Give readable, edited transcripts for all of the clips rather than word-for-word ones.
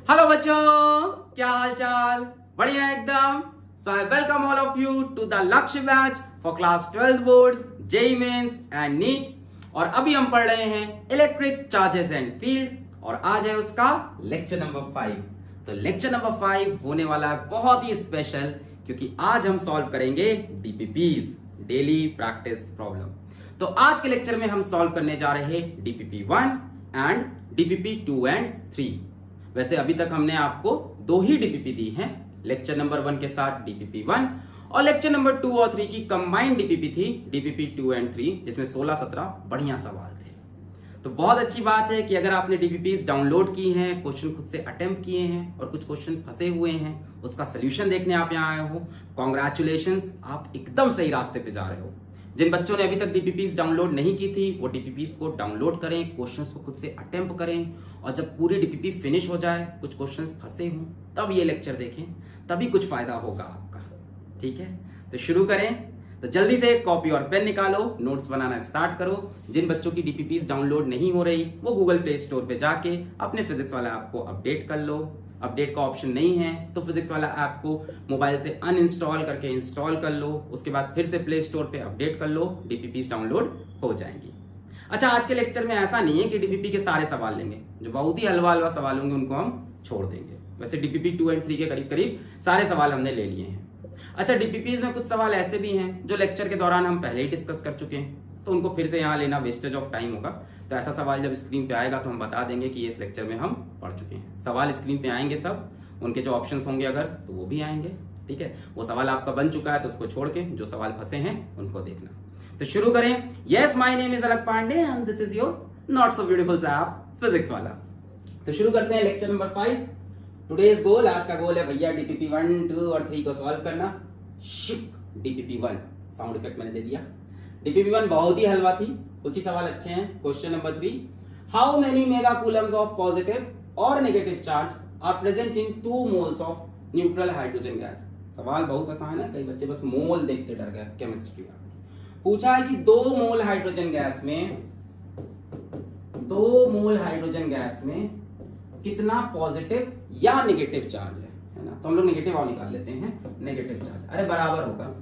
Hello बच्चों, क्या हाल चाल? बढ़िया एकदम। So I welcome all of you to the Lakshya batch for class 12 boards, JEE mains and NEET. और अभी हम पढ़ रहे हैं इलेक्ट्रिक चार्जेस एंड फील्ड और आज है उसका लेक्चर नंबर 5। तो लेक्चर नंबर 5 होने वाला है बहुत ही स्पेशल, क्योंकि आज हम सॉल्व करेंगे डीपीपीज, डेली प्रैक्टिस प्रॉब्लम। तो आज के लेक्चर में हम सॉल्व करने जा रहे हैं डीपीपी 1 एंड डीपीपी 2 एंड 3। वैसे अभी तक हमने आपको 2 ही डीपीपी दी हैं, लेक्चर नंबर 1 के साथ डीपीपी 1 और लेक्चर नंबर 2 और 3 की कंबाइंड डीपीपी थी डीपीपी 2 एंड 3, जिसमें 16-17 बढ़िया सवाल थे। तो बहुत अच्छी बात है कि अगर आपने डीपीपीज डाउनलोड की हैं, क्वेश्चन खुद से अटेम्प्ट किए हैं और कुछ क्वेश्चन फंसे हुए हैं, उसका सोल्यूशन देखने आप यहाँ आए हो, कॉन्ग्रेचुलेशंस, आप एकदम सही रास्ते पे जा रहे हो। जिन बच्चों ने अभी तक डीपीपीज डाउनलोड नहीं की थी, वो डीपीपीज को डाउनलोड करें, क्वेश्चंस को खुद से अटेम्प्ट करें और जब पूरी डीपीपी फिनिश हो जाए, कुछ क्वेश्चन फंसे हों, तब ये लेक्चर देखें, तभी कुछ फायदा होगा आपका। ठीक है, तो शुरू करें। तो जल्दी से कॉपी और पेन निकालो, नोट्स बनाना स्टार्ट करो। जिन बच्चों की डीपीपीज डाउनलोड नहीं हो रही, वो गूगल प्ले स्टोर पे जाके अपने फिजिक्स वाला ऐप को अपडेट कर लो। अपडेट का ऑप्शन नहीं है तो फिजिक्स वाला ऐप को मोबाइल से अनइंस्टॉल करके इंस्टॉल कर लो, उसके बाद फिर से प्ले स्टोर पे अपडेट कर लो, डीपीपीज डाउनलोड हो जाएंगी। अच्छा, आज के लेक्चर में ऐसा नहीं है कि डीपीपी के सारे सवाल लेंगे, जो बहुत ही हलवा हलवा सवाल होंगे उनको हम छोड़ देंगे। वैसे डीपीपी 2 एंड 3 के करीब करीब सारे सवाल हमने ले लिए हैं। अच्छा, डीपीपीज में कुछ सवाल ऐसे भी हैं जो लेक्चर के दौरान हम पहले ही डिस्कस कर चुके हैं, तो उनको फिर से यहाँ लेना वेस्टेज ऑफ टाइम होगा। तो ऐसा सवाल जब स्क्रीन पे आएगा तो हम बता देंगे कि ये इस लेक्चर में हम पढ़ चुके हैं। सवाल स्क्रीन पे आएंगे सब, उनके जो ऑप्शंस होंगे अगर, तो वो भी आएंगे। ठीक है, वो सवाल आपका बन चुका है तो उसको छोड़ के जो सवाल फंसे हैं उनको देखना। तो शुरू करें। Yes, my name is Alakh Pandey and this is your not so beautiful app Physics Wallah. तो शुरू करते हैं लेक्चर नंबर 5। टुडेज गोल, आज का गोल है भैया डीपीपी 1, 2 और 3 को सॉल्व करना। डीपीपी 1 साउंड इफेक्ट मैंने दे दिया। डीपीपी 1 बहुत ही हलवा थी, कुछ ही सवाल अच्छे हैं। Question number 3, how many mega coulombs of positive और negative charge are present in 2 moles of neutral hydrogen gas. सवाल बहुत आसान है, कई बच्चे बस मोल देख के डर गए केमिस्ट्री का। पूछा है कि 2 मोल हाइड्रोजन गैस में कितना पॉजिटिव या नेगेटिव चार्ज है ना। तो हम लोग नेगेटिव और निकाल लेते हैं, नेगेटिव चार्ज अरे बराबर होगा,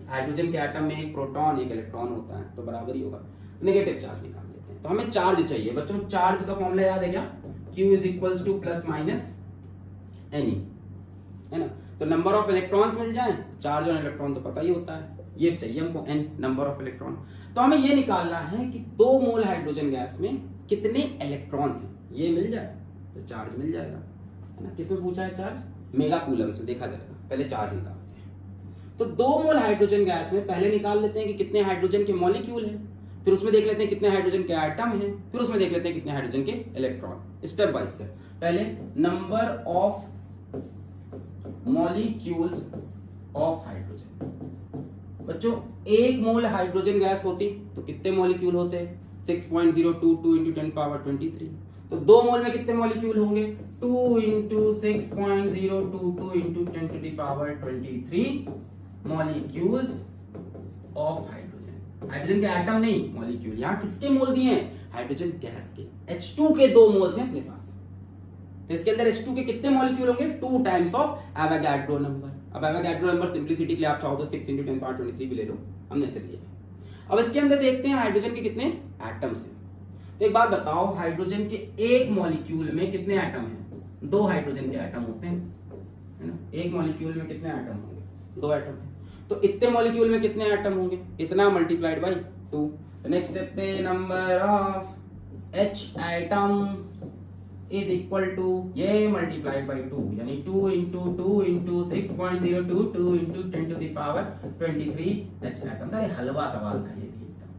हाइड्रोजन के एटम में एक प्रोटॉन एक इलेक्ट्रॉन होता है तो बराबर ही होगा। नेगेटिव चार्ज निकाल लेते हैं। तो हमें चार्ज चाहिए बच्चों, चार्ज का फॉर्मूला याद है क्या? Q is equals to plus minus any, है ना। तो नंबर ऑफ इलेक्ट्रॉन्स मिल जाए, चार्ज और इलेक्ट्रॉन तो पता ही होता है, ये चाहिए हमको n, नंबर ऑफ इलेक्ट्रॉन। तो हमें ये निकालना है कि 2 मोल हाइड्रोजन गैस में कितने इलेक्ट्रॉन्स हैं, ये मिल जाए तो चार्ज मिल जाएगा, है ना। किसमें पूछा है चार्ज? मेगा कूलम्स में देखा जाएगा। पहले चार्ज निकालते हैं। तो 2 मोल हाइड्रोजन गैस में पहले निकाल लेते हैं कि कितने हाइड्रोजन के मॉलिक्यूल हैं, फिर उसमें देख लेते हैं कितने हाइड्रोजन के एटम हैं, फिर उसमें देख लेते हैं कितने हाइड्रोजन के इलेक्ट्रॉन। Step by step. पहले number of molecules of hydrogen. बच्चों, 1 मोल हाइड्रोजन गैस होती तो कितने मॉलिक्यूल होते? 6.022 into 10 power 23। तो 2 मोल में कितने मॉलिक्यूल होंगे? 2 into 6.022 into 10 to the power 23 molecules of hydrogen. Hydrogen के एटम नहीं, मॉलिक्यूल। यहाँ किसके मोल दिए हैं? हाइड्रोजन गैस के। H2 के 2 मोल्स हैं अपने पास, तो इसके अंदर H2 के कितने मॉलिक्यूल होंगे? 2 टाइम्स ऑफ एवोगाड्रो नंबर। अब एवोगाड्रो नंबर सिंप्लिसिटी के लिए आप चाहो तो 6 into 10 power 23 भी ले लो, हमने ऐसे लिया। अब इसके अंदर देखते हैं हाइड्रोजन के कितने एटम्स हैं। तो एक बात बताओ, हाइड्रोजन के एक मॉलिक्यूल में कितने एटम हैं? 2 हाइड्रोजन के एटम होते हैं, है ना। एक मॉलिक्यूल में कितने एटम होंगे? 2 एटम है। तो इतने मॉलिक्यूल में कितने एटम होंगे? इतना मल्टीप्लाइड बाय 2। नेक्स्ट स्टेप पे number of H atom is equal to ये मल्टीप्लाइड बाय 2, यानी 2 into 2 into 6.022 into 10 to the power 23 H atom. अरे हलवा सवाल था ये भी एकदम।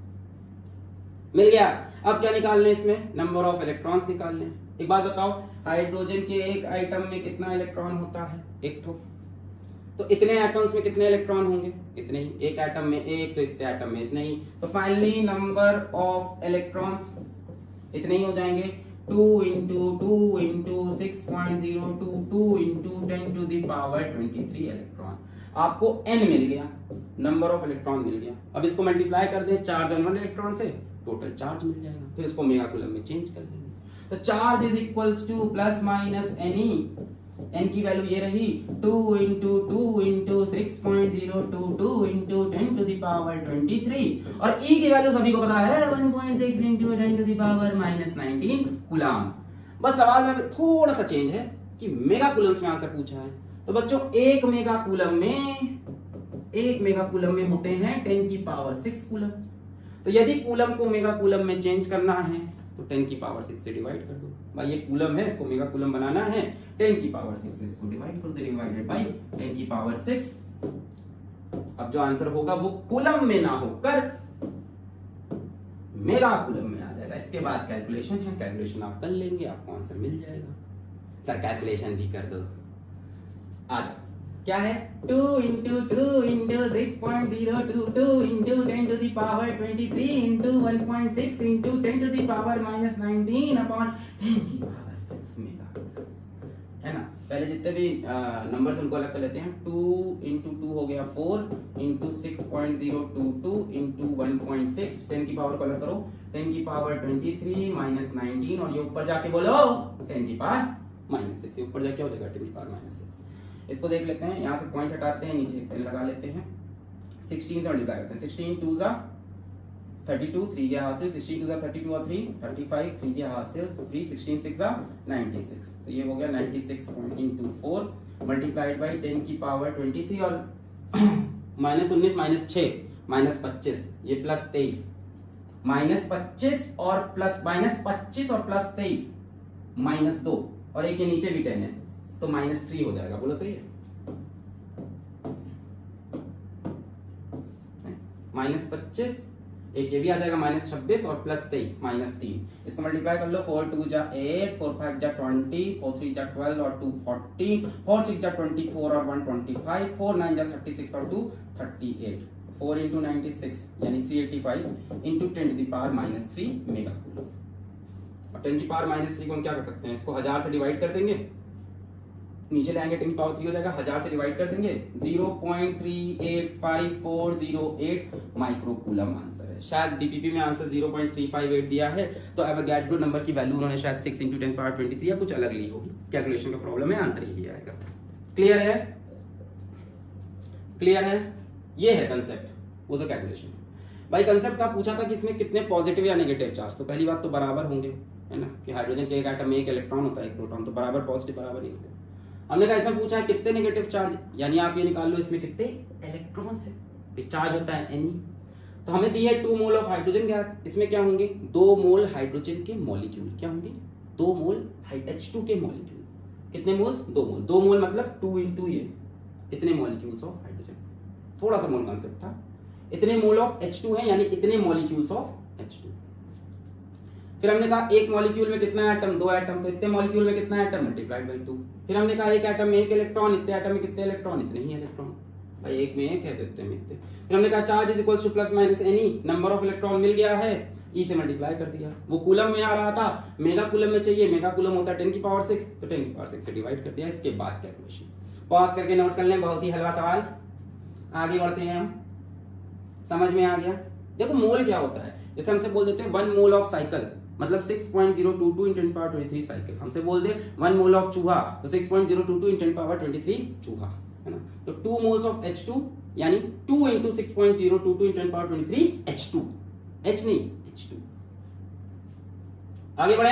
मिल गया। अब क्या निकालना है इसमें? नंबर ऑफ इलेक्ट्रॉन्स निकालने हैं। एक बात बताओ, हाइड्रोजन के एक आइटम में कितना इलेक्ट्रॉन होता है? 1 ठो। तो इतने एटम्स में कितने इलेक्ट्रॉन होंगे? इतने ही। एक एटम में 1, तो इतने एटम में इतने ही। तो फाइनली नंबर ऑफ इलेक्ट्रॉन्स इतने ही हो जाएंगे, 2 into 2 into 6.022 into 10 to the power 23 electron. आपको n मिल गया, नंबर ऑफ इलेक्ट्रॉन मिल गया। अब इसको मल्टीप्लाई कर दें चार्ज और 1 इलेक्ट्रॉन से, टोटल चार्ज मिल जाएगा। फिर इसको मेगा कूलम में चेंज कर लेंगे। तो charge is equals to plus minus n e, n की वैल्यू ये रही 2 into 2 into 6.022 into 10 to the power 23 और ई की वैल्यू सभी को पता है 1.6 into 10 to the power minus 19 coulomb. बस सवाल में थोड़ा सा चेंज है कि मेगा कूलम्स में आंसर पूछा है। तो बच्चों एक मेगा कूलम में होते हैं 10 की पावर 6 कूलम। तो यदि कूलम को मेगा कूलम में चेंज करना है तो 10 की पावर 6 से डिवाइड कर दो। भाई ये कूलम है, इसको मेगा कूलम बनाना है, 10 की पावर 6 से इसको डिवाइड कर दो, डिवाइडेड बाय 10 की पावर 6। अब जो आंसर होगा वो कूलम में ना होकर मेगा कूलम में आ जाएगा। इसके बाद कैलकुलेशन है, कैलकुलेशन आप कर लेंगे, आपको आंसर मिल जाएगा। सर कैलकुलेशन भी कर दो, आ जाओ। क्या है 2 into 2 into 6.022 into 10 to the power 23 into 1.6 into 10 to the power minus 19 upon 10 की पावर 6 मेगा, है ना। पहले जितने भी नंबर्स उनको अलग कर लेते हैं। 2 इंटू 2 हो गया 4 इंटू 6.022 इंटू 1.6, 10 की पावर को अलग करो, 10 की पावर 23 माइनस 19 और ये ऊपर जाके बोलो 10 की पावर माइनस 6, ऊपर जाके हो जाएगा 10 की पावर माइनस 6। इसको देख लेते हैं, यहाँ से पॉइंट हटाते हैं, नीचे पेन लगा लेते हैं, 16 से मल्टीप्लाई करते हैं। 16 2 जा 32, 3 के हासिल, 16 2 जा 32 और 3 35, 3 के हासिल 3, 16 6 जा 96। तो ये हो गया 96 इंटू 4 मल्टीप्लाइड बाई 10 की पावर 23 और माइनस 19 माइनस 6 माइनस 25, ये प्लस 23, माइनस 25 और प्लस माइनस 25 और प्लस 23 माइनस 2 और एक ये नीचे भी 10 है तो माइनस 3 हो जाएगा। बोलो सही है? माइनस 25, एक ये भी आ जाएगा माइनस 26 और प्लस 23 माइनस 3। इसको मल्टीप्लाई कर लो, 4 2 जा 8, 4 5 जा 20, 4 3 जा 12 और 2 14, 4 6 जा 24 और 1 25, 4 9 जा 36 और 2 38, 4 इंटू 96 यानी 385 into 10 to the power minus 3 mega coulomb. और 10 की पावर माइनस 3 को हम क्या कर सकते हैं, इसको 1000 से डिवाइड कर देंगे, नीचे लाएंगे 10 की पावर 3 हो जाएगा, 1000 से डिवाइड कर देंगे, 0.38548 माइक्रो कूलम आंसर है। शायद डीपीपी में आंसर 0.358 दिया है, तो एवोगाड्रो नंबर की वैल्यू उन्होंने शायद 6 इंटू 10 पावर 23 या कुछ अलग ली होगी। कैलकुलेशन का प्रॉब्लम है, आंसर यही आएगा। क्लियर है? क्लियर है? ये है कंसेप्ट, वो तो कैलकुलेशन। भाई कंसेप्ट था, पूछा था कि इसमें कितने पॉजिटिव या नेगेटिव चार्ज, तो पहली बात तो बराबर होंगे, है ना, कि हाइड्रोजन के एक एटम में एक इलेक्ट्रॉन होता है, एक प्रोटॉन, तो बराबर पॉजिटिव बराबर नेगेटिव। हमने कहा इसमें पूछा है कितने नेगेटिव चार्ज, यानी आप ये निकाल लो इसमें कितने इलेक्ट्रॉन्स है, चार्ज होता है Ni। तो हमें दी है 2 मोल ऑफ हाइड्रोजन गैस, इसमें क्या होंगे 2 मोल हाइड्रोजन के मॉलिक्यूल, क्या होंगे 2 मोल H2 के मॉलिक्यूल। कितने मोल्स? 2 मोल। 2 मोल मतलब 2 इंटू ये इतने मॉलिक्यूल्स ऑफ हाइड्रोजन, थोड़ा सा मोल कॉन्सेप्ट था। इतने मोल ऑफ H2 है यानी इतने मॉलिक्यूल्स ऑफ H2। फिर हमने कहा एक मॉलिक्यूल में कितना एटम, 2 एटम, तो इतने मॉलिक्यूल में कितना एटम मल्टीप्लाइड बाय 2। फिर हमने कहा एक एटम में एक इलेक्ट्रॉन, इतने एटम में कितने इलेक्ट्रॉन, इतने ही इलेक्ट्रॉन, भाई एक में एक है तो इतने में इतने। फिर हमने कहा charge is equals to plus minus n e, number of electron मिल गया है, ई से मल्टीप्लाई कर दिया। वो कूलम में आ रहा था, मेगा कूलम में चाहिए, मेगा कूलम होता है 10 की पावर 6, तो 10 की पावर 6 से डिवाइड कर दिया। इसके बाद कैलकुलेशन पॉज करके नोट कर लें, बहुत ही हलवा सवाल। आगे बढ़ते हैं हम, समझ में आ गया। देखो मोल क्या होता है, जैसे हमसे बोल देते हैं 1 मोल ऑफ साइकिल मतलब 6.022 × 10⁻23 साइकिल। हमसे बोल दे 1 मोल ऑफ चूहा तो 6.022 × 10⁻23 चूहा, है ना। तो 2 मोल्स ऑफ H2 यानी 2 × 6.022 × 10⁻23 H2, H नहीं H2। आगे बढ़े,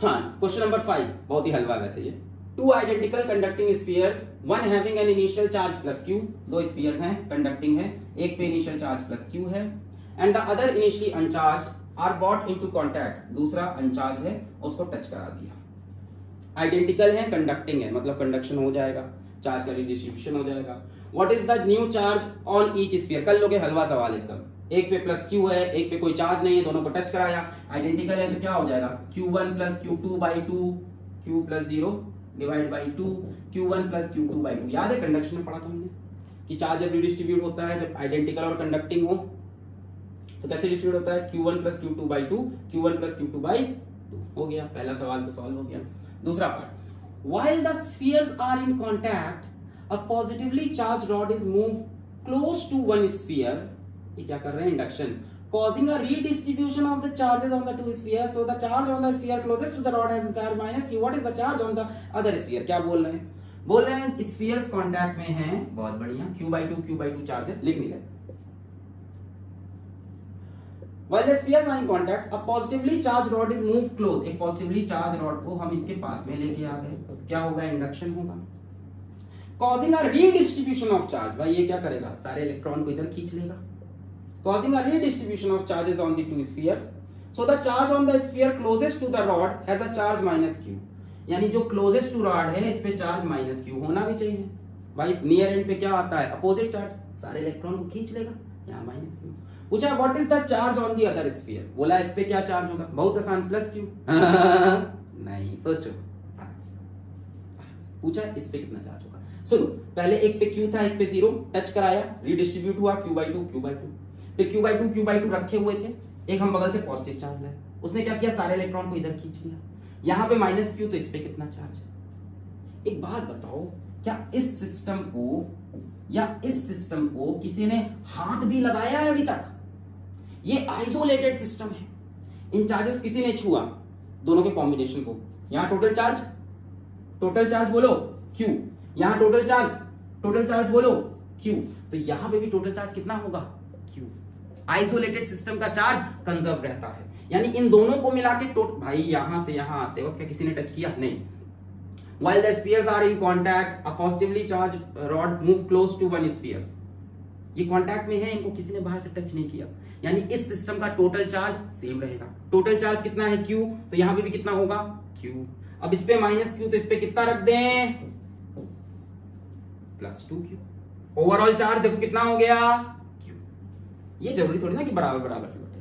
हाँ क्वेश्चन नंबर 5 बहुत ही हलवा वैसे ये। 2 identical conducting spheres, one having an initial charge plus q, 2 spheres हैं conducting है, एक पे initial charge plus q है, and the other initially uncharged are brought into contact, दूसरा uncharged है उसको टच करा दिया। Identical है, conducting है मतलब conduction हो जाएगा, चार्ज का redistribution हो जाएगा। What is the new charge on each sphere? कर लोगे हलवा सवाल एकदम, एक पे प्लस q है, एक पे कोई चार्ज नहीं है, दोनों को टच कराया, आइडेंटिकल है तो क्या हो जाएगा q1 + q2/2 q + 0 divide by 2 q1 + q2/2। याद है कंडक्शन में पढ़ा था हमने कि चार्ज जब रिडिस्ट्रीब्यूट होता है, जब आइडेंटिकल और कंडक्टिंग हो तो कैसे डिस्ट्रीब्यूट होता है q1 + q2/2 q1 + q2/2। हो गया पहला सवाल तो सॉल्व हो गया। दूसरा part, while the spheres are in contact a positively charged rod is moved close to one sphere, ये क्या कर रहे हैं, induction, causing a redistribution of the charges on the two spheres. So the charge on the sphere closest to the rod has a charge minus q. What is the charge on the other sphere? क्या बोल रहे हैं, बोल रहे हैं spheres contact में हैं, बहुत बढ़िया, q/2 चार्ज है, लिख नहीं रहे। While the spheres are in contact, a positively charged rod is moved close. एक पॉजिटिवली चार्ज रॉड को हम इसके पास में लेके आ गए, क्या होगा, इंडक्शन होगा, causing a redistribution of charge। भाई ये क्या करेगा, सारे इलेक्ट्रॉन को इधर खींच लेगा, causing a redistribution of charges on the two spheres. So the charge on the sphere closest to the rod has a charge minus q. यानी जो closest to rod है इस पे चार्ज माइनस q होना भी चाहिए। भाई नियर एंड पे क्या आता है, अपोजिट चार्ज, सारे इलेक्ट्रॉन को खींच लेगा, यहाँ माइनस q। पूछा what is the charge on the other sphere, बोला इस पे क्या चार्ज होगा, बहुत आसान, प्लस q। नहीं, सोचो, पूछा इस पे कितना चार्ज होगा। सुनो, पहले एक पे q था, एक पे 0, टच कराया, रीडिस्ट्रीब्यूट हुआ q/2, फिर q/2 रखे हुए थे, एक हम बगल से पॉजिटिव चार्ज लाए, उसने क्या किया, सारे इलेक्ट्रॉन को इधर खींच लिया, यहाँ पे माइनस q, तो इस पे कितना चार्ज है। एक बात बताओ, क्या इस सिस्टम को या इस सिस्टम को किसी ने हाथ भी लगाया है अभी तक? ये आइसोलेटेड सिस्टम है, इन चार्जेस किसी ने छुआ, दोनों के कॉम्बिनेशन को, यहाँ टोटल चार्ज बोलो q, यहाँ टोटल चार्ज बोलो q, तो यहाँ पे भी टोटल चार्ज कितना होगा, q। आइसोलेटेड सिस्टम का चार्ज कंजर्व रहता है, यानी इन दोनों को मिला के भाई यहां से यहां आते वक्त क्या किसी ने टच किया, नहीं। While the spheres are in contact, a positively charged rod move close to one sphere. ये कांटेक्ट में है, इनको किसी ने बाहर से टच नहीं किया, यानी इस सिस्टम का टोटल चार्ज सेम रहेगा। टोटल चार्ज कितना है, q, तो यहां पे भी कितना होगा, q। अब इस पे माइनस q, तो इस पे कितना रख दें, प्लस 2q। ओवरऑल चार्ज देखो कितना हो गया, ये जरूरी थोड़ी ना कि बराबर बराबर से बटे,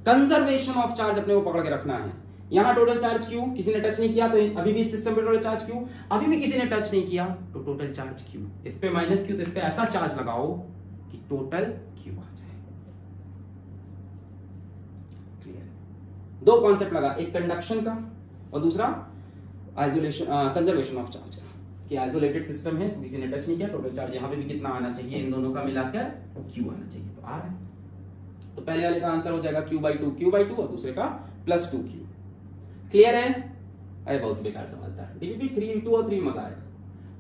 कंजर्वेशन ऑफ चार्ज अपने को पकड़ के रखना है। यहां टोटल चार्ज q, किसी ने टच नहीं किया, तो अभी भी इस सिस्टम पे टोटल चार्ज q, अभी भी किसी ने टच नहीं किया, तो टोटल चार्ज q। इस पे माइनस q, तो इस पे ऐसा चार्ज लगाओ कि टोटल q आ जाए। क्लियर, दो कॉन्सेप्ट लगा, एक कंडक्शन का और दूसरा आइसोलेशन, कंजर्वेशन ऑफ चार्ज का, कि आइसोलेटेड सिस्टम है, किसी ने टच नहीं किया, टोटल चार्ज यहां पे भी कितना आना चाहिए, इन दोनों का मिलाकर q आना चाहिए, तो आ रहा है। तो पहले वाले का आंसर हो जाएगा q/2 और दूसरे का प्लस 2q। क्लियर है? अरे बहुत बेकार सवाल था, डीपीपी 3 2 और 3 मजा आएगा।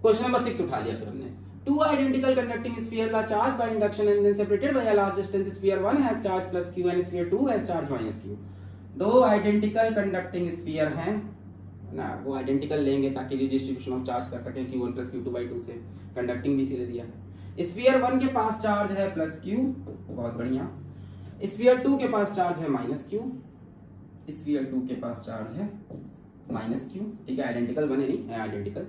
क्वेश्चन नंबर 6 उठा लिया फिर हमने। Two identical conducting spheres are charged by induction and then separated by a large distance. Sphere 1 has charge plus q and sphere 2 has charge minus q. दो आइडेंटिकल कंडक्टिंग स्फीयर हैं ना, वो identical लेंगे ताकि रिडिस्ट्रीब्यूशन ऑफ चार्ज कर सकें, q1 plus q2/2 से। Conducting भी इसीलिए दिया है। स्फीयर 1 के पास चार्ज है प्लस q, बहुत बढ़िया। स्फीयर 2 के पास चार्ज है माइनस q, स्फीयर 2 के पास चार्ज है माइनस q, ठीक है, आइडेंटिकल बने नहीं है, identical.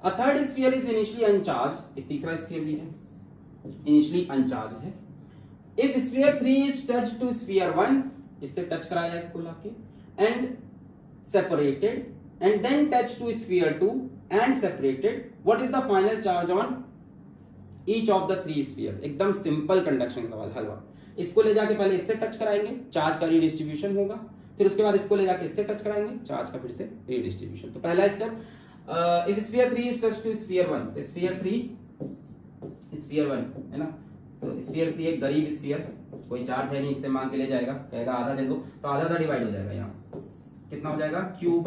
A third sphere is initially uncharged, एक तीसरा स्फीयर भी है initially uncharged है। If sphere 3 is touched to sphere 1, इससे टच कराया इसको लाके, and separated, and then touched to sphere 2 and separated, what is the final charge on each of the three spheres? एकदम सिंपल कंडक्शन का सवाल, हलवा। इसको ले जाके पहले इससे टच कराएंगे, चार्ज का रिडिस्ट्रीब्यूशन होगा, फिर उसके बाद इसको ले जाके इससे टच कराएंगे, चार्ज का फिर से रिडिस्ट्रीब्यूशन। तो पहला step, if sphere 3 is touched to sphere 1, तो sphere 1 है ना, तो sphere 3 एक गरीब स्फीयर, कोई चार्ज है नहीं, इससे मांग के ले जाएगा, कहेगा आधा दे दो, तो आधा डिवाइड हो जाएगा, यहाँ कितना हो जाएगा, q/2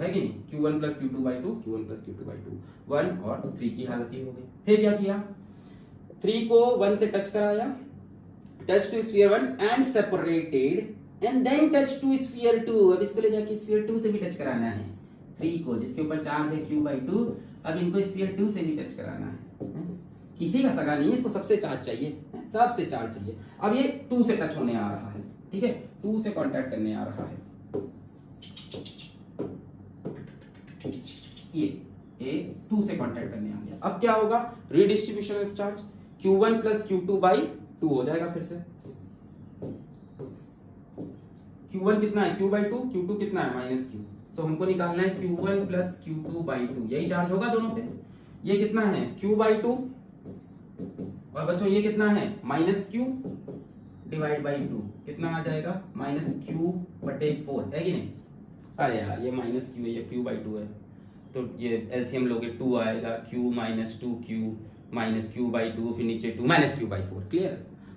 है कि नहीं, q1 plus q2/2, q1 plus q2/2, 1 और 3 की हालत ही हो गई। फिर क्या किया, 3 को 1 से टच कराया, touch to sphere 1 and separated and then touch to sphere 2, अब इसको ले जाके sphere 2 से भी टच कराना है 3 को, जिसके ऊपर चार्ज है q/2, अब इनको स्फीयर 2 से भी टच कराना है। किसी का सगा नहीं है, इसको सबसे चार्ज चाहिए, सबसे चार्ज चाहिए। अब ये 2 से टच होने आ रहा है, ठीक है, 2 से कांटेक्ट करने आ रहा है, ये 2 से कांटेक्ट करने आ गया। अब क्या होगा, redistribution of charge, q1 plus q2/2 हो जाएगा फिर से। q1 कितना है, q/2, q2 कितना है, माइनस q, तो हमको निकालना है q1 plus q2/2, यही चार्ज होगा दोनों पे। ये कितना है, q/2, और बच्चों ये कितना है, माइनस q डिवाइड बाई 2, कितना आ जाएगा, माइनस q/4, है कि नहीं। अरे यार ये माइनस q है, ये q/2 है, तो ये एलसीएम लोगे 2 आएगा, q - 2q minus Q by two, फिर नीचे 2 माइनस क्यू बाई 4। क्लियर?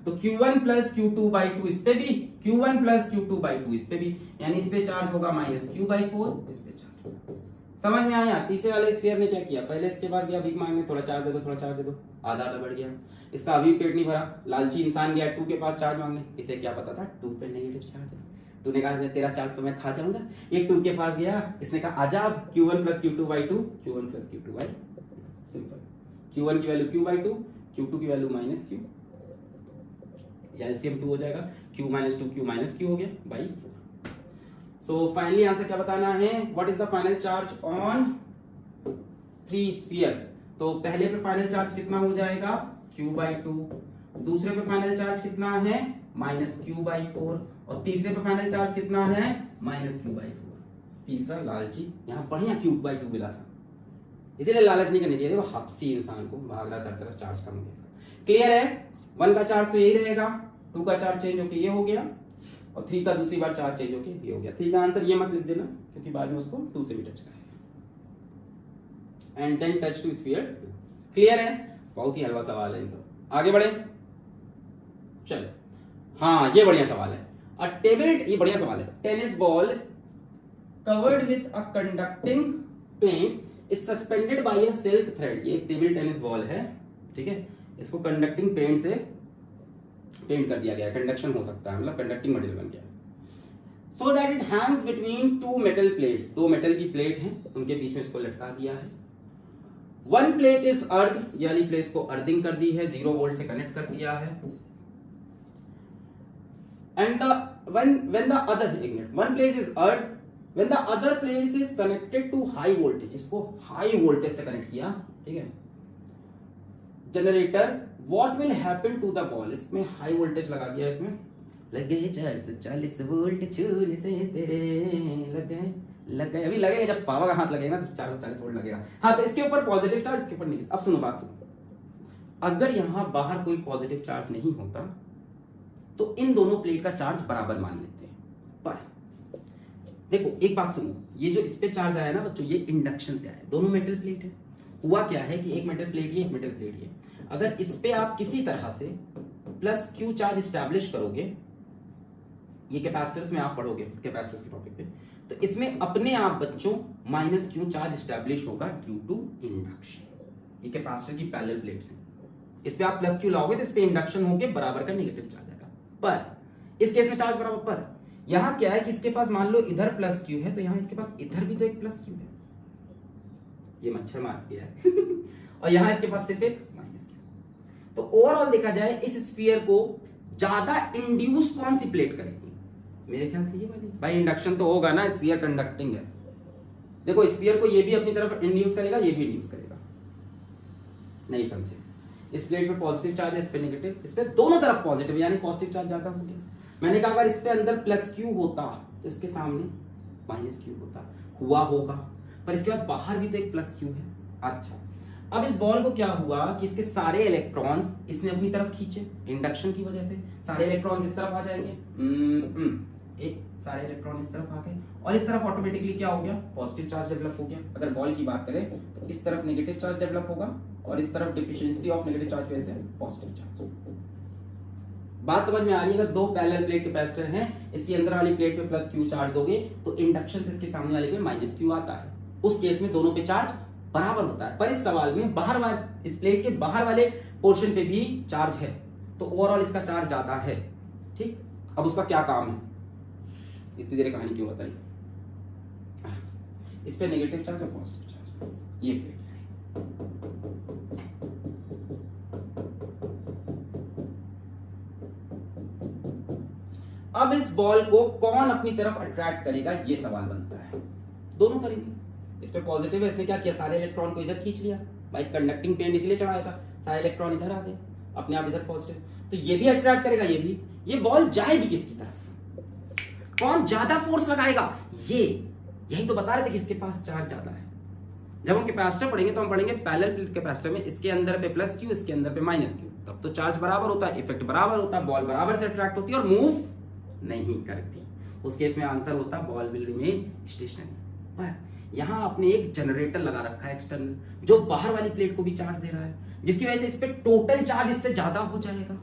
तो Q1 प्लस Q2 बाई 2 इस पे भी, Q1 प्लस Q2 बाई 2 इस पे भी, यानी इस पे चार्ज होगा माइनस क्यू बाई 4, इस पे चार्ज। समझ में आया? तीसरे वाले स्फीयर ने क्या किया, पहले इसके बाद गया भीख मांगने, थोड़ा चार्ज दे दो, थोड़ा चार्ज दे दो, आधा आधा बढ़ गया। इसका अभी पेट नहीं भरा, लालची इंसान गया 2 के पास चार्ज मांगने, इसे क्या पता था 2 पे नेगेटिव चार्ज है। 2 ने कहा तेरा चार्ज तो मैं खा जाऊंगा। एक 2 के पास गया, इसने कहा आजाब, Q1 plus Q2 by 2, Q1 plus Q2 by, simple. Q1 की वैल्यू Q बाई 2, Q2 की वैल्यू माइनस Q, एलसीएम 2 हो जाएगा, Q minus 2 Q minus Q हो गया बाई 4। सो फाइनली आंसर क्या बताना है, what is the final charge on 3 spheres. तो पहले पे फाइनल चार्ज कितना हो जाएगा Q बाई 2, दूसरे पे फाइनल चार्ज कितना है माइनस Q बाई 4, और तीसरे पे फाइनल चार्ज कितना है माइनस Q बाई 4। तीसरा लालची यहाँ बढ़िया Q बाई 2 मिला था, इसीलिए लालच नहीं करनी चाहिए, वो हपसी इंसान को भाग रहा था तरफ चार्ज कम गया। क्लियर है? 1 का चार्ज तो यही रहेगा, 2 का चार्ज चेंज होके ये हो गया, और 3 का दूसरी बार चार्ज चेंज होके ये हो गया। 3 का आंसर ये मत लिख देना, क्योंकि बाद में उसको 2 से भी टच करेगा। And then touch to sphere 2। Clear है? बहुत ही हलवा सवाल है ये सब। आगे बढ़े, चलो। हाँ, ये बढ़िया सवाल है। अ टेबल, ये बढ़िया सवाल है। Tennis ball covered with a conducting paint is suspended by a silk thread. ये एक टेबल टेनिस बॉल है, ठीक है, इसको कंडक्टिंग पेंट से पेंट कर दिया गया, कंडक्शन हो सकता है, मतलब कंडक्टिंग मटेरियल बन गया, सो that it Hanks between 2 metal plates. 2 metal की प्लेट हैं, उनके बीच में इसको लटका दिया है। 1 प्लेट इज अर्थ, ये वाली प्लेट को अर्थिंग कर दी है, 0 वोल्ट से कनेक्ट कर दिया है। एंड when the other, एक minute, 1 place is earth, when the other place is connected to high voltage, इसको हाई वोल्टेज से कनेक्ट किया, ठीक है, generator, what will happen to the ball, इसमें हाई वोल्टेज लगा दिया, इसमें लगे 440 वोल्ट छूने से तेरे लग गए, अभी लगेगा जब पापा का हाथ लगेगा तो 440 वोल्ट लगेगा। हाँ, तो इसके ऊपर पॉजिटिव चार्ज, इसके ऊपर नेगेटिव। अब सुनो बात सुनो, अगर यहां बाहर कोई पॉजिटिव चार्ज नहीं होता तो इन दोनों प्लेट का चार्ज बराबर मान लेते हैं, पर देखो एक बात सुनो, ये जो इस पे चार्ज आया ना बच्चों, ये इंडक्शन से आया, दोनों मेटल प्लेट है। हुआ क्या है कि एक मेटल प्लेट ये, एक मेटल प्लेट ये, अगर इस पे आप किसी तरह से प्लस क्यू चार्ज स्टैब्लिश करोगे, ये कैपेसिटर्स में आप पढ़ोगे, कैपेसिटर्स के टॉपिक पे, तो इसमें अपने आप बच्चों माइनस क्यू चार्ज स्टैब्लिश होगा ड्यू टू इंडक्शन। ये कैपेसिटर की पैरेलल प्लेट्स हैं, इस पे आप प्लस क्यू लाओगे तो इस पे इंडक्शन होके बराबर का नेगेटिव चार्ज आएगा, पर इस केस में चार्ज बराबर। पर यहां क्या है कि इसके पास मान लो इधर प्लस क्यू है, तो यहां इसके पास इधर भी तो एक प्लस क्यू है, ये मच्छर मार गया है और यहां इसके पास सिर्फ एक माइनस क्यू। तो ओवरऑल देखा जाए इस स्फीयर को ज्यादा इंड्यूस कौन सी प्लेट करेगी, मेरे ख्याल से ये वाली। भाई इंडक्शन तो होगा ना, स्फीयर कंडक्टिंग है। देखो स्फीयर को ये भी अपनी तरफ इंड्यूस करेगा, ये भी इंड्यूस करेगा। नहीं समझे? इस प्लेट पे पॉजिटिव चार्ज है, इस पे नेगेटिव, इस पे दोनों तरफ पॉजिटिव, यानी पॉजिटिव चार्ज ज्यादा हो गया। मैंने कहा अगर इस पे अंदर प्लस क्यू होता तो इसके सामने माइनस क्यू होता, हुआ होगा, पर इसके बाद बाहर भी तो एक प्लस क्यू है। अच्छा, अब इस बॉल को क्या हुआ कि इसके सारे इलेक्ट्रॉन्स इसने अपनी तरफ खींचे, इंडक्शन की वजह से सारे इलेक्ट्रॉन्स इस तरफ आ जाएंगे, एक सारे इलेक्ट्रॉन इस तरफ आ गए, और इस तरफ ऑटोमेटिकली क्या हो गया, पॉजिटिव चार्ज डेवलप हो गया। अगर बॉल की बात करें तो इस तरफ नेगेटिव चार्ज डेवलप होगा, और इस तरफ डिफिशिएंसी ऑफ नेगेटिव चार्ज वजह से पॉजिटिव चार्ज। बात समझ में आ रही है? अगर 2 पैरेलल प्लेट कैपेसिटर हैं, इसकी अंदर वाली प्लेट पे प्लस क्यू चार्ज दोगे तो इंडक्शन से इसके सामने वाले पे माइनस क्यू आता है, उस केस में दोनों पे चार्ज बराबर होता है। पर इस सवाल में बाहर वाले, इस प्लेट के बाहर वाले पोर्शन पे भी चार्ज है, तो ओवरऑल इसका चार्ज ज्यादा है। ठीक, अब उसका क्या काम है, इतनी देर कहानी क्यों बताई? इस पे नेगेटिव चार्ज और पॉजिटिव चार्ज, ये प्लेट्स हैं। अब इस बॉल को कौन अपनी तरफ अट्रैक्ट करेगा, ये सवाल बनता है। दोनों करेंगे। इस पे पॉजिटिव है, इसने क्या किया, सारे इलेक्ट्रॉन को इधर खींच लिया, भाई कंडक्टिंग पेंट इसलिए चढ़ाया था, सारे इलेक्ट्रॉन इधर आ गए, अपने आप इधर पॉजिटिव, तो ये भी अट्रैक्ट करेगा, ये भी। ये बॉल जाएगी किसकी तरफ, कौन ज्यादा फोर्स लगाएगा, ये। यही तो बता रहे थे कि इसके पास चार्ज ज्यादा है। जब हम कैपेसिटर पढ़ेंगे तो हम पढ़ेंगे पैरेलल प्लेट कैपेसिटर में, इसके अंदर पे प्लस क्यू, इसके अंदर पे माइनस क्यू, तब तो चार्ज बराबर होता है, इफेक्ट बराबर होता है, बॉल बराबर से अट्रैक्ट होती है और मूव नहीं करती। उस केस में आंसर होता है बॉल विल रिमेन स्टेशनरी। पर यहां आपने एक जनरेटर लगा रखा है एक्सटर्नल, जो बाहर वाली प्लेट को भी चार्ज दे रहा है। जिसकी वजह से इस पे टोटल चार्ज इससे ज्यादा हो जाएगा,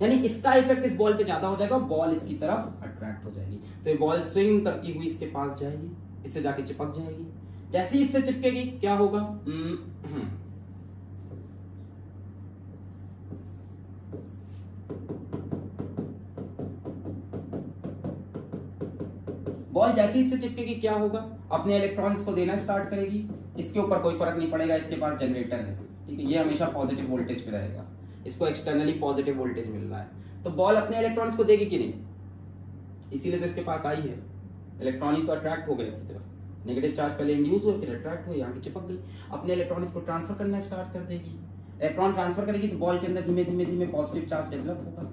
यानी इसका इफेक्ट इस बॉल पे ज्यादा हो जाएगा, बॉल इसकी तरफ अट्रैक्ट हो जाएगी। तो ये बॉल स्विंग करती हुई इसके पास जाएगी, इससे जाके चिपक जाएगी। जैसे ही इससे चिपकेगी क्या होगा, बॉल जैसे ही इससे चिपकेगी क्या होगा, अपने इलेक्ट्रॉन्स को देना स्टार्ट करेगी। इसके ऊपर कोई फर्क नहीं पड़ेगा, इसके पास जनरेटर है, ठीक है, ये हमेशा पॉजिटिव वोल्टेज पे रहेगा, इसको एक्सटर्नली पॉजिटिव वोल्टेज मिल रहा है। तो बॉल अपने इलेक्ट्रॉन्स को देगी कि नहीं, इसीलिए तो इसके पास आई है। इलेक्ट्रॉन्स तो अट्रैक्ट हो गए इसकी तरफ, नेगेटिव चार्ज पहले इंड्यूस हुए, फिर अट्रैक्ट हुए, यहाँ की चिपक गई। अपने इलेक्ट्रॉन्स को ट्रांसफर करना स्टार्ट कर देगी। इलेक्ट्रॉन ट्रांसफर करेगी तो बॉल के अंदर धीमे धीमे धीमे पॉजिटिव चार्ज डेवलप होगा।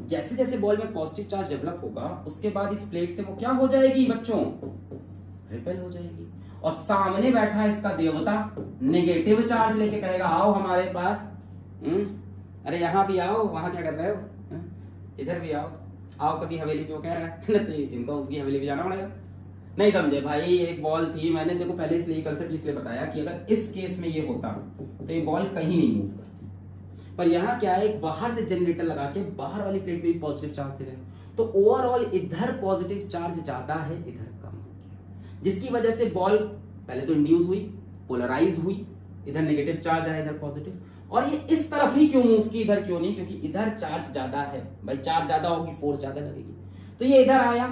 जैसे जैसे बॉल में पॉजिटिव चार्ज डेवलप होगा, उसके बाद इस प्लेट से वो क्या हो जाएगी बच्चों, रिपेल हो जाएगी। और सामने बैठा है इसका देवता, नेगेटिव चार्ज लेके कहेगा आओ हमारे पास, अरे यहाँ भी आओ, वहां क्या कर रहे हो, इधर भी आओ, आओ कभी हवेली पे, वो कह रहा है तो इनको उसकी हवेली पे जाना पड़ेगा। नहीं समझे भाई, एक बॉल थी, मैंने देखो पहले इसलिए कंसेप्ट इसलिए बताया कि अगर इस केस में ये होता तो ये बॉल कहीं नहीं मूव करती। पर यहाँ क्या है, बाहर से जनरेटर लगा के बाहर वाली प्लेट पे भी पॉजिटिव चार्ज दे रहे हैं, तो ओवरऑल इधर पॉजिटिव चार्ज ज्यादा है, इधर कम हो गया, जिसकी वजह से बॉल पहले तो इंड्यूस हुई, पोलराइज हुई, इधर नेगेटिव चार्ज आया, इधर पॉजिटिव। और ये इस तरफ ही क्यों मूव की, इधर क्यों नहीं, क्योंकि इधर चार्ज ज्यादा है भाई, चार्ज ज्यादा होगी फोर्स ज्यादा लगेगी। तो ये इधर आया,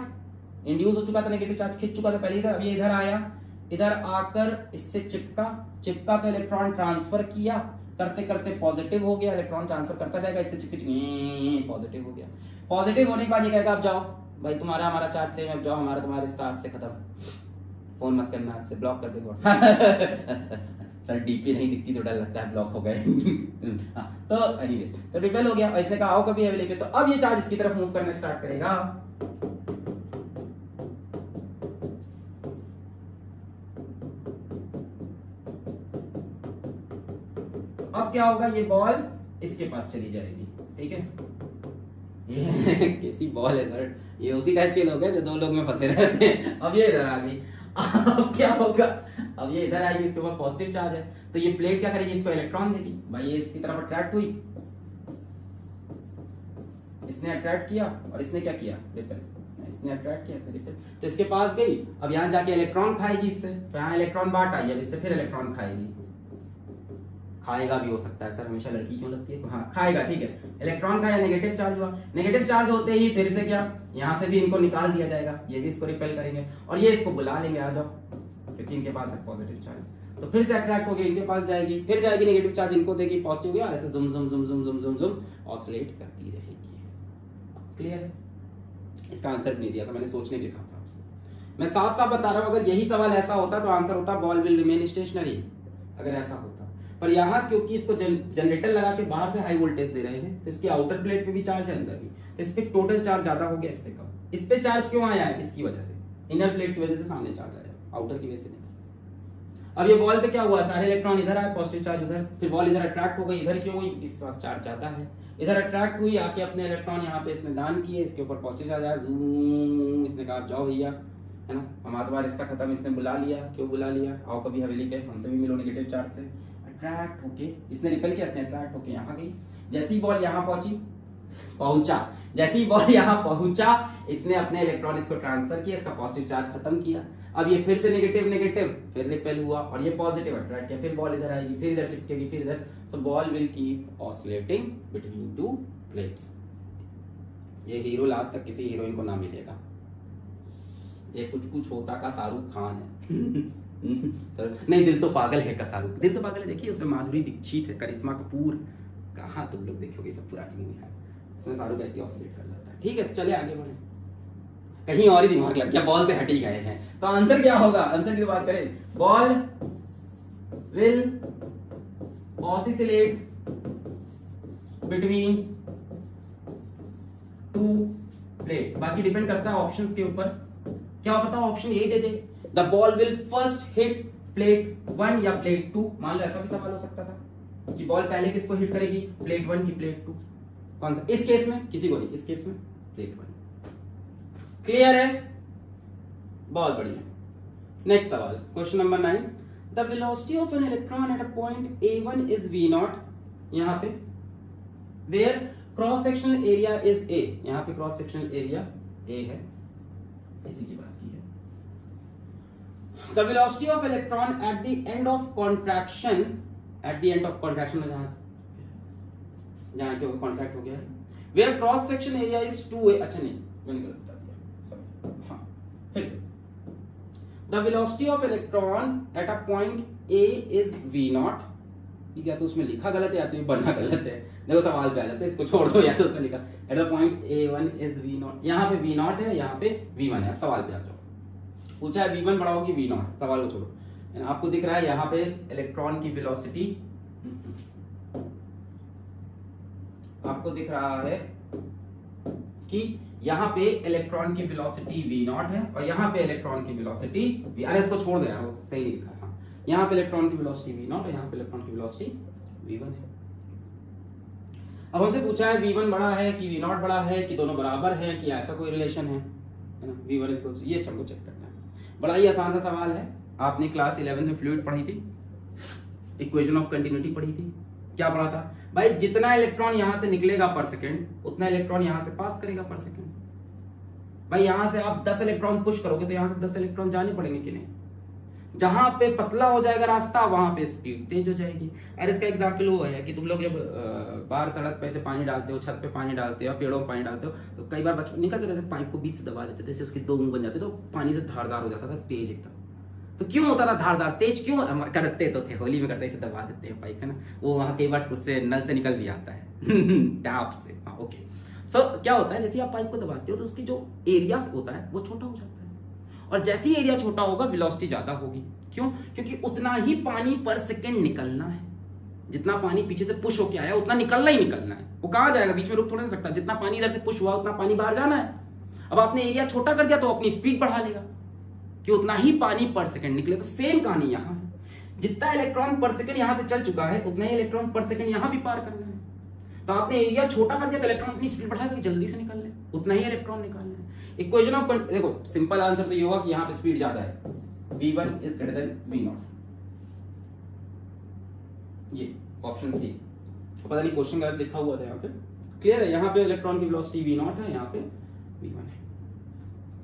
इंड्यूस हो चुका था, नेगेटिव चार्ज खींच चुका था पहले इधर, अब ये इधर आया, इधर आकर इससे चिपका तो इलेक्ट्रॉन ट्रांसफर किया, करते करते पॉजिटिव हो गया, इलेक्ट्रॉन ट्रांसफर करता जाएगा, इससे चिपक पॉजिटिव हो गया। पॉजिटिव होने के बाद ये कहेगा अब जाओ भाई, तुम्हारा हमारा चार्ज सेम है, अब जाओ, हमारा तुम्हारा रिश्ता आज से खत्म, फोन मत करना, आज से ब्लॉक कर दे। सर डीपी नहीं दिखती तो डर लगता है ब्लॉक हो गए। तो एनीवेज, तो रिपेल हो गया, और इसने कहा आओ कभी हवेली पे, तो अब ये चार्ज इसकी तरफ मूव करना स्टार्ट करेगा। अब क्या होगा, ये बॉल इसके पास चली जाएगी, ठीक है। ये कैसी बॉल है सर, ये उसी टाइप के लोग हैं जो दो लोग में फंसे रहते हैं। अब ये इधर आ गई, अब क्या होगा, अब ये इधर आएगी, इसके ऊपर पॉजिटिव चार्ज है, तो ये प्लेट क्या करेगी, इसको इलेक्ट्रॉन देगी भाई, ये इसकी तरफ अट्रैक्ट हुई, इसने अट्रैक्ट किया, और इसने क्या किया, रिपेल, इसने अट्रैक्ट किया, इसने रिपेल, तो इसके पास गई, अब यहाँ जाके इलेक्ट्रॉन खाएगी इससे, तो यहाँ इलेक्ट्रॉन बांट आई, अब इससे फिर इलेक्ट्रॉन खाएगी, खाएगा भी हो सकता है सर, हमेशा लड़की क्यों लगती है, हाँ खाएगा, ठीक है, इलेक्ट्रॉन खाया, नेगेटिव चार्ज हुआ, नेगेटिव चार्ज होते ही फिर से क्या, यहाँ से भी इनको निकाल दिया जाएगा, ये भी इसको रिपेल करेंगे, और ये इसको बुला लेंगे आ जाओ, क्योंकि इनके पास है पॉजिटिव चार्ज, तो फिर से अट्रैक्ट होगी, इनके पास जाएगी, फिर जाएगी, नेगेटिव चार्ज इनको देगी, पॉजिटिव गया, ऐसे जुम जुम जुम जुम जुम जुम जुम ऑसिलेट करती रहेगी। क्लियर है, इसका आंसर नहीं दिया था मैंने, सोचने लिखा था आपसे, मैं साफ साफ बता रहा हूं, अगर यही सवाल ऐसा होता तो आंसर होता बॉल विल रिमेन स्टेशनरी, अगर ऐसा होता। पर यहाँ क्योंकि इसको जनरेटर लगा के बाहर से हाई वोल्टेज दे रहे हैं, तो इसकी आउटर प्लेट पे भी चार्ज है, अंदर भी, तो इस पे टोटल चार्ज ज्यादा हो गया, इस पे कम। इस पे चार्ज क्यों आया है, इसकी वजह से, इनर प्लेट की वजह से सामने चार्ज आया, आउटर की वजह से नहीं। अब ये बॉल पे क्या हुआ, सारे इलेक्ट्रॉन इधर आए, पॉजिटिव चार्ज उधर, फिर बॉल इधर अट्रैक्ट हो गई, इधर क्यों हुई, इसके पास चार्ज ज्यादा है, इधर अट्रैक्ट हुई, आके अपने इलेक्ट्रॉन यहाँ पे इसने दान किए, इसके ऊपर पॉजिटिव चार्ज आया, जूम, इसने कहा जाओ भैया, है ना, हमारा तुम्हारा रिश्ता खत्म, इसने बुला लिया, क्यों बुला लिया, आओ कभी हवेली पे, हमसे भी मिलो, नेगेटिव चार्ज से अट्रैक्ट होके, इसने रिपेल किया, इसने अट्रैक्ट होके यहाँ गई, जैसी बॉल यहाँ पहुंचा, जैसे ही बॉल यहाँ पहुंचा, इसने अपने इलेक्ट्रॉन इसको ट्रांसफर किया, इसका पॉजिटिव चार्ज खत्म किया, अब ये फिर से नेगेटिव नेगेटिव, फिर रिपेल हुआ, और ये पॉजिटिव अट्रैक्ट किया, फिर बॉल इधर आएगी, फिर इधर चिपकेगी, फिर इधर, सो ball will keep oscillating between two plates. ये हीरो लास्ट तक किसी हीरोइन को ना मिलेगा, ये कुछ कुछ होता का शाहरुख खान है। सर नहीं, दिल तो पागल है का शाहरुख, दिल तो पागल है, देखिए उसमें माधुरी दीक्षित है, करिश्मा कपूर, कहाँ तुम लोग देखोगे, सब पुरानी मूवी है, उसमें शाहरुख ऐसे ऑसिलेट कर जाता है। ठीक है, तो चले आगे बढ़े, कहीं और ही दिमाग लग गया, बॉल से हट ही गए हैं, तो आंसर क्या होगा, आंसर की बात करें, ball will oscillate between two plates, बाकी डिपेंड करता है ऑप्शंस के ऊपर, क्या पता ऑप्शन यही दे दे, the ball will first hit plate 1 या प्लेट 2, मान लो ऐसा भी सवाल हो सकता था कि बॉल पहले किसको हिट करेगी, प्लेट 1 की प्लेट 2, कौन सा, इस केस में किसी को नहीं, इस केस में प्लेट 1। क्लियर है, बहुत बढ़िया। नेक्स्ट सवाल, question number 9, the velocity of an electron at a point A1 is V0 यहाँ पे where cross sectional area is A, यहाँ पे क्रॉस सेक्शनल एरिया ए है, इसी की बात की है। The velocity of electron at the end of contraction, at the end of contraction में जहां से वो कॉन्ट्रैक्ट हो गया है, where cross section area is 2a, अच्छा नहीं मैंने गलत बता दिया, सॉरी, हाँ फिर से। The velocity of electron at a point A is v0, या तो उसमें लिखा गलत है या तो ये बनना गलत है, देखो सवाल पे आ जाता है, इसको छोड़ दो, या तो उसमें लिखा at the point a1 is v0, यहाँ पे v0 है, यहाँ पे v1 है। अब सवाल पे आ जाओ, पूछा है v1 बड़ा हो कि v0, सवाल को छोड़ो। आपको दिख रहा है यहाँ पे इलेक्ट्रॉन की वेलोसिटी, आपको दिख रहा है कि यहाँ पे इलेक्ट्रॉन की वेलोसिटी v0 है और यहाँ पे इलेक्ट्रॉन की वेलोसिटी अरे इसको छोड़ दे यार, वो सही नहीं लिखा। हाँ, यहाँ पे इलेक्ट्रॉन की वेलोसिटी v0 और यहाँ पे इलेक्ट्रॉन की वेलोसिटी v1 है। अब हमसे पूछा है v1 बड़ा है कि v0 बड़ा है कि दोनों बराबर है कि ऐसा कोई रिलेशन है ना, v1 इक्वल्स, ये हमको चेक करना है। बड़ा ही आसान सा सवाल है, आपने क्लास 11 में फ्लूइड पढ़ी थी, इक्वेशन ऑफ कंटिन्यूटी पढ़ी थी। क्या पढ़ा था भाई, जितना इलेक्ट्रॉन यहां से निकलेगा पर सेकंड उतना इलेक्ट्रॉन यहां से पास करेगा पर सेकंड। भाई यहां से आप 10 इलेक्ट्रॉन पुश करोगे तो यहां से 10 इलेक्ट्रॉन जाने पड़ेंगे कि नहीं। जहां पे पतला हो जाएगा रास्ता वहां पे स्पीड तेज हो जाएगी। और इसका एग्जांपल वो है कि तुम लोग जब बाहर सड़क पे से पानी डालते हो, छत पे पानी डालते हो, पेड़ों में पानी डालते हो, तो कई बार बचपन निकलते थे, पाइप को बीच से दबा देते थे, उसके दो मुंह बन जाते, तो पानी से धारदार हो जाता था, तेज एकदम। तो क्यों होता था धारदार तेज, क्यों करते तो थे, होली में करते इसे दबा देते हैं पाइप, है ना, वो वहां कई बार उससे नल से निकल भी आता है टैप से। हाँ ओके, सो क्या होता है, जैसे आप पाइप को दबाते हो तो उसकी जो एरिया होता है वो छोटा हो जाता है, और जैसे ही एरिया छोटा होगा वेलोसिटी ज्यादा होगी। क्यों? क्योंकि उतना ही पानी पर सेकंड निकलना है, जितना पानी पीछे से पुश होके आया उतना निकलना ही निकलना है, वो कहां जाएगा, बीच में रुक थोड़ा नहीं सकता। जितना पानी इधर से पुश हुआ उतना पानी बाहर जाना है। अब आपने एरिया छोटा कर दिया तो अपनी स्पीड बढ़ा लेगा कि उतना ही पानी पर सेकंड निकले। तो सेम कहानी यहां है, जितना इलेक्ट्रॉन पर सेकंड यहां से चल चुका है उतना ही इलेक्ट्रॉन पर सेकंड यहां भी पार करना है। तो आपने एरिया छोटा कर दिया तो इलेक्ट्रॉन अपनी स्पीड बढ़ाएगा कि जल्दी से निकल ले, उतना ही इलेक्ट्रॉन निकालना है। इक्वेशन ऑफ, देखो सिंपल आंसर तो ये होगा कि यहां पे स्पीड ज्यादा है, v1 is greater than v0, ये ऑप्शन सी। पता नहीं क्वेश्चन गलत लिखा हुआ था यहाँ पे, क्लियर है। यहाँ पे इलेक्ट्रॉन की वेलोसिटी v0 है, यहाँ पे v1 है,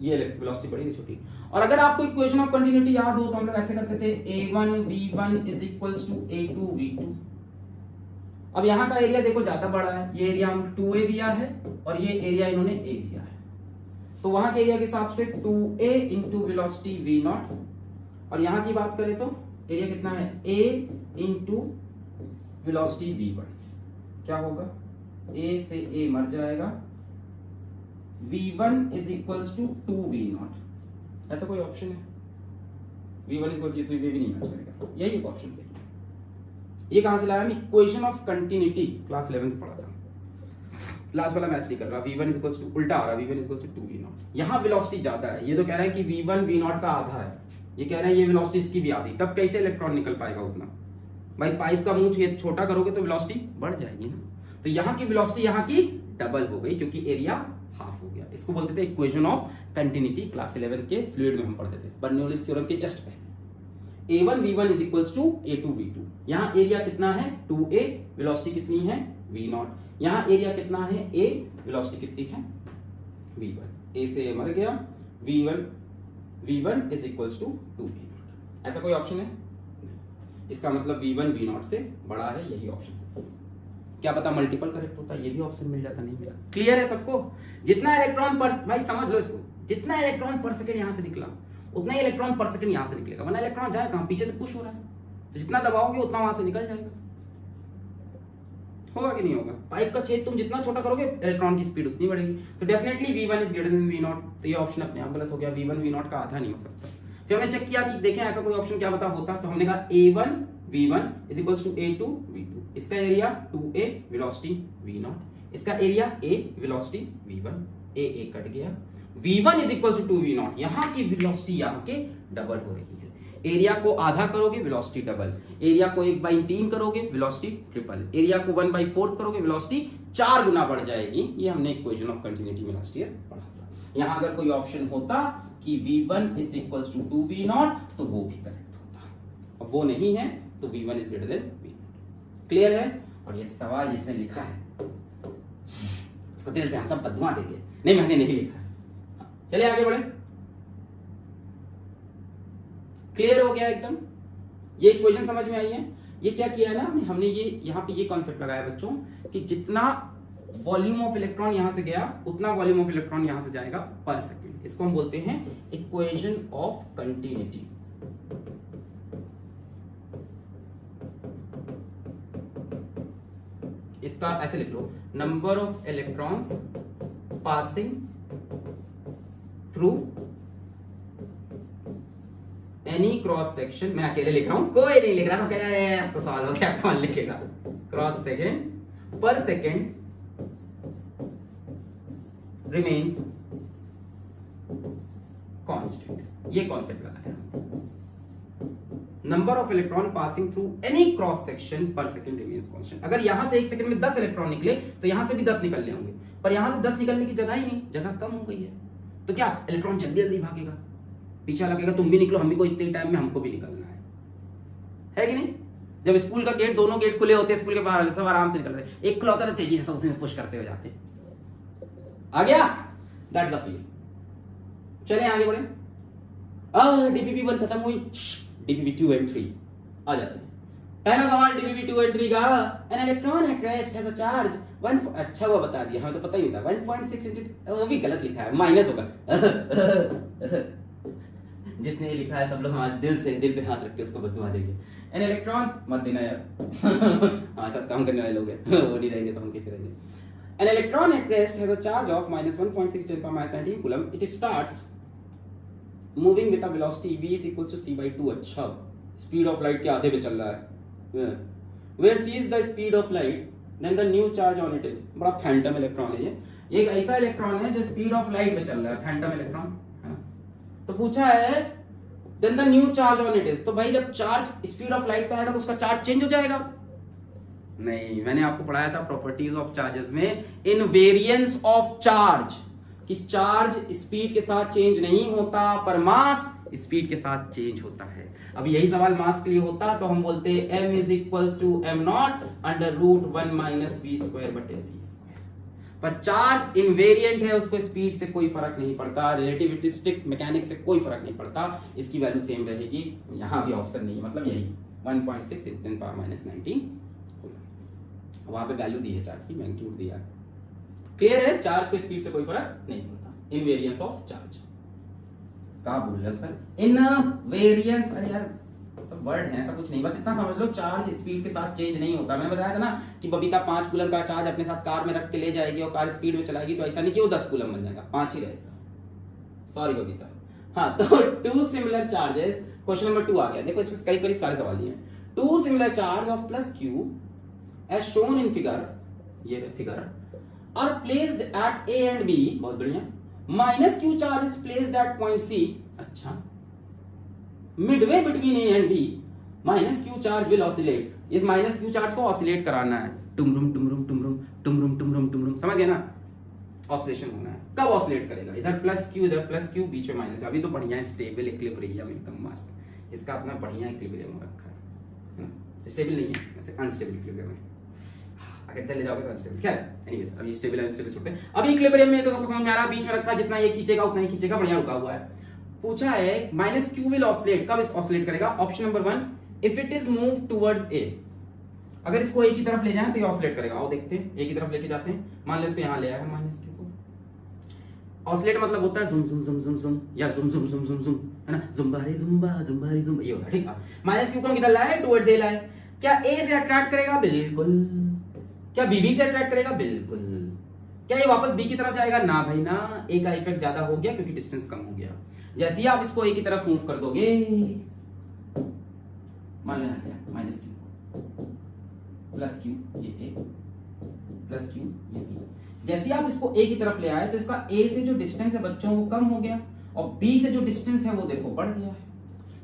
ये वेलोसिटी बड़ी छोटी। और अगर आपको इक्वेशन ऑफ कंटिन्यूटी याद हो तो हम लोग ऐसे करते थे, a1 v1 is equals to a2 v2। अब यहाँ का एरिया देखो ज्यादा बड़ा है, ये एरिया हम 2a दिया है और ये एरिया इन्होंने a दिया है, तो वहां के एरिया के हिसाब से 2a इंटू वेलोसिटी v0, और यहाँ की बात करें तो एरिया कितना है, a इंटू वेलोसिटी v1। क्या होगा, a से a मर जाएगा, v1 is equals to 2v0। ऐसा कोई ऑप्शन है, v1 इक्वल्स ये तो ये भी नहीं मैच करेगा, यही एक ऑप्शन सही है। ये कहां से लाया, हम इक्वेशन ऑफ कंटिन्यूटी क्लास 11 पढ़ा था, लास्ट वाला मैच नहीं कर रहा। v1 इक्वल्स टू उल्टा आ रहा, v1 इक्वल्स टू 2v0। यहां वेलोसिटी ज्यादा है, ये तो कह रहा है कि v1 v0 का आधा है, ये कह रहा है ये वेलोसिटी इसकी भी आधी, तब कैसे इलेक्ट्रॉन निकल पाएगा उतना। भाई पाइप का मुंह छोटा करोगे तो वेलोसिटी बढ़ जाएगी ना, तो यहाँ की वेलोसिटी यहाँ की डबल हो गई क्योंकि एरिया हाफ हो गया। इसको बोलते थे इक्वेशन ऑफ कंटिन्यूटी, क्लास 11 के फ्लूइड में हम पढ़ते थे, बर्नौलीज थ्योरम के जस्ट पहले। a1 v1 is equals to a2 v2। यहाँ एरिया कितना है 2a, वेलोसिटी कितनी है v0। यहाँ एरिया कितना है a, वेलोसिटी कितनी है v1। a से a मर गया, v1 is equals to 2v0। ऐसा कोई ऑप्शन है, इसका मतलब v1 v0 से बड़ा है, यही ऑप्शन है। क्या पता मल्टीपल करेक्ट होता, ये भी ऑप्शन मिल जाता, नहीं मिला। क्लियर है सबको, जितना इलेक्ट्रॉन पर, भाई समझ लो इसको, जितना इलेक्ट्रॉन पर सेकंड यहां से निकला उतना ही इलेक्ट्रॉन पर सेकंड यहां से निकलेगा, वरना इलेक्ट्रॉन जाए कहां, पीछे से पुश हो रहा है, तो जितना दबाओगे उतना वहां से निकल जाएगा। होगा कि नहीं होगा, पाइप का छेद तुम जितना छोटा करोगे इलेक्ट्रॉन की स्पीड उतनी बढ़ेगी। तो definitely v1 is greater than v0, तो ये ऑप्शन अपने आप गलत हो गया, v1 v0 का आधा नहीं हो सकता। फिर हमने चेक किया कि देखें ऐसा कोई ऑप्शन क्या बता होता, तो हमने कहा a1 v1 is equals to a2 v2। इसका एरिया 2a, वेलोसिटी v0, इसका area a, velocity v1, a cut गया, v1 is equals to 2v0। यहाँ की वेलोसिटी यहाँ के डबल हो रही है, एरिया को आधा करोगे वेलोसिटी डबल, एरिया को 1/3 करोगे वेलोसिटी ट्रिपल, एरिया को 1/4 करोगे वेलोसिटी 4 गुना बढ़ जाएगी। ये हमने इक्वेशन ऑफ कंटिन्यूटी में लास्ट ईयर पढ़ा था। यहाँ अगर कोई ऑप्शन होता कि v1 is equals to 2v0 तो वो भी करेक्ट होता, अब वो नहीं है तो v1 is greater than v0। Clear है। और ये सवाल जिसने लिखा है उसको दिल से हम सब बददुआ देंगे, नहीं मैंने नहीं लिखा है। चलिए आगे बढ़े। क्लियर हो गया एकदम? ये इक्वेशन समझ में आई है? ये क्या किया ना हमने ये यहाँ पे ये कॉन्सेप्ट लगाया बच्चों कि जितना वॉल्यूम ऑफ इलेक्ट्रॉन यहां से गया उतना वॉल्यूम ऑफ इलेक्ट्रॉन यहां से जाएगा पर सेकंड। इसको हम बोलते हैं इक्वेशन ऑफ कंटिन्यूटी। इसका ऐसे लिख लो, number of electrons passing through any cross section. मैं अकेले लिख रहा हूं, कोई नहीं लिख रहा, तो क्या तो सवाल हो गया, कौन लिखेगा? क्रॉस सेकेंड पर सेकेंड रिमेन्स कांस्टेंट। ये कॉन्सेप्ट लगाया। Number of electron passing through any cross section पर सेकंड रिमेन्स कांस्टेंट। अगर यहां से एक सेकंड में 10 इलेक्ट्रॉन निकले तो यहां से भी 10 निकलने होंगे, पर यहां से 10 निकलने की जगह ही नहीं, जगह कम हो गई है। तो क्या इलेक्ट्रॉन जल्दी जल्दी भागेगा, पीछा लगेगा, तुम भी निकलो, हम भी को इतने टाइम में हमको भी निकलना है कि नहीं? जब स्कूल का गेट, दोनों गेट खुले होते हैं स्कूल के बाहर, सब आराम से निकलते हैं, एक खुला होता है तेजी से उसमें पुश करते हुए जाते। आ गया? That's the feel. चलिए आगे बढ़े। डीपीपी 1 खत्म हुई, डीपीपी 2 एंड 3 आ जाते हैं। पहला सवाल डीपीपी 2 एंड 3 का, N electron at rest has a charge 1। अच्छा वो बता दिया, हमें तो पता ही नहीं था। 1.6 इंटू, वो भी गलत लिखा है, माइनस होगा। जिसने ये लिखा है सब लोग आज दिल पे हाथ रख के उसको बददुआ देंगे। एन इलेक्ट्रॉन मत देना यार। हमारे साथ काम करने वाले लोग हैं, वो नहीं देंगे तो हम कैसे देंगे? An electron at rest has a charge of -1.6 × 10⁻19 coulomb. It starts moving with a velocity v is equal to c/2। अच्छा, स्पीड ऑफ लाइट के आधे पे चल रहा है। Where c is the speed of light, then the new charge on it is। बड़ा Phantom electron है ये। एक ऐसा इलेक्ट्रॉन है जो स्पीड ऑफ लाइट पे चल रहा है, फैंटम इलेक्ट्रॉन है। तो पूछा है then the new charge on it is। तो भाई जब चार्ज स्पीड ऑफ लाइट पे आएगा तो उसका चार्ज चेंज हो जाएगा? नहीं, मैंने आपको पढ़ाया था प्रॉपर्टीज ऑफ चार्जेस में इनवेरिएंस ऑफ चार्ज, कि चार्ज स्पीड के साथ चेंज नहीं होता पर मास स्पीड के साथ चेंज होता है। अब यही सवाल मास के लिए होता तो हम बोलते m is equals to m0 under root 1 minus v square बटे c स्क्वायर। पर चार्ज इनवेरिएंट है, उसको स्पीड से कोई फर्क नहीं पड़ता, रिलेटिविस्टिक मैकेनिक्स से कोई फर्क नहीं पड़ता, इसकी वैल्यू सेम रहेगी। यहां भी ऑप्शन नहीं है, मतलब यही 1.6 × 10⁻19 वहां पे वैल्यू दी है चार्ज की, मैग्नीट्यूड दिया है। क्लियर है? चार्ज को स्पीड से कोई फर्क नहीं पड़ता। इनवेरिएंस ऑफ चार्ज क्या बोल रहे हो सर? इनवेरिएंस, अरे यार सब वर्ड है, ऐसा कुछ नहीं, बस इतना समझ लो चार्ज स्पीड के साथ चेंज नहीं होता। मैंने बताया था ना कि बबीता 5 कूलम का चार्ज अपने साथ कार में रख के ले जाएगी और कार स्पीड में चलाएगी, तो ऐसा नहीं कि वो 10 कूलम बन जाएगा, 5 ही रहेगा। सॉरी बबीता। हाँ, तो 2 सिमिलर चार्जेस, क्वेश्चन नंबर 2 आ गया। देखो इसमें करीब करीब सारे सवाल ही हैं। 2 similar charge of plus q as shown in figure, ये figure, are placed at A and B, बहुत बढ़िया, minus q charge is placed at point C। अच्छा, midway between A and B, minus q charge will oscillate। इस minus q charge को oscillate कराना है, टुमरुम टुमरुम टुमरुम टुमरुम टुमरुम टुमरुम, समझ गए ना? ऑसिलेशन होना है। कब ऑसिलेट करेगा? इधर प्लस q, इधर प्लस q, बीच में माइनस। अभी तो बढ़िया है, स्टेबल इक्विलिब्रियम एकदम मस्त, इसका अपना बढ़िया इक्विलिब्रियम रखा है। स्टेबल नहीं है, ऐसे अनस्टेबल इक्विलिब्रियम है। अगर ले जाओगे तो अनस्टेबल। क्या है? एनीवेज, अभी स्टेबल अनस्टेबल छोड़ते हैं। अभी इक्विलिब्रियम में तो सबको समझ में आ रहा है, बीच में रखा, जितना ये खींचेगा उतना ही खींचेगा, बढ़िया रुका हुआ है। पूछा है माइनस q विल ऑसिलेट, कब इस ऑसिलेट करेगा? Option number 1, if it is move towards a। अगर इसको a की तरफ ले जाएं तो ये ऑसिलेट करेगा। आओ देखते हैं, a की तरफ लेके जाते हैं। मान लो इसको यहां ले आया है माइनस q को। ऑसिलेट मतलब होता है जुम जुम जुम जुम जुम या जुम जुम जुम जुम जुम, है ना? जुम्बारे जुम्बा जुम्बारे जुम, ये होता है। ठीक है, माइनस q को हम किधर लाए? टुवर्ड्स a लाए। क्या a से अट्रैक्ट करेगा? बिल्कुल। क्या बीबी से अट्रैक्ट करेगा? बिल्कुल। क्या ये वापस बी की तरफ जाएगा? ना भाई ना, ए का इफेक्ट ज्यादा हो गया क्योंकि डिस्टेंस कम हो गया। जैसे ही आप इसको ए की तरफ मूव कर दोगे, मान लिया माइनस क्यू प्लस क्यू, ये ए प्लस क्यू, ये बी। जैसे ही आप इसको ए की तरफ ले आए तो इसका ए से जो डिस्टेंस है बच्चों वो कम हो गया, और बी से जो डिस्टेंस है वो देखो बढ़ गया है।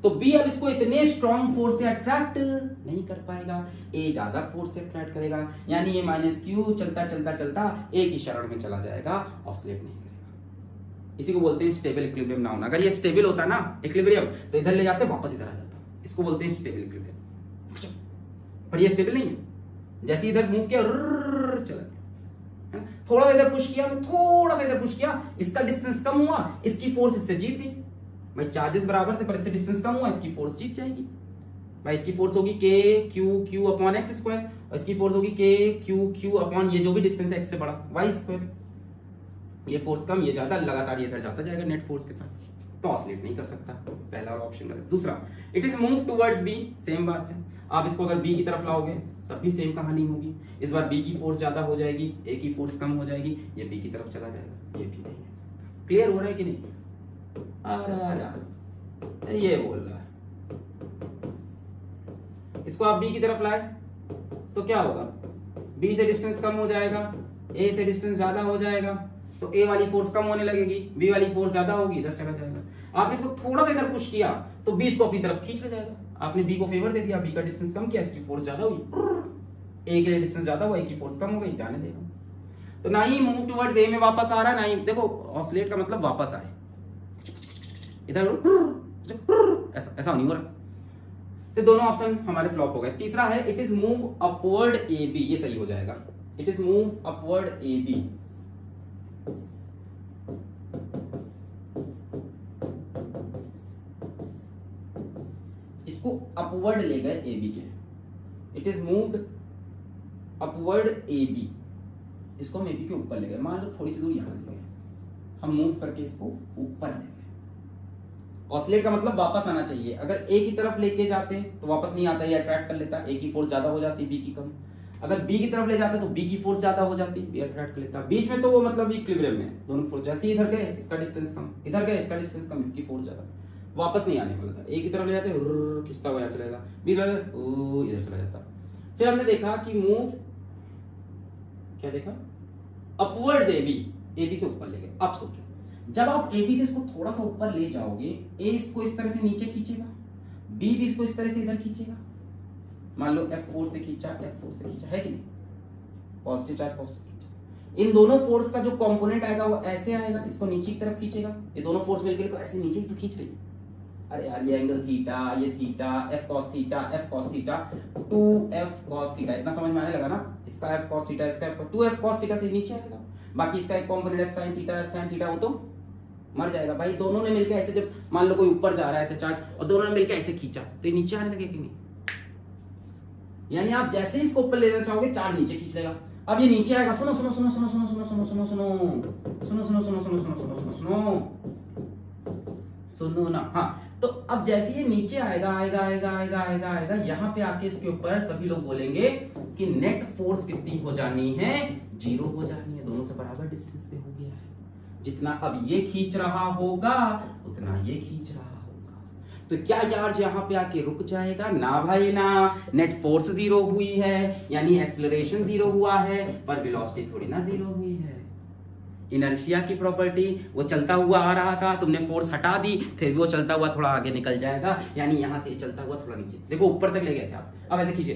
तो बी अब इसको इतने स्ट्रॉन्ग फोर्स से अट्रैक्ट नहीं कर पाएगा, ए ज्यादा फोर्स से अट्रैक्ट करेगा, यानी ये माइनस क्यू चलता चलता चलता ए की शरण में चला जाएगा, ऑसिलेट नहीं करेगा। इसी को बोलते हैं स्टेबल इक्विलिब्रियम ना होना। अगर ये स्टेबल होता ना इक्विलिब्रियम तो इधर ले जाते वापस इधर आ जाता, इसको बोलते हैं स्टेबल इक्विलिब्रियम। पर ये स्टेबल नहीं है, जैसे इधर मूव किया चला गया, थोड़ा सा इधर पुश किया, थोड़ा सा इधर पुश किया, इसका डिस्टेंस कम हुआ, इसकी फोर्स इससे जीत गई। भाई चार्जेस बराबर थे पर इससे डिस्टेंस कम हुआ, इसकी फोर्स जीत जाएगी। भाई इसकी फोर्स होगी के Q Q upon x square, और इसकी फोर्स होगी के क्यू क्यू अपॉन ये जो भी डिस्टेंस है एक्स से बड़ा वाई स्क्वायर। ये फोर्स कम ये ज्यादा, लगातार ये इधर जाता जाएगा नेट फोर्स के साथ, तो ऑसिलेट नहीं कर सकता। पहला ऑप्शन गलत। दूसरा, it is move towards B, same बात है। आप इसको अगर बी की तरफ लाओगे तब भी सेम कहानी होगी। इस बार बी की फोर्स ज्यादा हो जाएगी, ए की फोर्स कम हो जाएगी, ये बी की तरफ चला जाएगा, ये भी नहीं हो सकता। क्लियर हो रहा है कि नहीं? अरे ये बोल रहा है, इसको आप बी की तरफ लाए तो क्या होगा, बी से डिस्टेंस कम हो जाएगा, ए से डिस्टेंस ज्यादा हो जाएगा, तो ए वाली फोर्स कम होने लगेगी, बी वाली फोर्स ज्यादा होगी, इधर चला जाएगा। आपने इसको थोड़ा सा इधर पुश किया तो बी इसको अपनी तरफ खींच ले जाएगा। आपने बी को फेवर दे दिया, बी का डिस्टेंस कम किया, इसकी फोर्स ज्यादा हुई, ए के लिए डिस्टेंस ज्यादा हुआ, ए की फोर्स कम हो गई, जाने देगा। तो ना ही मूव टुवर्ड्स ए में वापस आ रहा, ना ही देखो ऑसिलेट का मतलब वापस आए, इधर ऐसा ऐसा नहीं हो रहा। तो दोनों ऑप्शन हमारे फ्लॉप हो गए। तीसरा है it is move upward A B, ये सही हो जाएगा। It is move upward A B, इसको अपवर्ड ले गए ए बी के, it is moved upward A B, इसको हम ए बी के ऊपर ले गए। मान लो थोड़ी सी दूर यहां ले गए, हम मूव करके इसको ऊपर ले गए। ऑसिलेट का मतलब वापस आना चाहिए। अगर ए की तरफ लेके जाते तो वापस नहीं आता, ये अट्रैक्ट कर लेता, ए की फोर्स ज्यादा हो जाती, बी की कम। अगर बी की तरफ ले जाते तो बी की फोर्स ज्यादा हो जाती, बी अट्रैक्ट कर लेता। बीच में तो वो मतलब इक्विलिब्रियम में दोनों फोर्स, जैसे इधर गए इसका डिस्टेंस कम, इधर गए इसका डिस्टेंस कम, इसकी फोर्स ज्यादा, वापस नहीं आने वाला था। ए की तरफ ले जाते खिंचता हुआ चला जाता, बी इधर चला जाता। फिर हमने देखा कि मूव, क्या देखा, अपवर्ड्स ए बी से ऊपर ले गए। अब सोचो, जब आप ए बी से इसको थोड़ा सा ऊपर ले जाओगे, ए इसको इस तरह से नीचे खींचेगा, बी भी इसको इस तरह से इधर खींचेगा। मान लो F4 से खींचा, F4 से खींचा, है कि नहीं, पॉजिटिव चार्ज पॉजिटिव खींचा। इन दोनों फोर्स का जो कंपोनेंट आएगा वो ऐसे आएगा, इसको नीचे की तरफ खींचेगा। ये दोनों फोर्स मिलकर को ऐसे नीचे ही तो खींच रही है। अरे यार ये एंगल थीटा, ये theta, F cos theta, F cos theta, 2F cos theta, इतना समझ में आने लगा ना। इसका F cos थीटा, इसका 2F cos थीटा से नीचे आएगा, बाकी इसका एक कंपोनेंट F sin थीटा वो तो मर जाएगा। भाई दोनों ने मिलकर ऐसे, जब मान लो कोई ऊपर जा रहा है ऐसे चार्ज और दोनों ने मिलकर ऐसे खींचा तो ये नीचे आने लगेगा कि नहीं? यानी आप जैसे ही इसको ऊपर ले जाना चाहोगे चार्ज नीचे खींच लेगा। अब ये नीचे आएगा, सुनो सुनो सुनो सुनो सुनो सुनो सुनो सुनो सुनो सुनो सुनो सुनो सुनो सुनो सुनो सुनो सुनो ना। हाँ, तो अब जैसे ये नीचे आएगा आएगा आएगा आएगा आएगा आएगा, यहाँ पे आके इसके ऊपर सभी लोग बोलेंगे कि नेट फोर्स कितनी हो जानी है, 0 हो जानी है। दोनों से बराबर डिस्टेंस पे हो गया है। जितना अब ये खींच रहा होगा उतना ये खींच रहा होगा, तो क्या चार्ज यहाँ पे आके रुक जाएगा? ना भाई ना, नेट फोर्स 0 हुई है, यानी एक्सेलरेशन 0 हुआ है, पर वेलोसिटी थोड़ी ना 0 हुई है। इनर्शिया की प्रॉपर्टी, वो चलता हुआ आ रहा था, तुमने फोर्स हटा दी, फिर भी वो चलता हुआ थोड़ा आगे निकल जाएगा, यानी यहां से चलता हुआ थोड़ा नीचे। देखो ऊपर तक ले गए थे आप, अब ऐसे खींचे,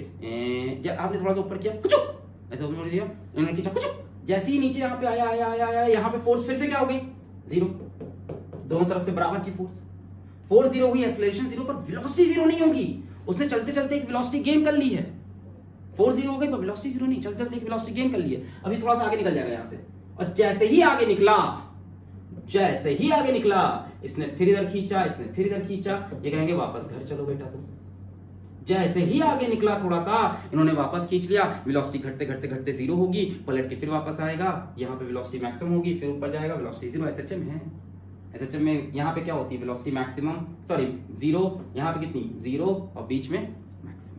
आपने थोड़ा सा ऊपर किया, ऐसे ऊपर दिया, इन्होंने खींचा, जैसे ही नीचे यहाँ पे आया आया आया आया, यहाँ पे फोर्स फिर से क्या हो गई? 0। दोनों तरफ से बराबर की फोर्स 0 हुई, एक्सेलरेशन 0, पर वेलोसिटी 0 नहीं होगी। उसने चलते चलते एक वेलोसिटी गेन कर ली है। फोर्स 0 हो गई पर वेलोसिटी 0 नहीं, चलते चलते एक वेलोसिटी गेन कर ली है। अभी थोड़ा सा आगे निकल जाएगा यहाँ से, और जैसे ही आगे निकला इसने फिर इधर खींचा, इसने फिर इधर खींचा, ये कहेंगे वापस घर चलो बेटा तुम। जैसे ही आगे निकला थोड़ा सा, इन्होंने वापस खींच लिया, वेलोसिटी घटते घटते घटते 0 होगी, पलट के फिर वापस आएगा, यहाँ पे वेलोसिटी मैक्सिमम होगी, फिर ऊपर जाएगा, वेलोसिटी 0। एसएचएम है, एसएचएम में यहाँ पे क्या होती है? वेलोसिटी मैक्सिमम, सॉरी 0, यहाँ पे कितनी? 0 और बीच में मैक्सिमम।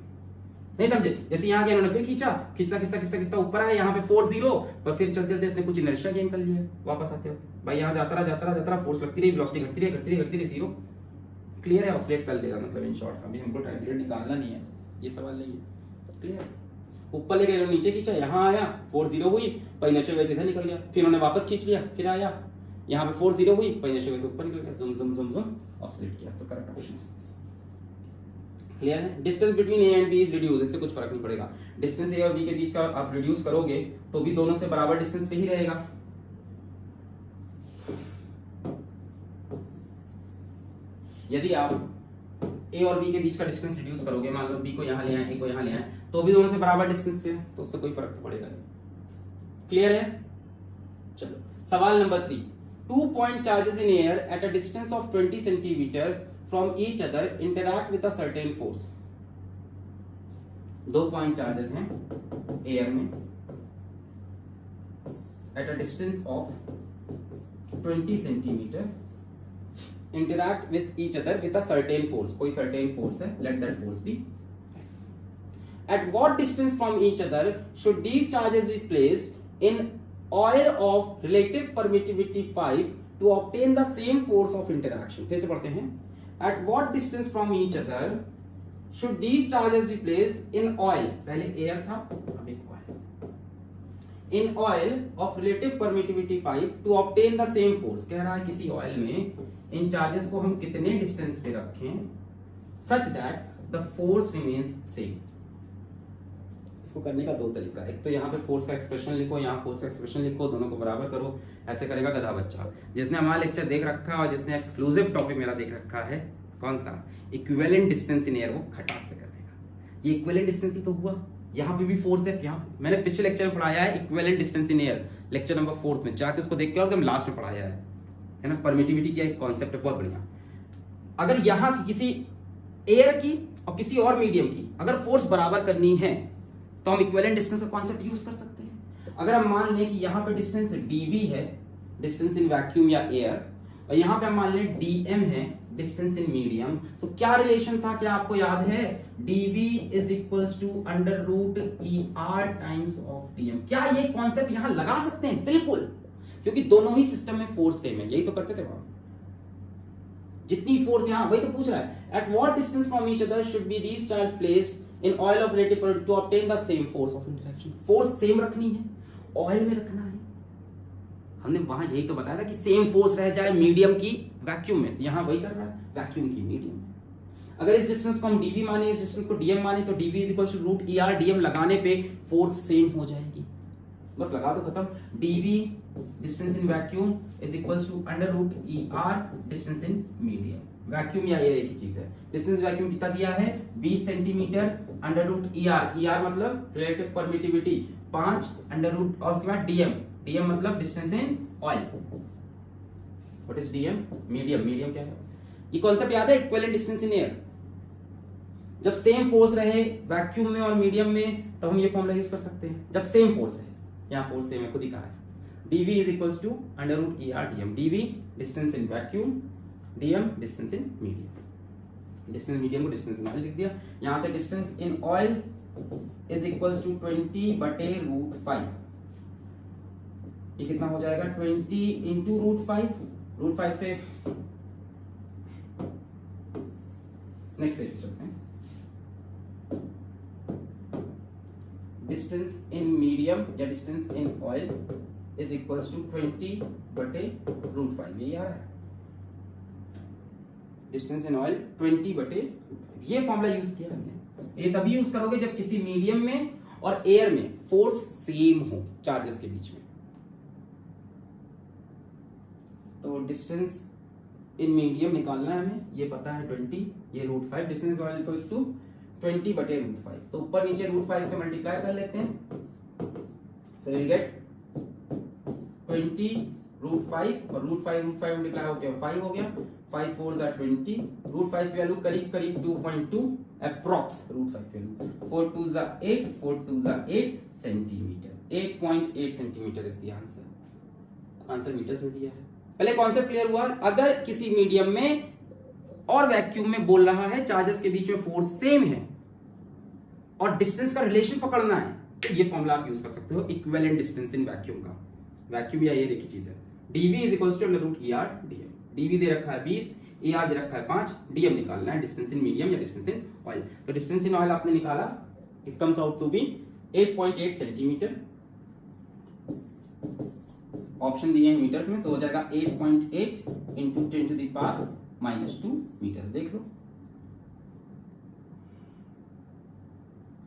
नहीं समझे? जैसे यहाँ के इन्होंने फिर खींचा, खींचता खींचता खींचता खींचता ऊपर आया, यहाँ पे फोर्स 0, पर फिर चलते चलते इसने कुछ इनर्शिया गेन कर लिया, वापस आते हो भाई यहाँ जाता रहा, फोर्स लगती रही, वेलोसिटी घटती रही 0। क्लियर है? ऑसिलेट कर लेगा मतलब इन शॉर्ट। अभी हमको टाइम पीरियड निकालना नहीं है, ये सवाल नहीं है। क्लियर? ऊपर ले गए, नीचे खींचा, यहाँ आया, फोर्स 0 हुई, पर इनर्शिया वजह से इधर निकल गया, फिर उन्होंने वापस खींच लिया, फिर आया, यहाँ पे फोर्स 0 हुई, पर इनर्शिया वजह से ऊपर निकल गया, जुम जुम जुम जुम ऑसिलेट किया। तो करेक्ट ऑप्शन क्लियर है? Distance between A and B is reduce, इससे कुछ फर्क नहीं पड़ेगा। डिस्टेंस ए और बी के बीच का आप रिड्यूस करोगे तो भी दोनों से बराबर डिस्टेंस पे ही रहेगा। यदि आप ए और बी के बीच का डिस्टेंस रिड्यूस करोगे, मान लो बी को यहाँ ले आए, ए को यहाँ ले आए, तो भी दोनों से बराबर डिस्टेंस पे है, तो उससे कोई फर्क तो पड़ेगा नहीं। क्लियर है? चलो सवाल number 3, 2 point charges in air at a distance of 20 centimeter from each other interact with a certain force। 2 point charges हैं एयर में at a distance of 20 centimeter interact with each other with a certain force, कोई certain force है, let that force be at what distance from each other should these charges be placed in oil of relative permittivity 5 to obtain the same force of interaction। फिर से पढ़ते हैं, at what distance from each other should these charges be placed in oil, पहले air था अब एक oil, in oil of relative permittivity 5 to obtain the same force। कह रहा है किसी ऑयल में इन चार्जेस को हम कितने डिस्टेंस पे रखें such that the force remains same। इसको करने का दो तरीका, एक तो यहाँ पे फोर्स का एक्सप्रेशन लिखो, यहाँ फोर्स का एक्सप्रेशन लिखो, दोनों को बराबर करो, ऐसे करेगा गधा बच्चा। जिसने हमारा लेक्चर देख रखा है और जिसने एक्सक्लूसिव टॉपिक मेरा देख रखा है, कौन सा, इक्विवेलेंट डिस्टेंस इन एयर, वो खटाक से कर देगा। ये इक्विवेलेंट डिस्टेंस ही तो हुआ, यहाँ पे भी फोर्स है, यहाँ मैंने पिछले लेक्चर में पढ़ाया है equivalent distance in air, lecture number 4 में, जाके उसको देख के एकदम लास्ट में पढ़ाया है ना। परमिटिविटी क्या एक कॉन्सेप्ट है, बहुत बढ़िया। अगर यहाँ की किसी एयर की और किसी और मीडियम की अगर फोर्स बराबर करनी है तो हम इक्विवेलेंट डिस्टेंस का कॉन्सेप्ट यूज कर सकते हैं। अगर हम मान लें कि यहाँ पे डिस्टेंस dv है, डिस्टेंस इन वैक्यूम या एयर, और यहाँ पे हम मान लें dm है, डिस्टेंस इन मीडियम, तो क्या रिलेशन था, क्या आपको याद है, dv is equals to under root er times of dm। क्या ये कॉन्सेप्ट यहाँ लगा सकते हैं? बिल्कुल, क्योंकि दोनों ही सिस्टम में फोर्स सेम है, यही तो करते थे वहां, जितनी फोर्स यहाँ, वही तो पूछ रहा है, at what distance from each other should be these charge placed in oil of relative permittivity to obtain the same force of interaction. Force same रखनी है, ऑयल में रखना है, हमने वहां यही तो बताया था कि सेम फोर्स रह जाए मीडियम की वैक्यूम में, यहाँ वही कर रहा है, वैक्यूम की मीडियम में। अगर इस डिस्टेंस को हम dv माने, इस डिस्टेंस को dm माने, तो dv is equal to root er dm लगाने पे फोर्स सेम हो जाएगी, बस लगा दो, खत्म। dv distance in vacuum is equals to under root er distance in medium. Vacuum या एयर एक ही चीज है। डिस्टेंस वैक्यूम कितना दिया है, 20 सेंटीमीटर, अंडर रूट er मतलब रिलेटिव परमिटिविटी 5 अंडर रूट, और उसके बाद dm मतलब distance in oil. What is dm? Medium. Medium क्या है? ये कॉन्सेप्ट याद है, इक्विवेलेंट डिस्टेंस इन एयर। जब सेम फोर्स रहे वैक्यूम में और मीडियम में, तब हम ये फॉर्मूला यूज कर सकते हैं, जब सेम फोर्स रहे। यहाँ फोर्स सेम है, खुद ही कहा है, dv is equals to under root er dm। dv distance in vacuum, dm distance in medium. Distance medium को डिस्टेंस इन ऑयल लिख दिया। यहां से distance in oil is equals to 20 बटे रूट 5। ये कितना हो जाएगा, 20 इंटू रूट 5। रूट 5 से नेक्स्ट पेज पे चलते हैं। डिस्टेंस इन मीडियम या distance in oil is equals to 20 बटे रूट 5। ये आ रहा है, डिस्टेंस इन ऑयल 20 बटे, ये फॉर्मूला यूज किया हमने। ये तभी यूज करोगे जब किसी मीडियम में और एयर में फोर्स सेम हो चार्जेस के बीच में। तो डिस्टेंस इन मीडियम निकालना है हमें, ये पता है 20, ये root 5, distance oil equals to 20 बटे रूट 5। तो ऊपर नीचे रूट 5 से मल्टीप्लाई कर लेते हैं, सो यू गेट 20 रूट 5 और रूट 5 मल्टीप्लाई हो गया 5 हो गया, 5 4 जा 20, रूट 5 की वैल्यू करीब करीब 2.2 अप्रॉक्स, रूट 5 की वैल्यू 4 2 जा 8, 4 2 जा 8 centimetre, 8.8 centimetre is the answer. Answer metres में दिया है। पहले कॉन्सेप्ट क्लियर हुआ। अगर किसी मीडियम में और वैक्यूम में बोल रहा है चार्जेस के बीच में फोर्स सेम है और डिस्टेंस का रिलेशन पकड़ना है, तो ये फॉर्मूला आप यूज कर सकते हो इक्विवेलेंट डिस्टेंस इन वैक्यूम का। वैक्यूम या एयर एक ही चीज है। dv is equals to under root er dm। dv दे रखा है 20, er दे रखा है 5, dm निकालना है डिस्टेंस इन मीडियम या डिस्टेंस इन ऑयल। तो डिस्टेंस इन ऑयल आपने निकाला, it comes out to be 8.8 centimetre. Option दिए हैं मीटर्स में, तो हो जाएगा 8.8 into 10 to the power -2 metres. देख लो,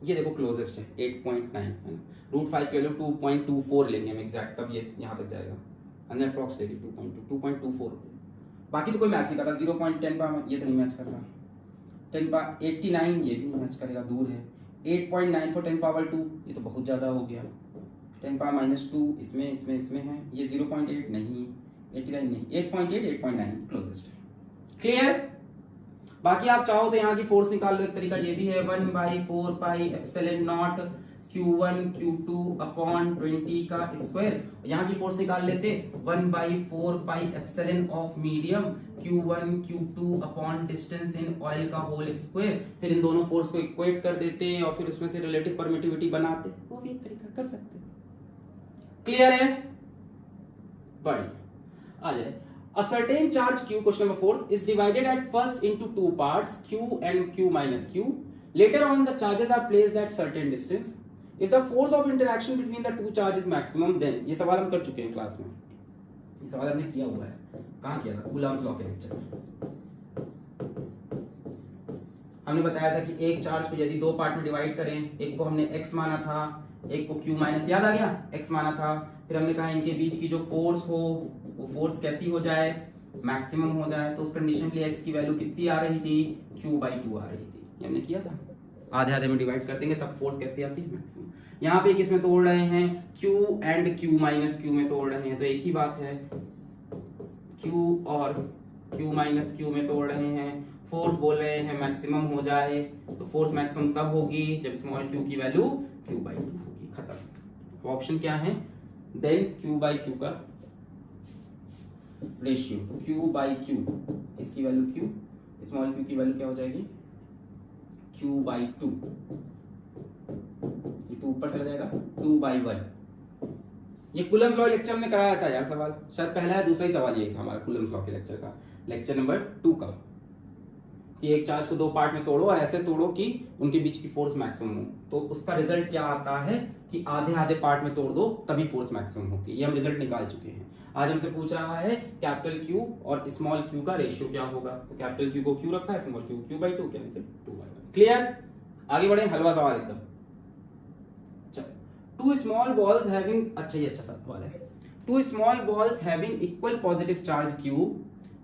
ये देखो क्लोजेस्ट है 8.9 है ना। रूट 5 की वैल्यू 2.24 लेंगे हम एग्जैक्ट, तब ये यहां तक जाएगा। हमने अप्रॉक्स ले ली 2.24 होते हैं। बाकी तो कोई मैच नहीं कर रहा, 0.10 पर ये तो नहीं मैच कर रहा। 10⁻89 ये भी नहीं मैच करेगा, दूर है। 8.9 for 10⁻2 ये तो बहुत ज़्यादा हो गया। 10⁻−2 इसमें इसमें इसमें है, ये 0.8 नहीं, 89 नहीं, 8.8 8.9 क्लोजेस्ट। क्लियर? बाकी आप चाहो तो यहाँ की फोर्स निकाल लो, एक तरीका ये भी है, 1/4πε0 Q1 Q2 अपॉन 20 का स्क्वायर। यहाँ की फोर्स निकाल लेते 1/4πε of medium Q1 Q2 upon distance in oil का होल स्क्वायर। फिर इन दोनों फोर्स को इक्वेट कर देते और फिर उसमें से रिलेटिव परमिटिविटी बनाते, वो भी एक तरीका कर सकते। क्लियर है? बढ़िया, आ जाए। A certain charge Q, question number 4, is divided at first into two parts, Q and Q minus Q. Later on, the charges are placed at certain distance. If the force of interaction between the two charges is maximum, then ये सवाल हम कर चुके हैं class में, ये सवाल हमने किया हुआ है। कहाँ किया था? कूलम्ब्स लॉ के लेक्चर में हमने बताया था कि एक चार्ज को यदि दो पार्ट में डिवाइड करें, एक को हमने x माना था, एक को Q माइनस, याद आ गया, x माना था। फिर हमने कहा इनके बीच की जो फोर्स हो वो फोर्स कैसी हो जाए, मैक्सिमम हो जाए। तो उस कंडीशन के लिए x की वैल्यू कितनी आ रही थी, Q/2 आ रही थी। ये हमने किया था, आधे आधे में डिवाइड कर देंगे तब फोर्स कैसी आती है, मैक्सिमम। यहाँ पे किस में तोड़ रहे हैं, Q and Q minus Q में तोड़ रहे हैं, तो एक ही बात है, Q और Q माइनस Q में तोड़ रहे हैं। फोर्स बोल रहे हैं मैक्सिमम हो जाए, तो फोर्स मैक्सिमम तब होगी जब स्मॉल q की वैल्यू Q/2 होगी। खत्म। तो ऑप्शन क्या है, देन Q/Q का रेशियो, तो Q/Q, इसकी वैल्यू Q, स्मॉल q की वैल्यू क्या हो जाएगी, Q/2, ये 2 ऊपर चला जाएगा, 2/1। ये कूलम्ब्स लॉ लेक्चर में कराया था यार सवाल, शायद पहला है दूसरा ही सवाल यही था हमारा कूलम्ब्स लॉ के लेक्चर का, लेक्चर नंबर 2 का, कि एक चार्ज को दो पार्ट में तोड़ो और ऐसे तोड़ो कि उनके बीच की फोर्स मैक्सिमम हो। तो उसका रिजल्ट क्या आता है कि आधे आधे पार्ट में तोड़ दो तभी फोर्स मैक्सिमम होती है। ये हम रिजल्ट निकाल चुके हैं। आज हमसे पूछ रहा है कैपिटल Q और स्मॉल q का रेशियो क्या होगा। तो कैपिटल Q को Q रखा है, small q Q/2, cancel 2/1। Clear? आगे बढ़े, हलवा सवाल एकदम। चलो, टू स्मॉल बॉल्स हैविंग, अच्छा ये अच्छा सवाल है। Two small balls having equal positive charge Q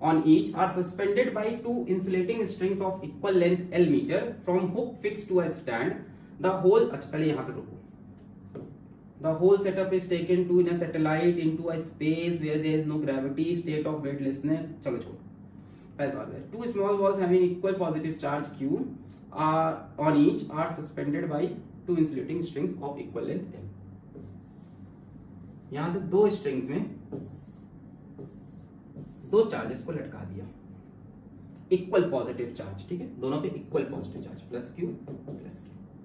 on each are suspended by two insulating strings of equal length L meter from hook fixed to a stand. The whole, अच्छा पहले यहाँ तक रुको। The whole setup is taken to in a satellite into a space where there is no gravity, state of weightlessness. चलो छोड़ो, पहले सवाल है। Two small balls having equal positive charge Q are on each are suspended by two insulating strings of equal length L. यहाँ से दो strings में दो चार्जेस को लटका दिया, इक्वल पॉजिटिव चार्ज, ठीक है, दोनों पे equal positive charge, plus Q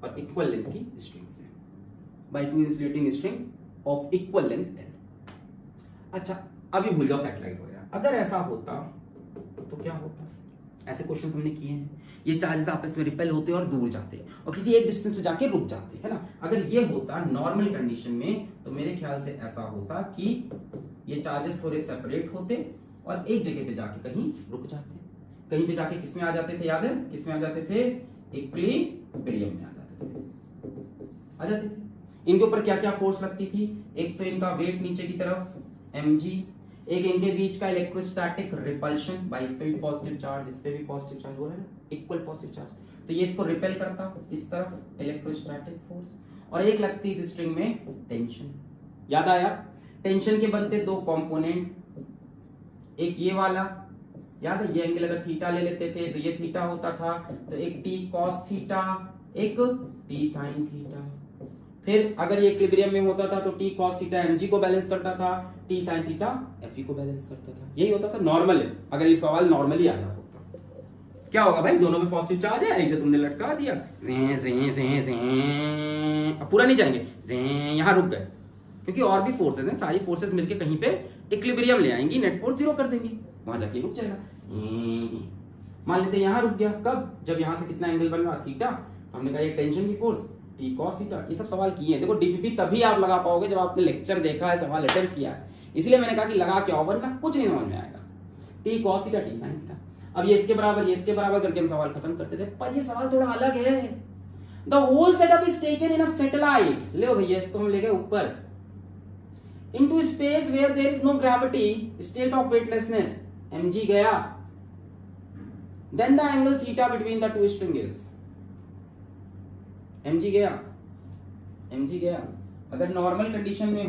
और इक्वल लेंथ की स्ट्रिंग्स है, by two insulating strings of equal length L। अच्छा, अभी भूल जाओ सेटेलाइट वगैरह, अगर ऐसा होता तो क्या होता। ऐसे क्वेश्चन हमने किए हैं, ये चार्जेस आपस में रिपेल होते और दूर जाते और किसी एक डिस्टेंस पे जाके रुक जाते, है ना। अगर ये होता नॉर्मल कंडीशन में तो मेरे ख्याल से ऐसा होता कि ये चार्जेस थोड़े सेपरेट होते और एक जगह पे जाके कहीं रुक जाते, कहीं पे जाके किस में आ जाते थे, याद है किस में आ जाते थे, इक्विलिब्रियम में आ जाते थे। इनके ऊपर क्या क्या फोर्स लगती थी, एक तो इनका वेट नीचे की तरफ mg, एक इनके बीच का इलेक्ट्रोस्टैटिक रिपल्शन, बाई इस पे भी पॉजिटिव चार्ज, इस पे भी पॉजिटिव चार्ज हो रहा है ना, इक्वल पॉजिटिव चार्ज, तो ये इसको रिपेल करता इस तरफ, इलेक्ट्रोस्टैटिक फोर्स, और एक लगती इस स्ट्रिंग में टेंशन। याद आया, टेंशन के बनते दो कंपोनेंट, एक ये वाला, याद है, ये एंगल अगर थीटा ले लेते थे तो ये थीटा होता था, तो एक t cos थीटा, एक t sin थीटा। फिर अगर ये इक्विलिब्रियम में होता था तो t cos थीटा mg को बैलेंस करता था, t sin थीटा fe को बैलेंस करता था। यही होता था नॉर्मल है, अगर ये सवाल नॉर्मली आया होता। क्या होगा भाई, दोनों में पॉजिटिव चार्ज है, ऐसे तुमने लटका दिया, अब पूरा नहीं जाएंगे, यहाँ रुक गए, क्योंकि और भी फोर्सेस हैं, सारी फोर्सेस मिलके कहीं पे इक्विलिब्रियम ले आएंगी, नेट फोर्स 0 कर देंगी, वहां जाके रुक जाएगा। मान लेते हैं यहाँ रुक गया, कब, जब यहाँ से कितना एंगल बन रहा, थीटा, तो हमने कहा ये टेंशन की फोर्स t cos थीटा। ये सब सवाल किए हैं, देखो डीपीपी तभी आप लगा पाओगे जब आपने लेक्चर देखा है, सवाल अटेम्प्ट किया है, इसलिए मैंने कहा कि लगा के आओ, वरना कुछ नहीं समझ में आएगा। t cos theta, t sin theta, अब ये इसके बराबर करके हम सवाल खत्म करते थे, पर ये सवाल थोड़ा अलग है। The whole setup is taken in a satellite, ले भैया इसको हम ले गए ऊपर, into space where there is no gravity, state of weightlessness, mg गया, then the angle theta between the two string is, mg गया। अगर नॉर्मल कंडीशन में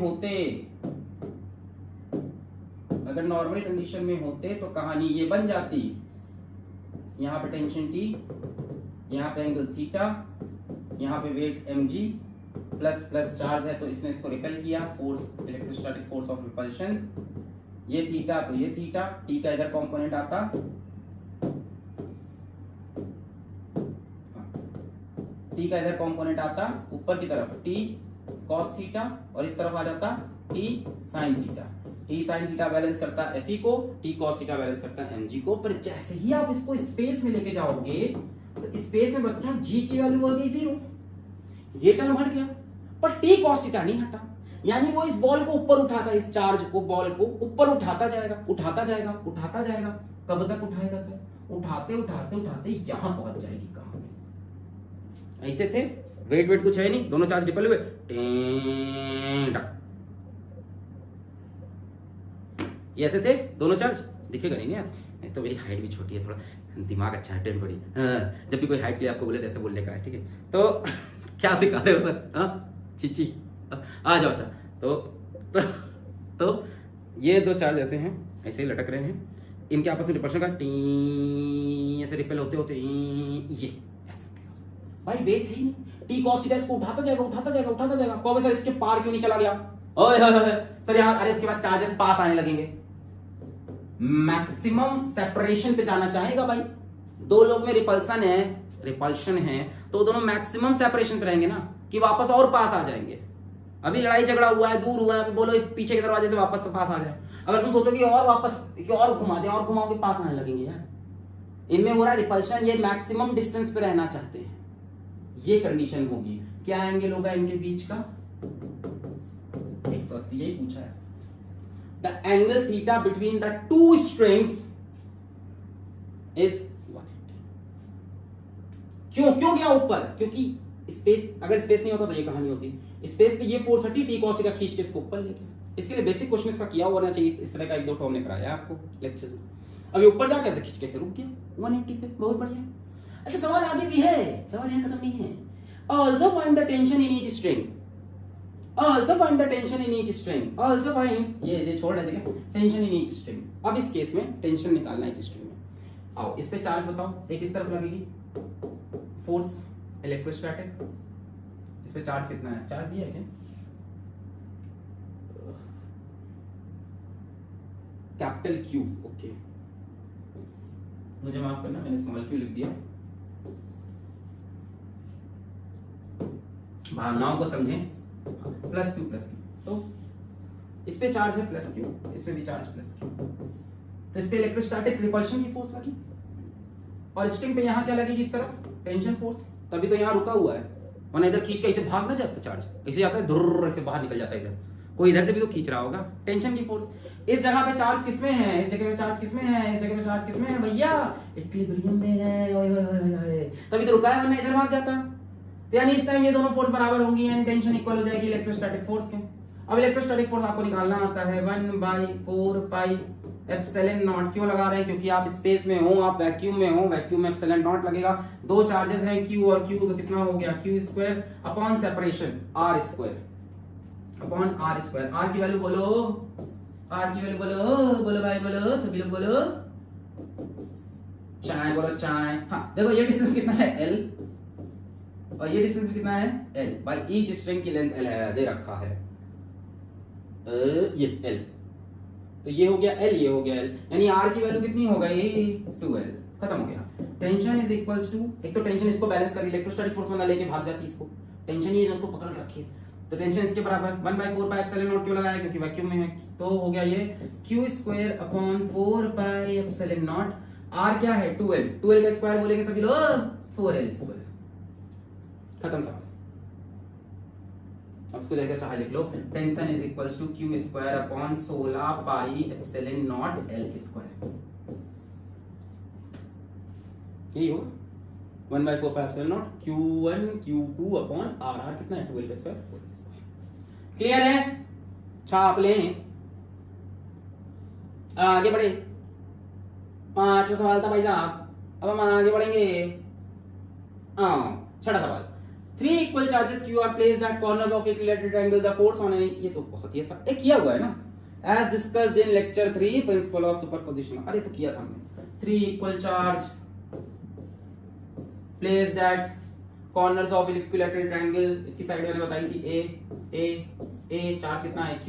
होते तो कहानी ये बन जाती, यहां पे टेंशन T, यहां पे एंगल थीटा, यहां पे वेट mg, प्लस चार्ज है तो इसने इसको रिपेल किया, force electrostatic force of repulsion, ये थीटा तो ये थीटा, T का इधर कंपोनेंट आता, T का इधर कंपोनेंट आता ऊपर की तरफ T cos थीटा, और इस तरफ आ जाता T sin theta. T sin theta balance करता है Fe को, T cos थीटा बैलेंस करता है mg को। पर जैसे ही आप इसको स्पेस में लेके जाओगे तो स्पेस में बच्चों g की वैल्यू हो गई 0, ये टर्म हट गया, पर T cos थीटा नहीं हटा। यानी वो इस बॉल को ऊपर उठाता, इस चार्ज को, बॉल को ऊपर उठाता जाएगा। कब तक उठाएगा सर? उठाते यहां पहुंच जाएगी। कहां पे ऐसे थे, वेट कुछ है नहीं, दोनों चार्ज रिपेल हुए, ये ऐसे थे दोनों चार्ज, दिखेगा नहीं यार, नहीं तो मेरी हाइट भी छोटी है, थोड़ा दिमाग अच्छा है, टेन बड़ी। जब भी कोई हाइट के लिए आपको बोले तो ऐसे बोलने का है, ठीक है? तो क्या सिखा रहे हो सर? चिच्ची आ जाओ। अच्छा तो ये दो चार्ज ऐसे हैं, ऐसे ही लटक रहे हैं, इनके आपस में रिपल्शन का टी ऐसे रिपेल होते ये ऐसा भाई वेट है ही नहीं। T cos थीटा इसको उठाता जाएगा। कहोगे सर इसके पार क्यों नहीं चला गया? ओए सर यहाँ, अरे इसके बाद चार्जेस पास आने लगेंगे, मैक्सिमम सेपरेशन पे जाना चाहेगा भाई। दो लोग में रिपल्शन है तो दोनों मैक्सिमम सेपरेशन पे रहेंगे ना, कि वापस और पास आ जाएंगे। अभी लड़ाई झगड़ा हुआ है, दूर हुआ है, बोलो इस पीछे के दरवाजे से वापस पास आ जाए, अगर तुम सोचोगे और घुमाओगे पास आने लगेंगे यार। इनमें हो रहा है रिपल्शन, ये मैक्सिमम डिस्टेंस पे रहना चाहते हैं, ये कंडीशन होगी। क्या एंगल होगा इनके बीच का? 180, यही पूछा है। The angle theta between the two strings is 180। क्यों गया ऊपर? क्योंकि स्पेस, अगर स्पेस नहीं होता तो ये कहानी होती। स्पेस पे ये फोर्स हटी, T cos थीटा खींच के इसको ऊपर ले गया। इसके लिए बेसिक क्वेश्चन इसका किया होना चाहिए, इस तरह का एक दो टॉम ने कराया आपको लेक्चर में। अभी ऊपर जाकर ऐसे खींच के रुक गया 180 पे, बहुत बढ़िया। अच्छा सवाल आगे भी है, सवाल यहाँ खत्म नहीं है। Also find the tension in each string. ये छोड़ रहे थे क्या? Tension in each string. अब इस केस में टेंशन निकालना है इस स्ट्रिंग में। आओ इस पे चार्ज बताओ, एक इस तरफ लगेगी फोर्स इलेक्ट्रोस्टैटिक, इस पे चार्ज कितना है? चार्ज दिया है क्या? कैपिटल Q, ओके, मुझे माफ करना, मैंने स्मॉल q लिख दिया। भावनाओं को समझें। प्लस Q, तो इस पे चार्ज है प्लस Q, इस पे भी चार्ज प्लस Q, तो इस पे इलेक्ट्रोस्टैटिक रिपल्शन की फोर्स लगी, और स्ट्रिंग पे यहाँ क्या लगेगी? इस तरफ टेंशन फोर्स, तभी तो यहाँ रुका हुआ है, वरना इधर खींच के इसे भाग ना जाता चार्ज, ऐसे जाता है धुर्र से बाहर निकल जाता है इधर, कोई इधर से भी तो खींच रहा होगा, टेंशन की फोर्स। इस जगह पे चार्ज किसमें है? इस जगह पे चार्ज किसमें है? इस जगह पे चार्ज किसमें है भैया? इक्विलिब्रियम में है। ओए तभी तो रुका है, वरना इधर भाग जाता। तो यानी इस टाइम ये दोनों फोर्स बराबर होंगी एंड टेंशन इक्वल हो जाएगी इलेक्ट्रोस्टैटिक फोर्स के। अब इलेक्ट्रोस्टैटिक फोर्स आपको निकालना आता है 1/4 पाई एप्सिलॉन नॉट। क्यों लगा रहे हैं? क्योंकि आप स्पेस में हो, आप वैक्यूम में हो, वैक्यूम में एप्सिलॉन नॉट लगेगा। दो चार्जेस हैं Q और Q, तो कितना हो गया? Q square upon separation R square upon R square. R की वैल्यू बोलो, R की वैल्यू बोलो भाई, बोलो सभी लोग बोलो, चाय बोलो चाय। हाँ देखो ये डिस्टेंस कितना है? L, और ये डिस्टेंस कितना है? L। भाई ईच स्ट्रिंग की लेंथ L है, दे रखा है ये L, तो ये हो गया L, ये हो गया L, यानी R की वैल्यू कितनी हो गई? 2L। खत्म हो गया। टेंशन इज इक्वल्स टू, एक तो टेंशन इसको बैलेंस कर, इलेक्ट्रोस्टैटिक फोर्स बना लेके भाग जाती इसको, टेंशन ये जो उसको पकड़ के रखी है, तो टेंशन इसके बराबर 1/4 पाई एप्सिलॉन नॉट। क्यों लगाया? क्योंकि वैक्यूम में है, तो हो गया ये Q square upon 4 pi epsilon naught. R क्या है? 2L, 2L का स्क्वायर बोलेंगे सभी लोग 4L स्क्वायर। खत्म सवाल। अब इसको जैसा चाहे लिख लो, tension is equals to Q square upon 16 pi epsilon naught L square. यही होगा 1/4 pi epsilon naught Q1 Q2 upon R कितना है? 2L का स्क्वायर 4L स्क्वायर। क्लियर है? छाप लें, आगे बढ़े। 5वां सवाल था भाई साहब, अब हम आगे बढ़ेंगे। छठा सवाल, 3 equal charges Q are placed at corners of equilateral triangle. The force on any, ये तो बहुत ही आसान किया हुआ है ना, as discussed in lecture 3 principle of superposition। अरे तो किया था हमने। 3 equal charge placed at corners of equilateral triangle, इसकी साइड मैंने बताई थी A चार्ज कितना है Q,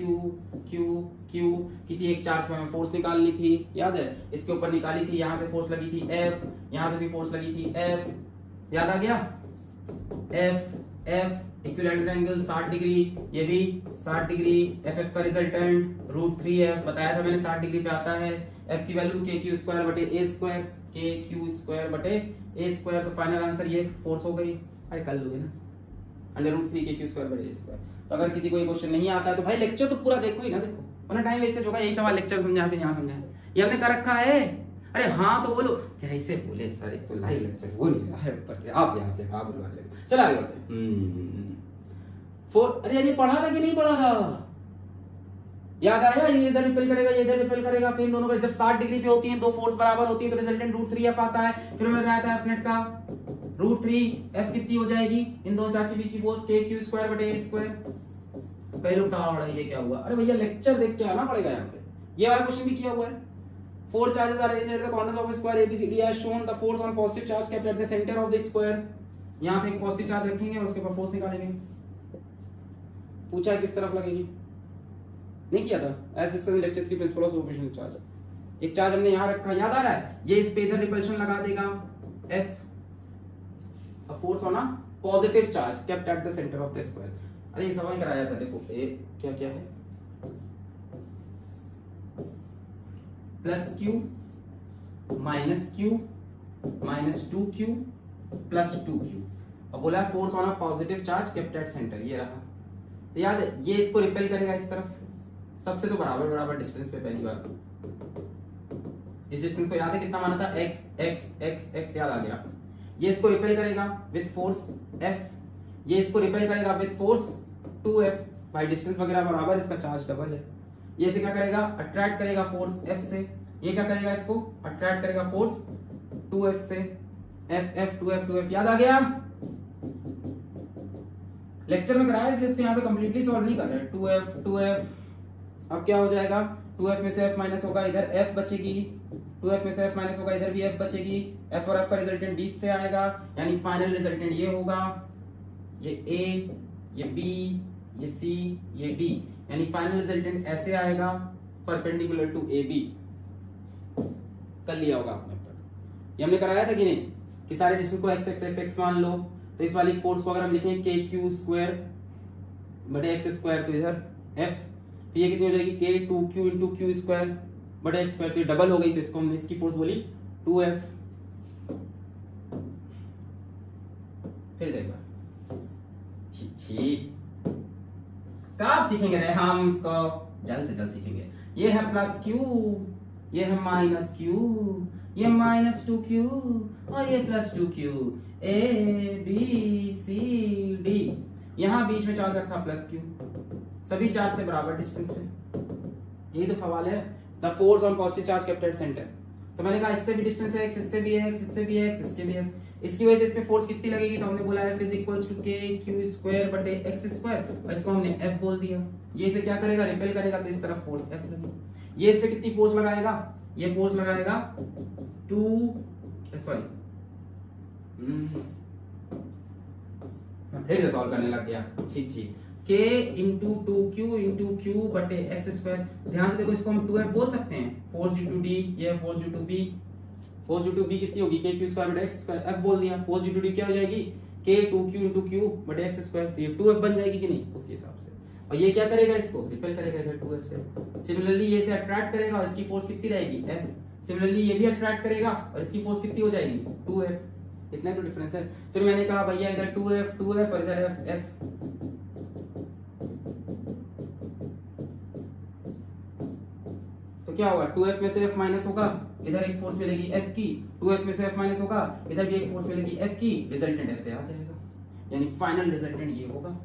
किसी एक चार्ज पे हमें फोर्स निकालनी थी, याद है, इसके ऊपर निकाली थी, यहाँ से फोर्स लगी थी F, यहाँ से भी फोर्स लगी थी F, याद आ गया, F इक्विलैटरल ट्रायंगल 60 डिग्री, ये भी 60 डिग्री, FF का रिजल्टेंट √3F बताया था मैंने 60 डिग्री पे आता है, F की वैल्यू KQ² बटे A², तो फाइनल आंसर ये फोर्स हो गई, अरे कर लोगे ना, √3 KQ² बटे A²। तो अगर किसी को ये क्वेश्चन नहीं आता है तो भाई लेक्चर तो पूरा देखो ही ना, देखो वरना टाइम वेस्ट होगा, यही सवाल लेक्चर समझाए पे यहाँ समझाए, ये हमने कर रखा है। अरे हाँ तो बोलो, क्या ऐसे बोले सर, एक तो लाइव लेक्चर हो नहीं रहा है, ऊपर से आप यहाँ पे हाँ बुलवा ले, चलो आगे बढ़ते हैं। अरे ये पढ़ा था कि नहीं पढ़ा था, याद आया, ये इधर रिपेल करेगा, ये इधर रिपेल करेगा, फिर दोनों जब 60 डिग्री पे होती हैं, दो फोर्स बराबर होती है तो रिजल्टेंट √3F आता है। फिर मैंने बताया था F नेट का √3F कितनी हो जाएगी, इन दोनों चार्ज के बीच की फोर्स KQ² बटे A²। कई लोग कहा ये क्या हुआ, अरे भैया लेक्चर देख के आना पड़ेगा, यहाँ पे ये वाला क्वेश्चन भी किया हुआ है। 4 charges are arranged at the corners of a square ABCD as shown. The force on positive charge kept at the center of the square. यहाँ पे एक पॉजिटिव चार्ज रखेंगे और उसके ऊपर फोर्स निकालेंगे। पूछा है किस तरफ लगेगी, नहीं किया था, as discussed in lecture 3 principle of superposition charge. एक चार्ज हमने यहाँ रखा, याद आ रहा है, ये इस पे इधर रिपल्शन लगा देगा F, a force on a positive charge kept at the center of the square। अरे ये सवाल कराया था, देखो ए क्या क्या है, +Q -Q -2Q +2Q, और बोला force on a positive charge kept at centre, ये रहा। तो याद है ये इसको रिपेल करेगा इस तरफ, सबसे तो बराबर बराबर डिस्टेंस पे, पहली बार इस डिस्टेंस को याद है कितना माना था, x याद आ गया। ये इसको रिपेल करेगा विद फोर्स F, ये इसको रिपेल करेगा विद फोर्स 2F, भाई डिस्टेंस वगैरह बराबर, इसका चार्ज डबल है। ये से क्या करेगा, अट्रैक्ट करेगा फोर्स F से, ये क्या करेगा, इसको अट्रैक्ट करेगा फोर्स 2F से, F 2F, याद आ गया, लेक्चर में कराया इसलिए इसको यहाँ पे कंप्लीटली सॉल्व नहीं कर रहे। 2F, अब क्या हो जाएगा, 2F में से F माइनस होगा, इधर F बचेगी, 2F में से F माइनस होगा, इधर भी F बचेगी, F और F का रिजल्टेंट D से आएगा, यानी फाइनल रिजल्टेंट ये होगा, ये A, ये B, ये C, ये D, यानी फाइनल रिजल्टेंट ऐसे आएगा, परपेंडिकुलर टू AB। कर लिया होगा आपने अब तक, ये हमने कराया था कि नहीं, कि सारे डिस्टेंस को x मान लो, तो इस वाली फोर्स को अगर हम लिखें KQ² बटे x² तो इधर F, तो ये कितनी हो जाएगी K2Q × Q² बटे x², तो ये डबल हो गई, तो इसको हमने इसकी फोर्स बोली 2F। फिर से एक बार, कब सीखेंगे रे हम इसको, जल्द से जल्द सीखेंगे। ये है +Q, ये है -Q, ये -2Q और ये +2Q, A B C D, यहाँ बीच में चार्ज रखा +Q, सभी चार्ज से बराबर डिस्टेंस पे, यही तो सवाल है। The force on positive charge kept at centre, तो मैंने कहा इससे भी डिस्टेंस है x, इससे भी है x, इससे भी है x, इसके भी है, इसकी वजह से इसमें फोर्स कितनी लगेगी, तो हमने बोला F = KQ² बटे x², और इसको हमने F बोल दिया। ये इसे क्या करेगा, रिपेल करेगा, तो इस तरफ फोर्स F लगेगी। ये इस पे कितनी फोर्स लगाएगा, ये फोर्स लगाएगा 2, सॉरी मैं फिर से सॉल्व करने लग गया, ठीक K × 2Q × Q बटे x²। ध्यान से देखो, इसको हम 2F बोल सकते हैं, फोर्स ड्यू टू D, ये force due to B, force due to B कितनी होगी, KQ² बटे x², F बोल दिया, फोर्स ड्यू टू D क्या हो जाएगी, K2Q × Q बटे x², तो ये 2F बन जाएगी कि नहीं उसके हिसाब से, और ये क्या करेगा, इसको रिपेल करेगा इधर 2F से। सिमिलरली ये इसे अट्रैक्ट करेगा और इसकी फोर्स कितनी रहेगी, F। सिमिलरली ये भी अट्रैक्ट करेगा और इसकी फोर्स कितनी हो जाएगी, 2F। इतना तो डिफरेंस है। फिर मैंने कहा भैया इधर 2F और इधर F। तो क्या होगा, 2F में से F माइनस होगा, इधर एक फोर्स मिलेगी F की, 2F में से F माइनस होगा, इधर भी एक फोर्स मिलेगी F की, रिजल्टेंट ऐसे आ जाएगा, यानी फाइनल रिजल्टेंट ये होगा।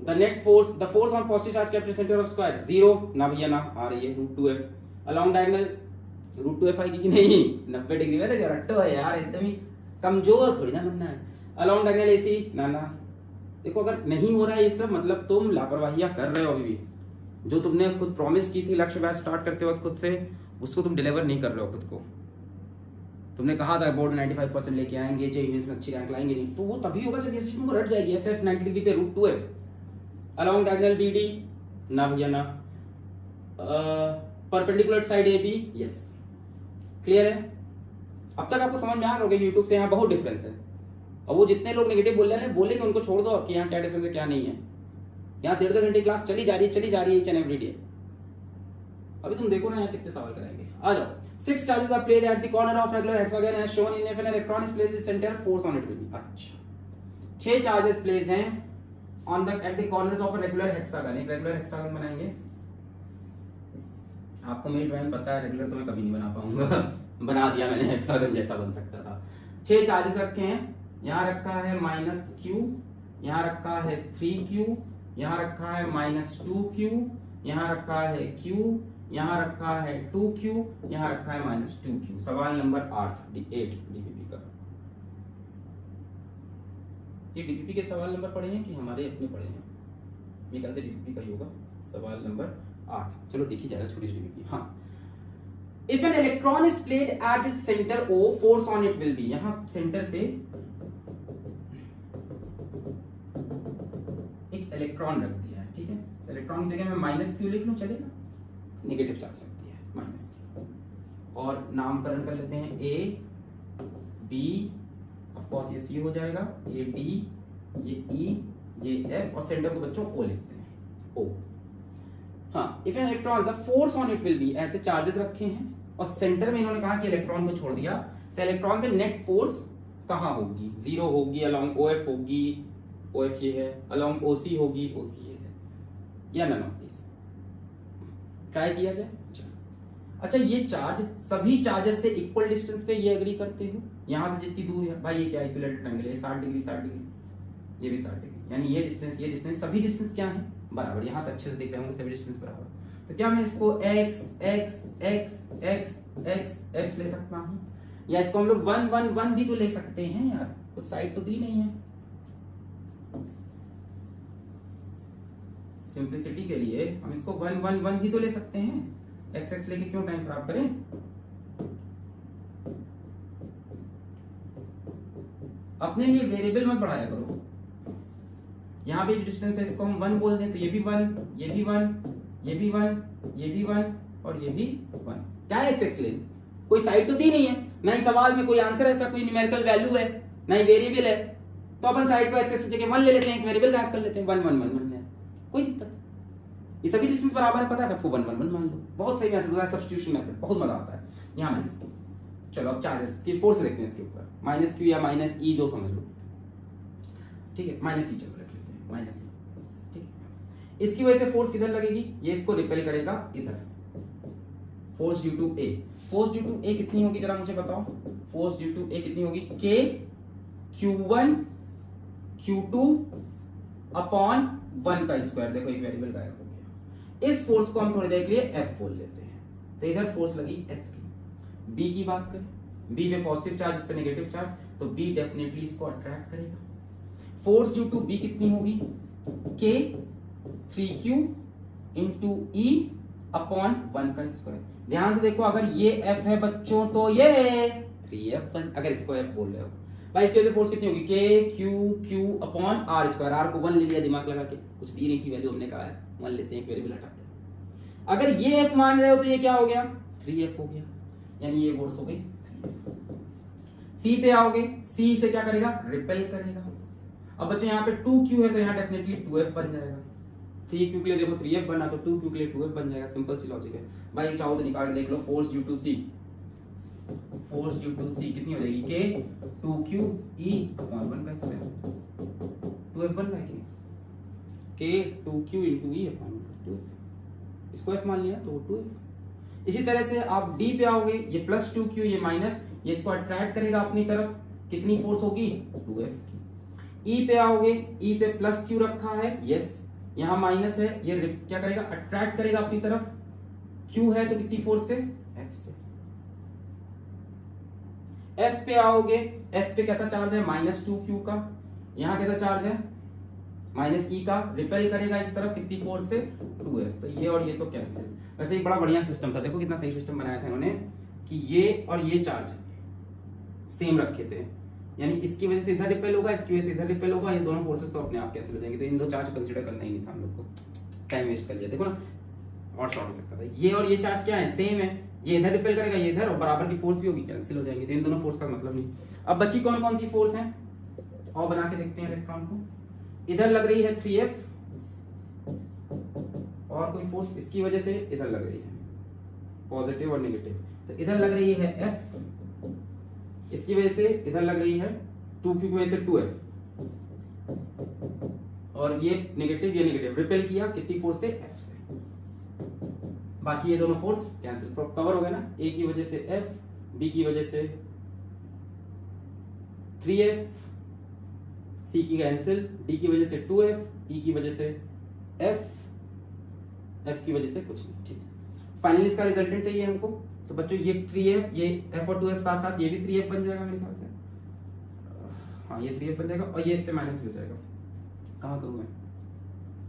The net force, the force on positive charge kept at center of square 0, ना भैया ना, आ रही है √2F along diagonal √2f आएगी कि नहीं? 90 डिग्री में रट्टो है यार, एकदम ही कमजोर थोड़ी ना बनना है। अलोंग डायगोनल एसी ना ना। देखो अगर नहीं हो रहा है ये सब, मतलब तुम लापरवाहियां कर रहे हो अभी भी। जो तुमने खुद प्रॉमिस की थी लक्ष्य बैच स्टार्ट करते वक्त खुद से, उसको तुम डिलीवर नहीं कर रहे हो खुद को। तुमने कहा था बोर्ड 95% लेके आएंगे, जेईई में अच्छी रैंक लाएंगे, नहीं तो वो तभी होगा जब ये चीज तुमको रट जाएगी। एफ 90 डिग्री पे √2f। अलोंग डायगोनल बीडी ना भैया ना। Perpendicular side A B, yes. Clear है? अब तक आपको समझ में आ गया होगा यूट्यूब से यहाँ बहुत डिफरेंस है। और वो जितने लोग नेगेटिव बोल रहे हैं बोलेंगे, उनको छोड़ दो कि यहाँ क्या डिफरेंस है क्या नहीं है। यहाँ 1.5 घंटे क्लास चली जा रही है ईच एंड एवरी डे। अभी तुम देखो ना यहाँ कितने सवाल कराएंगे। आ जाओ। 6 charges are played at the corner of regular hexagon as shown in if an electron is placed in center, force on it will be। अच्छा, 6 charges placed हैं on the at the corners of a regular hexagon। एक regular hexagon बनाएंगे। आपको मेरी drawing पता है, regular तो मैं कभी नहीं बना पाऊंगा। बना दिया मैंने, हेक्सागन जैसा बन सकता था। 6 चार्जेस रखे हैं। यहाँ रखा है -q, यहाँ रखा है 3q, यहाँ रखा है -2q, यहाँ रखा है q, यहाँ रखा है 2q, यहाँ रखा है -2q। सवाल नंबर 8 डीपीपी का। ये डीपीपी के सवाल नंबर पढ़े हैं कि हमारे अपने पढ़े हैं? मेरे ख्याल से डीपीपी का ही होगा। सवाल नंबर 8 चलो देखिए जाएगा, छोटी सी डीपीपी। हाँ, if an electron is played at its centre O, force on it will be. यहाँ सेंटर पे एक इलेक्ट्रॉन रख दिया है, ठीक है। इलेक्ट्रॉन की जगह मैं -q लिख लूं, चलेगा? नेगेटिव चार्ज रख दिया है -q। और नामकरण कर लेते हैं A, B, ऑफ कोर्स ये C हो जाएगा, ये D, ये E, ये F, और सेंटर को बच्चों O लिखते हैं, O। हाँ, if an electron the force on it will be, ऐसे चार्जेस रखे हैं और सेंटर में इन्होंने कहा कि इलेक्ट्रॉन को छोड़ दिया, तो इलेक्ट्रॉन पे नेट फोर्स कहाँ होगी? 0 होगी, अलोंग OF होगी, OF ये है, अलोंग OC होगी, OC ये है, या नन ऑफ दिस। ट्राई किया जाए। अच्छा, ये चार्ज सभी चार्जेस से इक्वल डिस्टेंस पे ये एग्री करते हो? यहां से जितनी दूर है भाई, ये क्या इक्विलेटरल ट्रायंगल है, 60 डिग्री 60 डिग्री, ये भी 60 डिग्री, यानी ये डिस्टेंस सभी डिस्टेंस क्या है? बराबर। यहां तक अच्छे से देख रहे होंगे, सभी डिस्टेंस बराबर। तो क्या मैं इसको x x x x x x ले सकता हूं, या इसको हम लोग 1 1 1 भी तो ले सकते हैं यार, कुछ साइड तो दी नहीं है। सिंप्लिसिटी के लिए हम इसको 1 1 1 भी तो ले सकते हैं। x x लेके क्यों टाइम खराब करें? अपने लिए वेरिएबल मत बढ़ाया करो। यहाँ पे डिस्टेंस है, इसको हम 1 बोल दें तो ये भी 1, ये भी 1, ये भी 1, ये भी 1 और ये भी 1। क्या है x x ले? कोई साइड तो दी नहीं है, ना ही सवाल में कोई आंसर ऐसा कोई न्यूमेरिकल वैल्यू है, ना ही वेरिएबल है। तो अपन साइड को x x की जगह 1 ले लेते हैं, एक वेरिएबल गायब कर लेते हैं, 1 1 1 1 है, कोई दिक्कत नहीं। ये सभी डिस्टेंस बराबर है, पता है सबको, 1 1 1 मान लो। बहुत सही मेथड होता है, सब्स्टिट्यूशन मेथड, बहुत मजा आता है। यहाँ माइनस q। चलो अब चार्जेस की फोर्स देखते हैं इसके ऊपर, -q या -e जो समझ लो, ठीक है। -e चलो रख लेते हैं, -e, ठीक है। इसकी वजह से फोर्स किधर लगेगी? ये इसको रिपेल करेगा इधर। Force due to a, force due to a कितनी होगी जरा मुझे बताओ? फोर्स ड्यू टू a कितनी होगी? k q1 q2 अपॉन 1 का स्क्वायर। देखो एक वेरिएबल गायब हो गया। इस फोर्स को हम थोड़ी देर के लिए F बोल लेते हैं। तो इधर फोर्स लगी F की। B की बात करें, B में पॉजिटिव चार्ज, इस पे नेगेटिव चार्ज, तो B डेफिनेटली इसको अट्रैक्ट करेगा। फोर्स ड्यू टू B कितनी होगी? K 3Q into E upon 1 का स्क्वायर। ध्यान से देखो, अगर ये F है बच्चों तो ये 3F1, अगर इसको F बोल रहे हो भाई। इसके फोर्स कितनी होगी? K Q upon R square. R को 1 ले लिया दिमाग लगा के, कुछ दी नहीं थी वैल्यू, हमने कहा है 1 लेते हैं, एक वेरिएबल हटाते हैं। अगर ये F मान रहे हो तो ये क्या हो गया? 3F हो गया, यानी ये फोर्स हो गई 3F। C पे आओगे, C से क्या करेगा? रिपेल करेगा। अब बच्चे यहाँ पे 2Q है तो यहाँ डेफिनेटली 2F बन जाएगा। 3Q के लिए देखो 3F बना तो 2Q के लिए 2F बन जाएगा। सिंपल सी लॉजिक है भाई, चाहो तो निकाल के देख लो। Force due to C, force due to C कितनी हो जाएगी? K 2Q E अपॉन 1 का स्क्वायर। 2F बन रहा है कि K 2Q into E upon 1 का 2F। इसको F मान लिया तो 2F। इसी तरह से आप D पे आओगे, ये प्लस 2Q, ये माइनस, ये इसको अट्रैक्ट करेगा अपनी तरफ। कितनी फोर्स होगी? 2F की। E पे आओगे, E पे प्लस Q रखा है, यस, यहाँ माइनस है, ये क्या करेगा? अट्रैक्ट करेगा अपनी तरफ। Q है तो कितनी फोर्स से? F से। एफ पे आओगे, एफ पे कैसा चार्ज है -2q का, यहाँ कैसा चार्ज है -e का, रिपेल करेगा इस तरफ कितनी फोर्स से 2f, तो ये और ये तो कैंसिल। वैसे एक बड़ा बढ़िया सिस्टम था, देखो कितना सही सिस्टम बनाया था इन्होंने कि ये और ये चार्ज सेम रखे थे, यानी इसकी वजह से इधर रिपेल होगा, इसकी वजह से इधर रिपेल होगा, ये दोनों फोर्सेस तो अपने आप कैंसिल हो जाएंगे, तो इन दो चार्ज कंसीडर करना ही नहीं था हम लोग को, टाइम वेस्ट कर लिया। देखो ना और शॉर्ट हो सकता था, ये और ये चार्ज क्या है सेम है, ये इधर रिपेल करेगा ये इधर, और बराबर की फोर्स भी होगी, कैंसिल हो जाएंगे, तो इन दोनों फोर्स का मतलब नहीं। अब बची कौन कौन सी फोर्स है और बना के देखते हैं इलेक्ट्रॉन को। इधर लग रही है 3f और कोई फोर्स इसकी वजह से इधर लग रही है पॉजिटिव और नेगेटिव, तो इधर लग रही है f, इसकी वजह से इधर लग रही है 2q की वजह से 2f, और ये नेगेटिव रिपेल किया कितनी फोर्स से f से, बाकी ये दोनों फोर्स कैंसिल, कवर हो गए ना, a की वजह से f, b की वजह से 3f, c की कैंसिल, d की वजह से 2f, e की वजह से f, f की वजह से कुछ नहीं। ठीक, फाइनली इसका रिजल्टेंट चाहिए हमको, तो बच्चों ये 3f, ये f और 2f साथ साथ ये भी 3f बन जाएगा मेरे ख्याल से, हाँ ये 3f बन जाएगा, और ये इससे माइनस भी हो जाएगा। कहाँ करूँ मैं,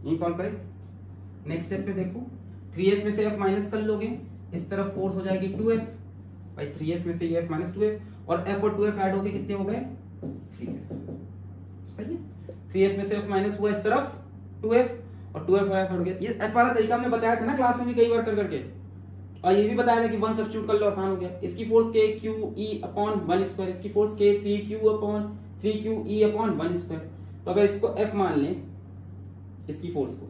यही सॉल्व करें। नेक्स्ट स्टेप पे देखो, 3f में से f माइनस कर लोगे, इस तरफ फोर्स हो जाएगी 2f, भाई 3f में से ये f माइनस 2f, और f और 2f ऐड हो गए कितने हो गए 3f, सही है। 3f में से f माइनस हुआ इस तरफ 2f, और 2f ऐड हो गया, ये f वाला तरीका हमने बताया था ना क्लास में भी कई बार कर करके, और ये भी बताया था कि 1 सब्स्टिट्यूट कर लो आसान हो गया। इसकी force k q e upon 1 square, इसकी force k 3q upon 3q e upon 1 square, तो अगर इसको f मान लें इसकी फोर्स को,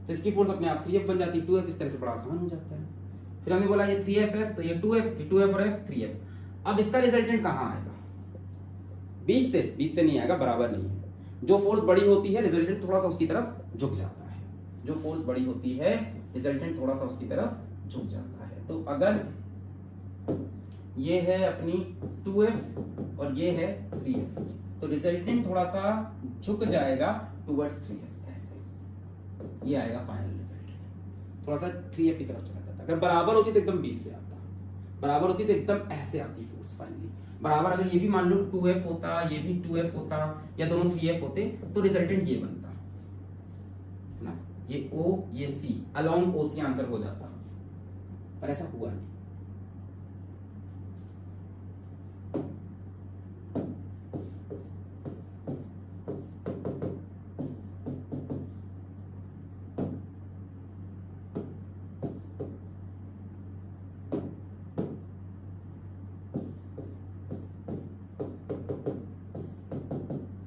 तो इसकी फोर्स अपने आप 3f बन जाती है, 2f इस तरह से बड़ा आसान हो जाता है। फिर हमने बोला ये 3f, तो ये 2f, ये 2f और f 3f। अब इसका रिजल्टेंट कहाँ आएगा, बीच से नहीं आएगा, बराबर नहीं है। जो फोर्स बड़ी होती है रिजल्टेंट थोड़ा सा उसकी तरफ झुक जाता है, जो फोर्स बड़ी होती है रिजल्टेंट थोड़ा सा उसकी तरफ झुक जाता है। तो अगर ये है अपनी 2f और ये है 3f, तो रिजल्टेंट थोड़ा सा झुक जाएगा टुवर्ड्स 3f, ऐसे ये आएगा फाइनल रिजल्टेंट, थोड़ा सा 3f की तरफ चला जाता। अगर बराबर होती तो एकदम बीच से आता, बराबर होती तो एकदम ऐसे आती फोर्स फाइनली। बराबर अगर ये भी मान लो 2f होता, ये भी 2f होता, या दोनों 3f होते, तो रिजल्टेंट ये बनता ना, ये O ये C अलोंग OC आंसर हो जाता, पर ऐसा हुआ नहीं।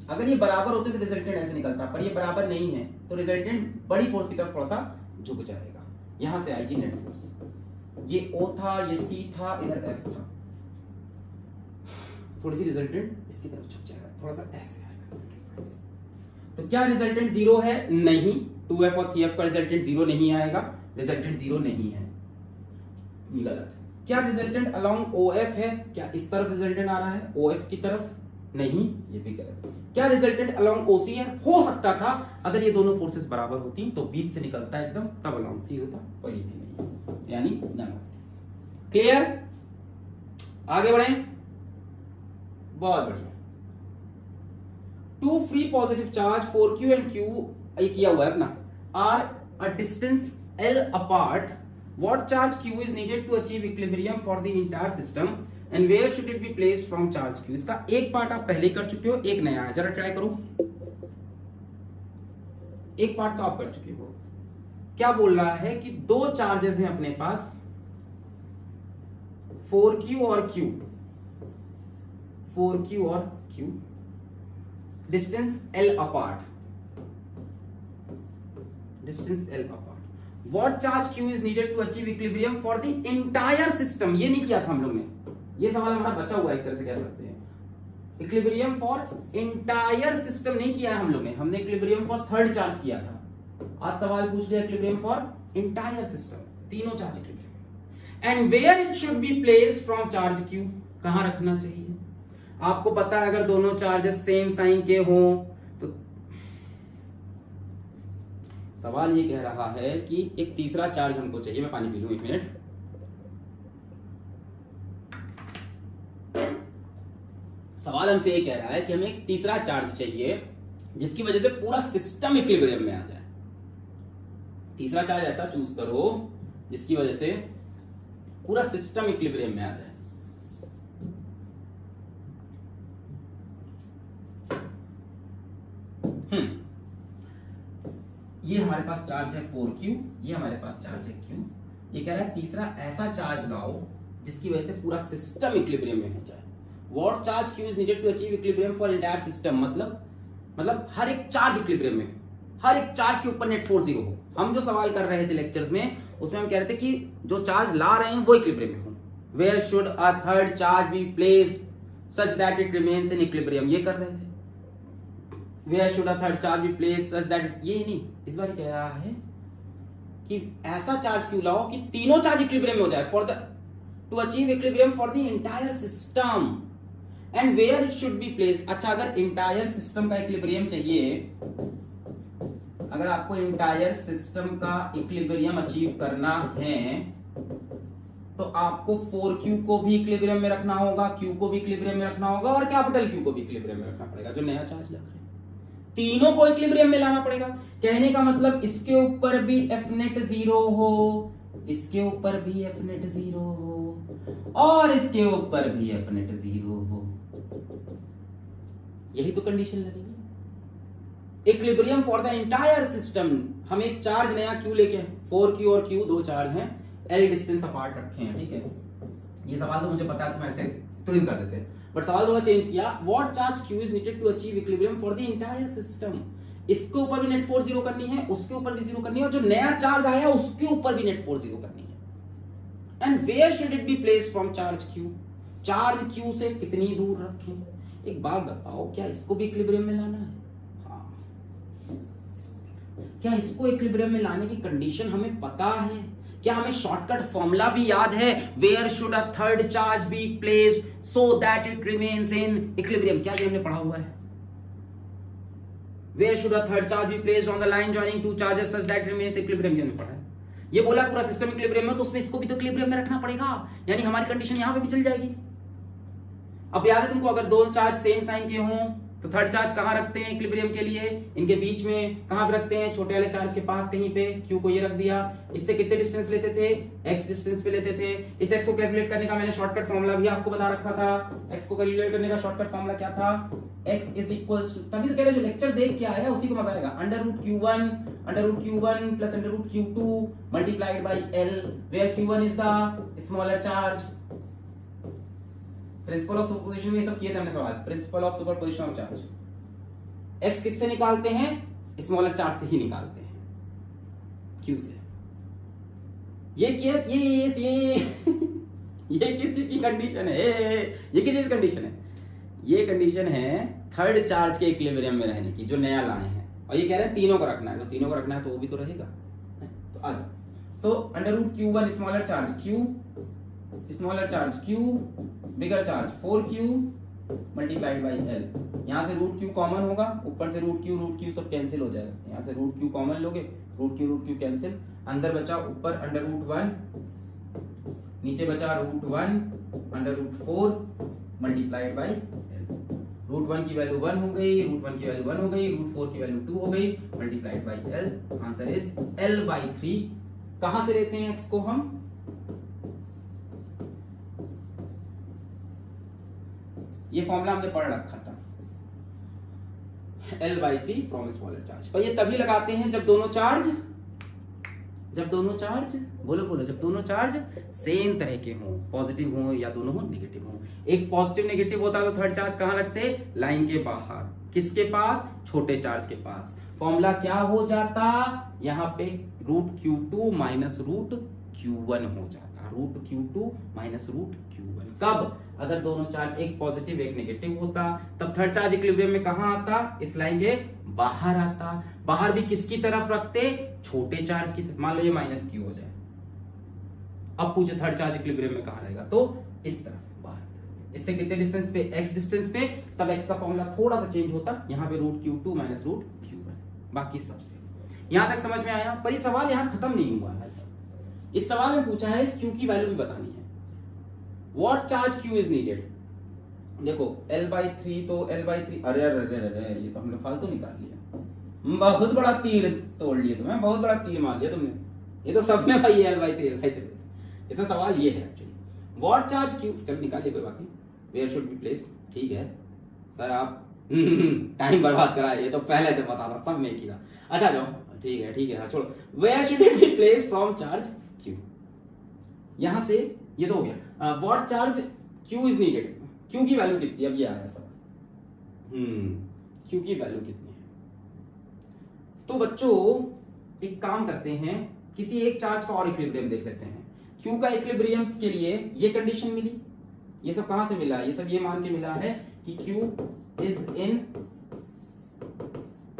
अगर ये बराबर होते तो रिजल्टेंट ऐसे निकलता, पर ये बराबर नहीं है, तो रिजल्टेंट बड़ी फोर्स की तरफ थोड़ा सा झुक जाएगा, यहां से आएगी नेट फोर्स। ये O था, ये C था, इधर F था, थोड़ी सी रिजल्टेंट इसकी तरफ झुक जाएगा, थोड़ा सा ऐसे आएगा। तो क्या रिजल्टेंट 0 है? नहीं, 2f और 3f का रिजल्टेंट 0 नहीं आएगा, रिजल्टेंट 0 नहीं है, गलत। क्या रिजल्टेंट अलोंग OF है? क्या इस तरफ रिजल्टेंट आ रहा है OF की तरफ? नहीं, ये भी गलत। क्या रिजल्टेंट अलोंग OC है? हो सकता था, अगर ये दोनों फोर्सेस बराबर होती तो बीच से निकलता एकदम, तब अलोंग C होता, पर ये भी नहीं, यानी नन ऑफ दिस। क्लियर? आगे बढ़े, बहुत बढ़िया। Two free positive charge 4q and q ये किया हुआ है अपना, are a distance l apart, what charge q is needed to achieve equilibrium for the entire system and where should it be placed from charge q? इसका एक part आप पहले कर चुके हो, एक नया है, जरा ट्राई करो। एक पार्ट तो आप कर चुके हो। क्या बोल रहा है कि दो चार्जेस हैं अपने पास, 4q और q, 4q और q, distance l apart, distance l apart. What charge q is needed to achieve equilibrium for the entire system? ये नहीं किया था हम लोग ने, ये सवाल हमारा बचा हुआ है, एक तरह से कह सकते हैं। इक्विलिब्रियम फॉर एंटायर सिस्टम नहीं किया है हम लोग ने, हमने इक्विलिब्रियम फॉर थर्ड चार्ज किया था। आज सवाल पूछ लिया इक्विलिब्रियम फॉर एंटायर सिस्टम, तीनों charge equilibrium. And where it should be placed from charge q, कहां रखना चाहिए? आपको पता है अगर दोनों चार्जेस सेम साइन के हों तो सवाल ये कह रहा है कि एक तीसरा चार्ज हमको चाहिए। मैं पानी पी लूं, 1 मिनट। सवाल हमसे ये कह रहा है कि हमें एक तीसरा चार्ज चाहिए जिसकी वजह से पूरा सिस्टम इक्विलिब्रियम में आ जाए। तीसरा चार्ज ऐसा चूज करो जिसकी वजह से पूरा सिस्टम इक्विलिब्रियम में आ जाए। ये हमारे पास चार्ज है 4q, ये हमारे पास चार्ज है q। ये कह रहा है तीसरा ऐसा चार्ज लाओ जिसकी वजह से पूरा सिस्टम इक्विलिब्रियम में हो जाए। What charge q is needed to achieve equilibrium for entire system, मतलब हर एक चार्ज इक्विलिब्रियम में, हर एक चार्ज के ऊपर नेट फोर्स 0 हो। हम जो सवाल कर रहे थे लेक्चर्स में उसमें हम कह रहे थे कि जो चार्ज ला रहे हैं वो इक्विलिब्रियम में हो। Where should a third charge be placed such that it remains in equilibrium, ये कर रहे थे। Where should a third charge be placed such that, ये नहीं, इस बार कह रहा है कि ऐसा चार्ज क्यों लाओ कि तीनों चार्ज इक्विलिब्रियम में हो जाए, for the to achieve equilibrium for the entire system and where it should be placed. अच्छा, अगर एंटायर सिस्टम का इक्विलिब्रियम चाहिए, अगर आपको एंटायर सिस्टम का इक्विलिब्रियम अचीव करना है तो आपको 4q को भी इक्विलिब्रियम में रखना होगा, q को भी इक्विलिब्रियम में रखना होगा और कैपिटल Q को भी इक्विलिब्रियम में रखना पड़ेगा जो नया चार्ज लग रहा है। तीनों को इक्विलिब्रियम में लाना पड़ेगा। कहने का मतलब इसके ऊपर भी F नेट 0 हो, इसके ऊपर भी F नेट 0 हो और इसके ऊपर भी F नेट 0 हो। यही तो कंडीशन लगेगी। Equilibrium for the entire system. हम एक चार्ज नया Q लेके, 4q और Q दो चार्ज हैं, L डिस्टेंस अपार्ट रखे हैं, ठीक है। ये सवाल तो मुझे पता है तो मैं ऐसे तुरंत कर देते हैं, बट सवाल थोड़ा चेंज किया। What charge Q is needed to achieve equilibrium for the entire system. इसके ऊपर भी नेट फोर्स 0 करनी है, उसके ऊपर भी 0 करनी है और जो नया चार्ज आया उसके ऊपर भी नेट फोर्स 0 करनी है। And where should it be placed from charge Q। Charge Q से कितनी दूर रखें। एक बात बताओ, क्या इसको भी इक्विलिब्रियम में लाना है? क्या इसको इक्विलिब्रियम में लाने की कंडीशन हमें पता है? क्या हमें शॉर्टकट फॉर्मूला भी याद है? Where should a third charge be placed so that it remains in equilibrium. क्या ये हमने पढ़ा हुआ है? Where should a third charge be placed on the line joining two charges such that remains equilibrium, ये हमने पढ़ा है। ये बोला पूरा सिस्टम इक्विलिब्रियम में, तो उसमें इसको भी तो इक्विलिब्रियम में रखना पड़ेगा, यानी हमारी कंडीशन यहां पे भी चल जाएगी। अब याद है तुमको, अगर दो चार्ज सेम साइन के हों तो थर्ड चार्ज कहां रखते हैं इक्विलिब्रियम के लिए? इनके बीच में कहां पे रखते हैं? छोटे वाले चार्ज के पास कहीं पे। Q को ये रख दिया। इससे कितने डिस्टेंस लेते थे? x डिस्टेंस पे लेते थे। इस x को कैलकुलेट करने का मैंने शॉर्टकट फॉर्मूला भी आपको बता रखा था। x को कैलकुलेट करने का शॉर्टकट फॉर्मूला क्या था? x इज इक्वल्स टू, तभी तो कह रहे जो लेक्चर देख के आया उसी को मजा आएगा, √Q1 plus √Q2 multiplied by L, where Q1 is the smaller charge. Principle of superposition में ये सब किए थे हमने सवाल। Principle of superposition of charge, x किससे निकालते हैं? स्मॉलर चार्ज से ही निकालते हैं, Q से। ये किस चीज की कंडीशन है? ये किस चीज कंडीशन है? ये कंडीशन है थर्ड चार्ज के इक्विलिब्रियम में रहने की, जो नया लाए हैं। और ये कह रहे हैं तीनों को रखना है, तो तीनों को रखना है तो वो भी तो रहेगा। तो आ जाओ। सो √Q1 smaller charge Q, smaller charge Q, bigger charge 4Q multiplied by L। यहां से √Q कॉमन होगा, ऊपर से √Q सब कैंसिल हो जाएगा। यहां से √Q कॉमन लोगे, √Q कैंसिल, अंदर बचा ऊपर √1, नीचे बचा √1 √4 मल्टीप्लाइड बाई L। √1 की वैल्यू 1 हो गई, √1 की वैल्यू 1 हो गई, √4 की वैल्यू 2 हो गई, multiplied by L। Answer is L/3। कहां से लेते हैं x को हम? ये फॉर्मूला हमने पढ़ रखा था, L/3 फ्रॉम स्मॉलर चार्ज। पर ये तभी लगाते हैं जब दोनों चार्ज बोलो जब दोनों चार्ज सेम तरह के हों, पॉजिटिव हों या दोनों हों नेगेटिव हों। एक पॉजिटिव नेगेटिव होता तो थर्ड चार्ज कहां रखते? लाइन के बाहर। किसके पास? छोटे चार्ज के पास। फॉर्मूला क्या हो जाता? यहां पे √Q2 माइनस √Q1 हो जाता। √Q2 माइनस √Q1 कब? अगर दोनों चार्ज एक पॉजिटिव एक नेगेटिव होता, तब थर्ड चार्ज इक्विलिब्रियम में कहां आता? इस लाइन के बाहर आता। बाहर भी किसकी तरफ रखते? छोटे चार्ज की तरफ। मान लो ये -Q हो जाए, अब पूछे थर्ड चार्ज इक्विलिब्रियम में कहां रहेगा? तो इस तरफ बाहर। इससे कितने डिस्टेंस पे? x डिस्टेंस पे। तब x का फॉर्मूला थोड़ा सा चेंज होता, यहां पे √Q2 माइनस √Q1। बाकी सबसे यहां तक समझ में आया? पर ये सवाल यहां खत्म नहीं हुआ है। इस सवाल में पूछा है इस Q की वैल्यू भी बतानी है। What charge Q is needed? देखो L/3 तो L/3, अरे अरे अरे अरे ये तो हमने फालतू निकाल लिया, बहुत बड़ा तीर तोड़ लिया तुम्हें, बहुत बड़ा तीर मार लिया तुमने, ये तो सब में भाई L/3 इसका सवाल ये है एक्चुअली। व्हाट चार्ज क्यू, चल निकालिए कोई बात नहीं, वेयर शुड बी प्लेस्ड, ठीक है सर आप टाइम बर्बाद कराए, ये तो पहले से पता था, सब में किया। अच्छा जाओ, ठीक है छोड़ो, where should it be placed from charge q, यहां से ये तो हो गया। What charge q is needed, q की वैल्यू कितनी है, अब ये आया सवाल, क्यू की वैल्यू कितनी है। तो बच्चों एक काम करते हैं, किसी एक चार्ज का और इक्विलिब्रियम देख लेते हैं। क्यू का इक्विलिब्रियम के लिए ये कंडीशन मिली, ये सब कहां से मिला, ये सब ये मान के मिला है कि क्यू इज इन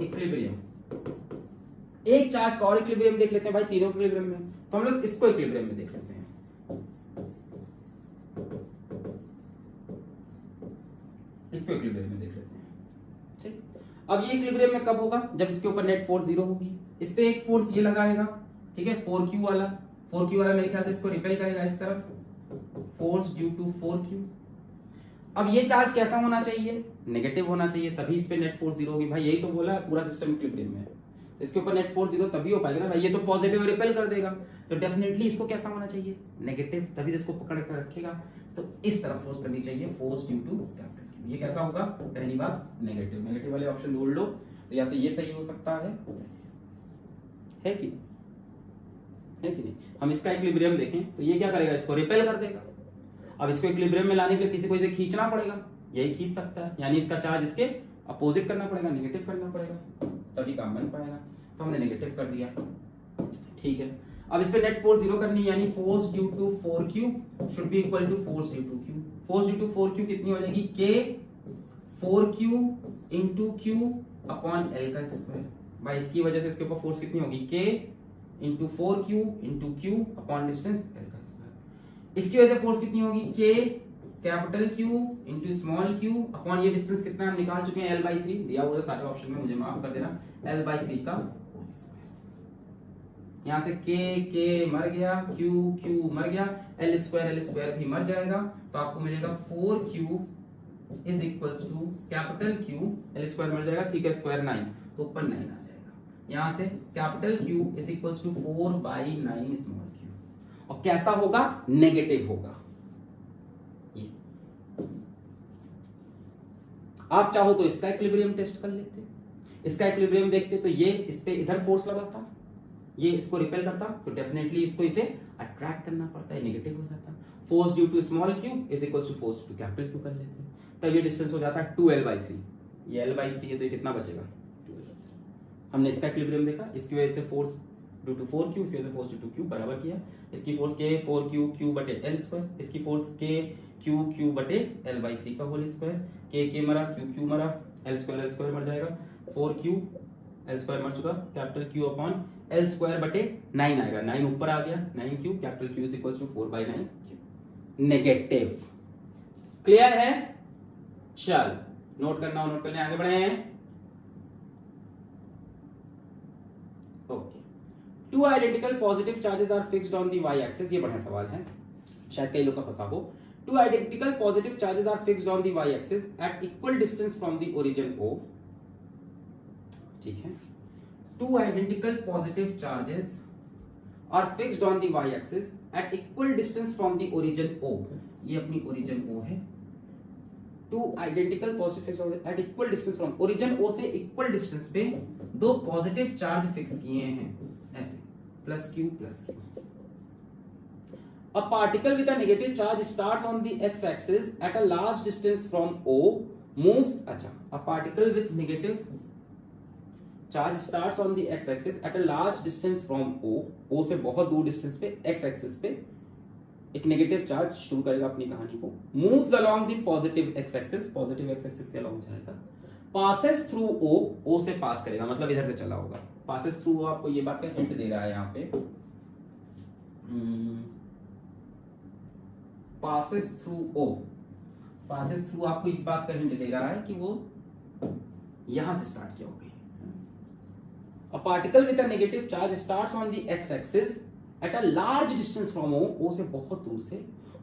इक्विलिब्रियम। एक चार्ज का और इक्विलिब्रियम देख लेते हैं भाई, तीनों इक्विलिब्रियम में, तो हम लोग इसको इक्विलिब्रियम में देख लेते हैं। इसको इक्विलिब्रियम में देख लेते हैं, ठीक। अब ये इक्विलिब्रियम में कब होगा, जब इसके ऊपर नेट फोर्स 0 होगी, इस पे एक फोर्स ये लगाएगा, ठीक है, 4Q वाला मेरे ख्याल से इसको रिपेल करेगा इस तरफ, फोर्स ड्यू टू 4Q। अब ये चार्ज कैसा होना चाहिए, नेगेटिव होना चाहिए, तभी इस पे नेट फोर्स 0 होगी। भाई यही तो बोला है, पूरा सिस्टम इक्विलिब्रियम में है, इसके ऊपर नेट फोर्स 0 तभी हो पाएगा ना भाई, ये तो पॉजिटिव रिपेल कर देगा, तो डेफिनेटली इसको कैसा होना चाहिए, नेगेटिव, तभी इसको पकड़ कर रखेगा, तो इस तरफ फोर्स करनी चाहिए, force due to capital q. ये कैसा होगा, पहली बात नेगेटिव वाले ऑप्शन ढूंढ लो, तो या तो ये सही हो सकता है कि नहीं। हम इसका इक्विलिब्रियम देखें तो ये क्या करेगा, इसको रिपेल कर देगा। अब इसको इक्विलिब्रियम में लाने के लिए किसी को इसे खींचना पड़ेगा, यही खींच सकता है, यानी इसका चार्ज इसके अपोजिट करना पड़ेगा, नेगेटिव करना पड़ेगा, तभी काम बन पाएगा। तो हमने नेगेटिव कर दिया, ठीक है। अब इस पे नेट फोर्स 0 करनी है, यानी force due to 4Q should be equal to force due to Q। Force due to 4Q कितनी हो जाएगी, K 4Q into Q upon L का स्क्वायर। भाई इसकी वजह से इसके ऊपर फोर्स कितनी होगी, K into 4Q into Q upon distance L का स्क्वायर। इसकी वजह से फोर्स कितनी होगी, K capital Q into small q upon ये डिस्टेंस कितना हम निकाल चुके हैं L/3, दिया हुआ सारे ऑप्शन में, मुझे माफ कर देना, L/3 का होल स्क्वायर। यहाँ से k मर गया, q मर गया, L स्क्वायर भी मर जाएगा, तो आपको मिलेगा 4Q is equals to capital Q, L square मर जाएगा, ठीक है, स्क्वायर 9, तो ऊपर 9 आ जाएगा। यहाँ से capital Q is equals to 4/9 small q, और कैसा होगा, नेगेटिव होगा। आप चाहो तो इसका इक्विलिब्रियम टेस्ट कर लेते, इसका इक्विलिब्रियम देखते, तो ये इस पे इधर फोर्स लगाता, ये इसको रिपेल करता, तो डेफिनेटली इसको इसे अट्रैक्ट करना पड़ता है, नेगेटिव हो जाता। Force due to small q is equals to force to capital Q कर लेते हैं, तब ये डिस्टेंस हो जाता है 2L/3। ये L/3 है तो ये कितना बचेगा, 2L/3। हमने इसका इक्विलिब्रियम देखा, इसकी वजह से फोर्स ड्यू टू 4Q, इसकी वजह से फोर्स ड्यू टू Q बराबर किया, इसकी फोर्स K 4Q Q बटे L स्क्वायर, इसकी फोर्स K Q बटे L/3 का होल स्क्वायर, K मरा, Q मरा, L स्क्वायर मर जाएगा, 4Q L स्क्वायर मर चुका, capital Q upon L square बटे 9 आएगा, 9 ऊपर आ गया, 9Q, capital Q is equals to 4/9Q, negative. Clear है, चल नोट करना, नोट करने आगे बढ़े हैं। Okay, two identical positive charges are fixed on the y axis, ये बढ़िया सवाल है, शायद कई लोग का फंसा हो। Two identical positive charges are fixed on the y-axis at equal distance from the origin O. ठीक है, two identical positive charges are fixed on the y-axis at equal distance from the origin O. ये अपनी origin O है। Two identical positive charges at equal distance from origin O से equal distance पे दो positive charge fix किए हैं, ऐसे plus Q plus Q। A particle with a negative charge starts on the x-axis at a large distance from O, moves. अच्छा, a particle with negative charge starts on the x-axis at a large distance from O, O से बहुत दूर distance पे x-axis पे एक negative charge शुरू करेगा अपनी कहानी को, moves along the positive x-axis, positive x-axis के along जाएगा, passes through O, O से पास करेगा, मतलब इधर से चला होगा, passes through O आपको ये बात का हिंट दे रहा है यहाँ पे, passes through O, passes through आपको इस बात का हिंट दे रहा है कि वो यहां से स्टार्ट किया होगा। A particle with a negative charge starts on the x-axis at a large distance from O, O से बहुत दूर से,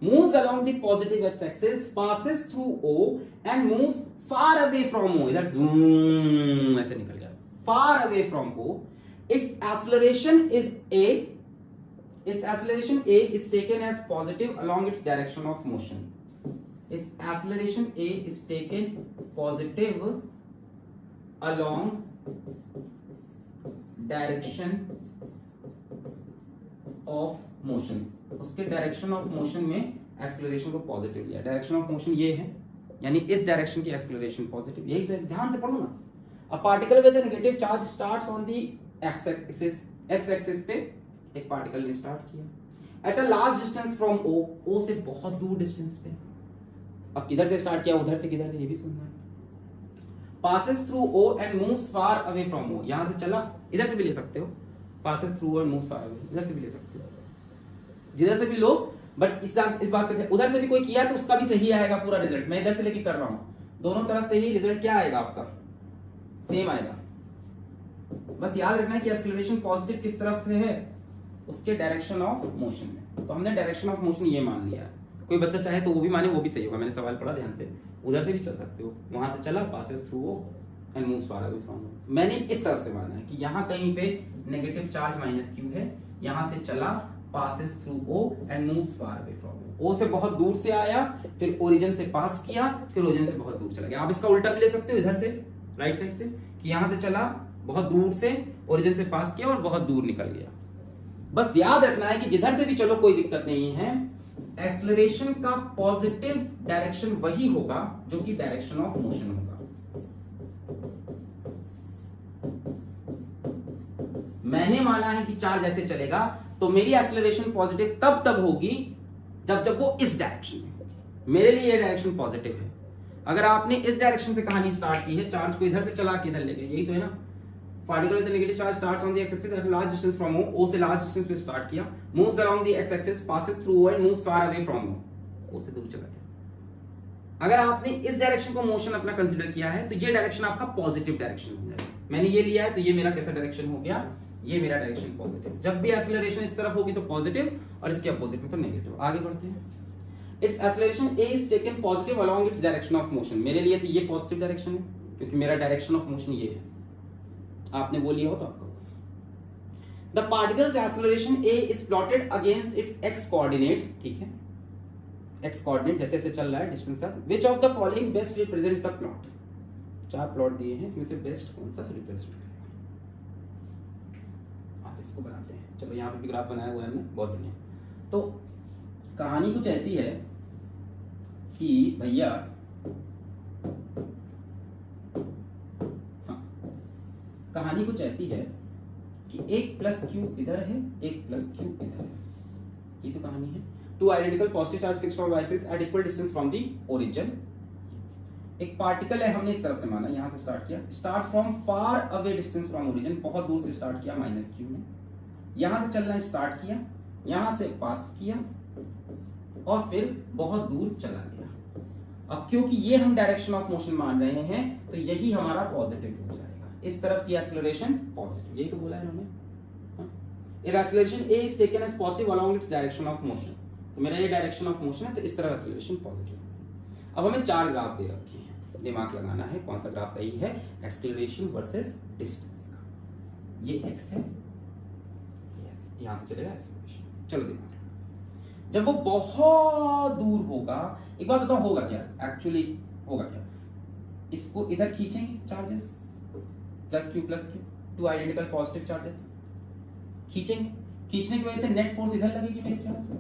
moves along the positive x-axis, passes through O and moves far away from O. इधर zoom ऐसे निकल गया, far away from O. Its acceleration is A. Its acceleration A is taken as positive along its direction of motion. Its acceleration A is taken positive along direction of motion. उसके direction of motion में acceleration को positive लिया. Direction of motion ये है, यानी इस direction की acceleration positive. यही तो ध्यान से पढ़ो ना. A particle with a negative charge starts on the x axis पे एक पार्टिकल ने स्टार्ट किया at a large distance from O. O से बहुत दूर डिस्टेंस पे. अब किधर से स्टार्ट किया, उधर से किधर से, ये भी सुनना है. Passes through O and moves far away from O. यहां से चला, इधर से भी ले सकते हो. पासेस थ्रू और मूव्स फार अवे, इधर से भी ले सकते हो, जिधर से भी लो. बट इस बात पे उधर से भी कोई किया तो उसका भी सही आएगा पूरा रिजल्ट. मैं इधर से लेके कर रहा हूं, दोनों तरफ से ही रिजल्ट क्या आएगा आपका, सेम आएगा. बस याद रखना है कि एक्सेलरेशन पॉजिटिव किस तरफ से है, उसके डायरेक्शन ऑफ मोशन में. तो हमने डायरेक्शन ऑफ मोशन ये मान लिया. कोई बच्चा चाहे तो वो भी माने, वो भी सही होगा. मैंने सवाल पढ़ा ध्यान से. उधर से भी चल सकते हो, वहां से चला, passes through O and moves far away from O. मैंने इस तरफ से माना है कि यहाँ कहीं पे नेगेटिव चार्ज माइनस क्यू है, यहां से चला, passes through O and moves far away from O. O से बहुत दूर से आया, फिर ओरिजिन से पास किया, फिर ओरिजिन से बहुत दूर चला गया. आप इसका उल्टा भी ले सकते हो, इधर से राइट साइड से, कि यहां से चला, बहुत दूर से ओरिजिन से पास किया और बहुत दूर निकल गया. बस याद रखना है कि जिधर से भी चलो कोई दिक्कत नहीं है. एक्सेलरेशन का पॉजिटिव डायरेक्शन वही होगा जो कि डायरेक्शन ऑफ मोशन होगा. मैंने माना है कि चार्ज ऐसे चलेगा, तो मेरी एक्सेलरेशन पॉजिटिव तब होगी जब वो इस डायरेक्शन में होगी. मेरे लिए ये डायरेक्शन पॉजिटिव है. अगर आपने इस डायरेक्शन से कहानी स्टार्ट की है, चार्ज को इधर से चला के इधर ले गए, यही तो है ना. Particle with negative charge starts on the x axis at large distance from O. O से लार्ज डिस्टेंस पे स्टार्ट किया, moves along the x axis, passes through O and moves far away from O. O से दूर चला गया. अगर आपने इस डायरेक्शन को मोशन अपना कंसीडर किया है, तो ये डायरेक्शन आपका पॉजिटिव डायरेक्शन हो जाएगा. मैंने ये लिया है, तो ये मेरा कैसा डायरेक्शन हो गया, ये मेरा डायरेक्शन पॉजिटिव. जब भी एक्सेलरेशन इस तरफ होगी तो पॉजिटिव, और इसके अपोजिट में तो नेगेटिव. आगे बढ़ते हैं. It's acceleration a is taken positive along its direction of motion. मेरे लिए तो ये पॉजिटिव डायरेक्शन है, क्योंकि मेरा डायरेक्शन ऑफ मोशन ये है. आपने वो लिया हो तो आपको. The particles acceleration a is plotted against it's x coordinate. ठीक है, एक्स कोऑर्डिनेट जैसे जैसे चल रहा है डिस्टेंस का. Which of the following best represents the plot. 4 plot दिए हैं, इसमें से बेस्ट कौन सा रिप्रेजेंट करेगा. इसको बनाते हैं. चलो यहाँ पे भी ग्राफ बनाया हुआ है हमने, बहुत बढ़िया. तो कहानी कुछ ऐसी है कि भैया, हाँ, कहानी कुछ ऐसी है कि एक प्लस क्यू इधर है, एक प्लस क्यू इधर है. ये तो कहानी है. 2 identical positive charge fixed on axis at equal distance from the origin. एक पार्टिकल है, हमने इस तरफ से माना, यहां से स्टार्ट किया, start from far away distance from origin. बहुत दूर से स्टार्ट किया माइनस क्यू ने, यहां से चलना स्टार्ट किया, यहां से पास किया और फिर बहुत दूर चला गया. अब क्योंकि ये हम डायरेक्शन ऑफ मोशन मान रहे हैं, तो यही हमारा पॉजिटिव हो जाएगा. इस तरफ की एक्सेलरेशन पॉजिटिव, यही तो बोला है इन्होंने. Acceleration a is taken as positive along its direction of motion. तो मेरा ये डायरेक्शन ऑफ मोशन है, तो इस तरफ एक्सेलरेशन पॉजिटिव. अब हमें 4 ग्राफ दे रखे हैं, दिमाग लगाना है कौन सा ग्राफ सही है एक्सेलरेशन वर्सेस डिस्टेंस का. ये x है, यहां से चलेगा एक्सेलरेशन. चलो दिमाग. जब वो बहुत दूर होगा, एक बात बताओ होगा क्या, एक्चुअली होगा क्या. इसको इधर खींचेंगे charges, plus Q 2 identical positive charges खींचेंगे. खींचने की वजह से नेट फोर्स इधर लगेगी मेरे ख्याल से.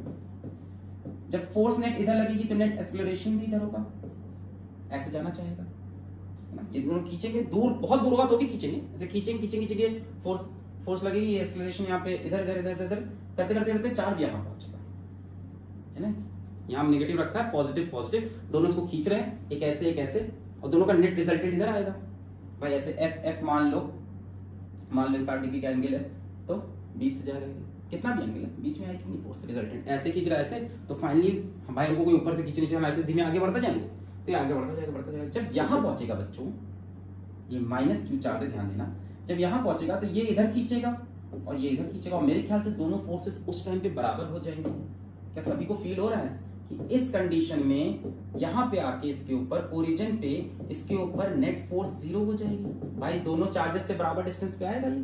जब फोर्स नेट इधर लगेगी तो नेट एक्सेलरेशन भी इधर होगा, ऐसे जाना चाहेगा ना. ये दोनों खींचेंगे, दूर बहुत दूर होगा तो भी खींचेंगे, ऐसे खींचेंगे फोर्स लगेगी, एक्सेलरेशन यहाँ पे इधर करते करते चार्ज यहाँ पहुंचेगा, है ना. यहाँ नेगेटिव रखा है, पॉजिटिव, दोनों इसको खींच रहे हैं, एक ऐसे, और दोनों का नेट रिजल्टेंट इधर आएगा. भाई ऐसे एफ मान लो 60 डिग्री का एंगल है, तो बीच से जाएगा, कितना भी एंगल है बीच में आएगी नहीं फोर्स. रिजल्टेंट ऐसे खींच रहा है ऐसे, तो फाइनली भाई हमको कोई ऊपर से खींचने चाहिए, हम ऐसे धीमे आगे बढ़ते जाएंगे, तो ये आगे बढ़ता जाएगा. जब यहाँ पहुंचेगा बच्चों, ये माइनस क्यू चार्ज है, ध्यान देना. जब यहाँ पहुंचेगा तो ये इधर खींचेगा और ये इधर खींचेगा, और मेरे ख्याल से दोनों फोर्सेस उस टाइम पे बराबर हो जाएंगे. क्या सभी को फील हो रहा है कि इस कंडीशन में यहां पे आके इसके ऊपर ओरिजिन पे इसके ऊपर नेट फोर्स 0 हो जाएगी। भाई दोनों चार्जेस से बराबर डिस्टेंस पे आएगा ये,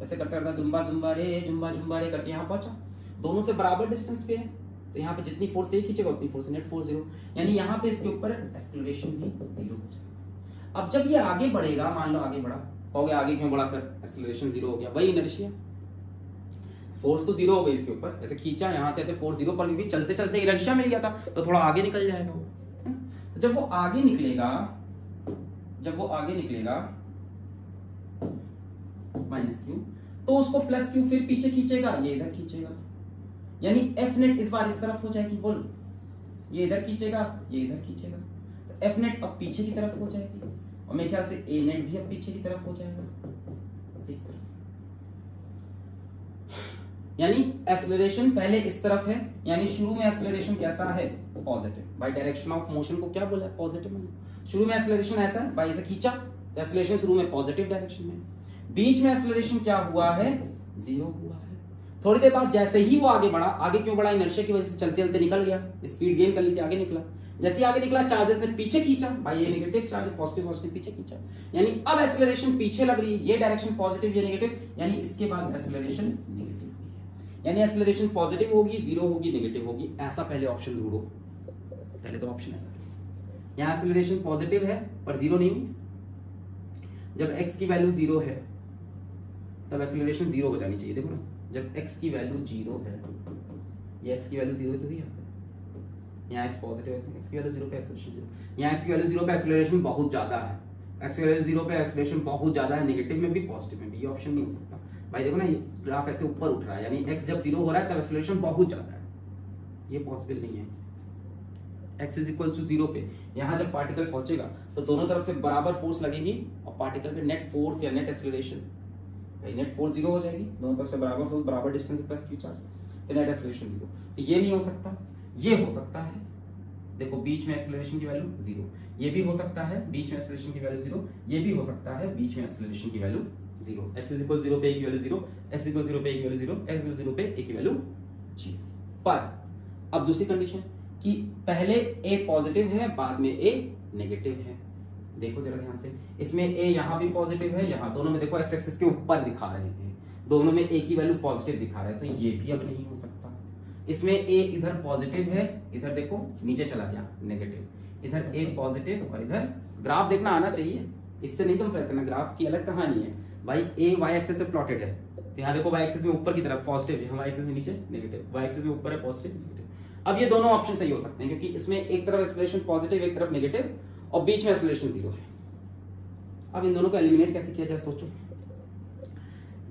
ऐसे करता करता जुम्बा जुम्बा रे करके यहाँ पहुंचा, दोनों से बराबर डिस्टेंस पे है, तो यहाँ पे जितनी फोर्स ये खींचेगा उतनी फोर्स नेट फोर्स 0, यानी यहाँ पे इसके ऊपर एक्सेलरेशन भी 0 हो जाएगा। अब जब ये आगे बढ़ेगा, मान लो आगे बढ़ा, कहोगे आगे क्यों बढ़ा सर, एक्सेलरेशन 0 हो गया, वही इनर्शिया, फोर्स तो 0 हो गई इसके ऊपर, ऐसे खींचा यहाँ पे फोर्स 0 पर, क्योंकि चलते चलते इनर्शिया मिल गया था तो थोड़ा आगे निकल जाएगा वो। तो जब वो आगे निकलेगा माइनस क्यू, तो उसको प्लस क्यू फिर पीछे खींचेगा, ये इधर खींचेगा, यानी एफ नेट इस बार इस तरफ हो जाएगी, बोलो ये इधर खींचेगा, ये इधर खींचेगा, तो एफ नेट अब पीछे की तरफ हो जाएगी, और मेरे ख्याल से ए नेट भी अब पीछे की तरफ हो जाएगा इस तरफ। यानी एक्सेलरेशन पहले इस तरफ है, यानी शुरू में एक्सेलरेशन कैसा है, positive. By direction of motion को क्या बोला है, पॉजिटिव। शुरू में एक्सेलरेशन ऐसा है, बाय ऐसे खींचा तो एक्सेलरेशन शुरू में पॉजिटिव डायरेक्शन में, बीच में एक्सेलरेशन क्या हुआ है, 0 हुआ है। थोड़ी देर बाद जैसे ही वो आगे बढ़ा, आगे क्यों बढ़ा, इनर्शिया की वजह से चलते चलते निकल गया, स्पीड गेन कर ली थी, आगे निकला, जैसे ही आगे निकला चार्जेस ने पीछे खींचा, भाई ये नेगेटिव चार्ज पॉजिटिव पॉजिटिव पीछे खींचा, यानी अब एक्सेलरेशन पीछे लग रही है, ये डायरेक्शन पॉजिटिव ये नेगेटिव, यानी इसके बाद एक्सेलरेशन नेगेटिव हुई है, यानी एक्सेलरेशन पॉजिटिव होगी, 0 होगी, नेगेटिव होगी, ऐसा पहले ऑप्शन ढूंढो। पहले तो ऑप्शन ऐसा, यहाँ एक्सेलरेशन पॉजिटिव है पर 0 नहीं है, जब x की वैल्यू 0 है तब एक्सेलरेशन 0 हो जानी चाहिए। देखो ना, जब x की वैल्यू 0 है, ये x की वैल्यू 0 तो दिया, यहाँ x पॉजिटिव है, x की वैल्यू 0 पे एक्सेलरेशन 0, यहाँ x की वैल्यू 0 पे एक्सेलरेशन बहुत ज्यादा है, x की वैल्यू 0 पे एक्सेलरेशन बहुत ज्यादा है, नेगेटिव में भी पॉजिटिव में भी, ये ऑप्शन नहीं हो सकता। भाई देखो ना, ये ग्राफ ऐसे ऊपर उठ रहा है, यानी x जब 0 हो रहा है तब एक्सेलरेशन बहुत ज्यादा है, ये पॉसिबल नहीं है। x इज इक्वल टू 0 पे यहाँ जब पार्टिकल पहुंचेगा तो दोनों तरफ से बराबर फोर्स लगेगी, और पार्टिकल पे नेट फोर्स या नेट एक्सेलरेशन, भाई नेट फोर्स 0 हो जाएगी, दोनों तरफ से बराबर फोर्स बराबर डिस्टेंस प्लस क्यू चार्ज, तो नेट एक्सेलरेशन 0। तो ये नहीं हो सकता, ये हो सकता है, देखो बीच में एक्सेलरेशन की वैल्यू 0, ये भी हो सकता है बीच में एक्सेलरेशन की वैल्यू 0, ये भी हो सकता है बीच में एक्सेलरेशन की वैल्यू 0, x इज इक्वल 0 पे a की वैल्यू 0, x इक्वल 0 पे a की वैल्यू 0, x इक्वल 0 पे a की वैल्यू 0। पर अब दूसरी कंडीशन कि पहले a पॉजिटिव है बाद में a नेगेटिव है, देखो जरा ध्यान से, इसमें a यहाँ भी पॉजिटिव है, यहाँ दोनों में देखो x एक्सिस के ऊपर दिखा रहे हैं, दोनों में a की वैल्यू पॉजिटिव दिखा रहा है, तो ये भी अब नहीं हो सकता। इसमें a इधर पॉजिटिव है, इधर देखो नीचे चला गया नेगेटिव, इधर a पॉजिटिव और इधर ग्राफ देखना आना चाहिए, इससे नहीं कंपेयर करना, ग्राफ की अलग कहानी है भाई। a y एक्सिस से प्लॉटेड है, तो यहाँ देखो y एक्सिस में ऊपर की तरफ पॉजिटिव है, y एक्सिस में नीचे नेगेटिव, y एक्सिस में ऊपर है पॉजिटिव नेगेटिव। अब ये दोनों ऑप्शन सही हो सकते हैं, क्योंकि इसमें एक तरफ एक्सेलरेशन पॉजिटिव एक तरफ नेगेटिव और बीच में एक्सेलरेशन 0 है। अब इन दोनों को एलिमिनेट कैसे किया जाए, सोचो।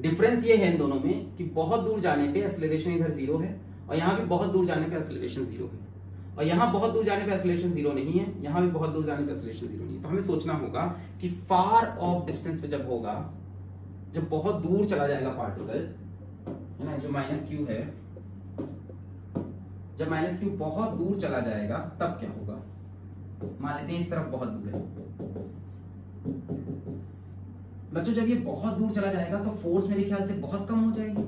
डिफरेंस ये है इन दोनों में कि बहुत दूर जाने पे एक्सेलरेशन इधर 0 है, और यहाँ भी बहुत दूर जाने पे एक्सेलरेशन 0 है, और यहाँ बहुत दूर जाने पे एक्सेलरेशन 0 नहीं है, यहाँ भी बहुत दूर जाने पे एक्सेलरेशन 0 नहीं है। तो हमें सोचना होगा कि फार ऑफ डिस्टेंस पे जब होगा, जब बहुत दूर चला जाएगा पार्टिकल, है ना, जो माइनस क्यू है, जब माइनस क्यू बहुत दूर चला जाएगा तब क्या होगा। मान लेते हैं इस तरफ बहुत दूर है बच्चों, जब ये बहुत दूर चला जाएगा तो फोर्स मेरे ख्याल से बहुत कम हो जाएगी।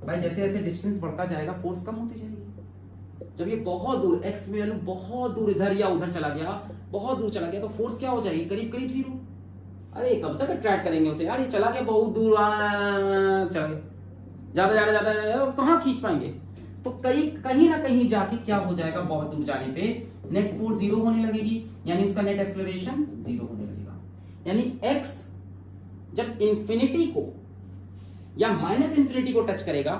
भाई जैसे जैसे डिस्टेंस बढ़ता जाएगा फोर्स कम होती जाएगी। जब ये बहुत दूर x की वैल्यू बहुत दूर इधर या उधर चला गया, बहुत दूर चला गया, तो फोर्स क्या हो जाएगी, करीब करीब 0। अरे कब तक अट्रैक्ट करेंगे उसे यार, ये चला गया बहुत दूर, चला गया, ज्यादा कहाँ खींच पाएंगे। तो कहीं ना कहीं जाके क्या हो जाएगा, बहुत दूर जाने पे नेट फोर्स 0 होने लगेगी, यानी उसका नेट एक्सेलरेशन 0 होने लगेगा। यानी x जब इंफिनिटी को या माइनस इंफिनिटी को टच करेगा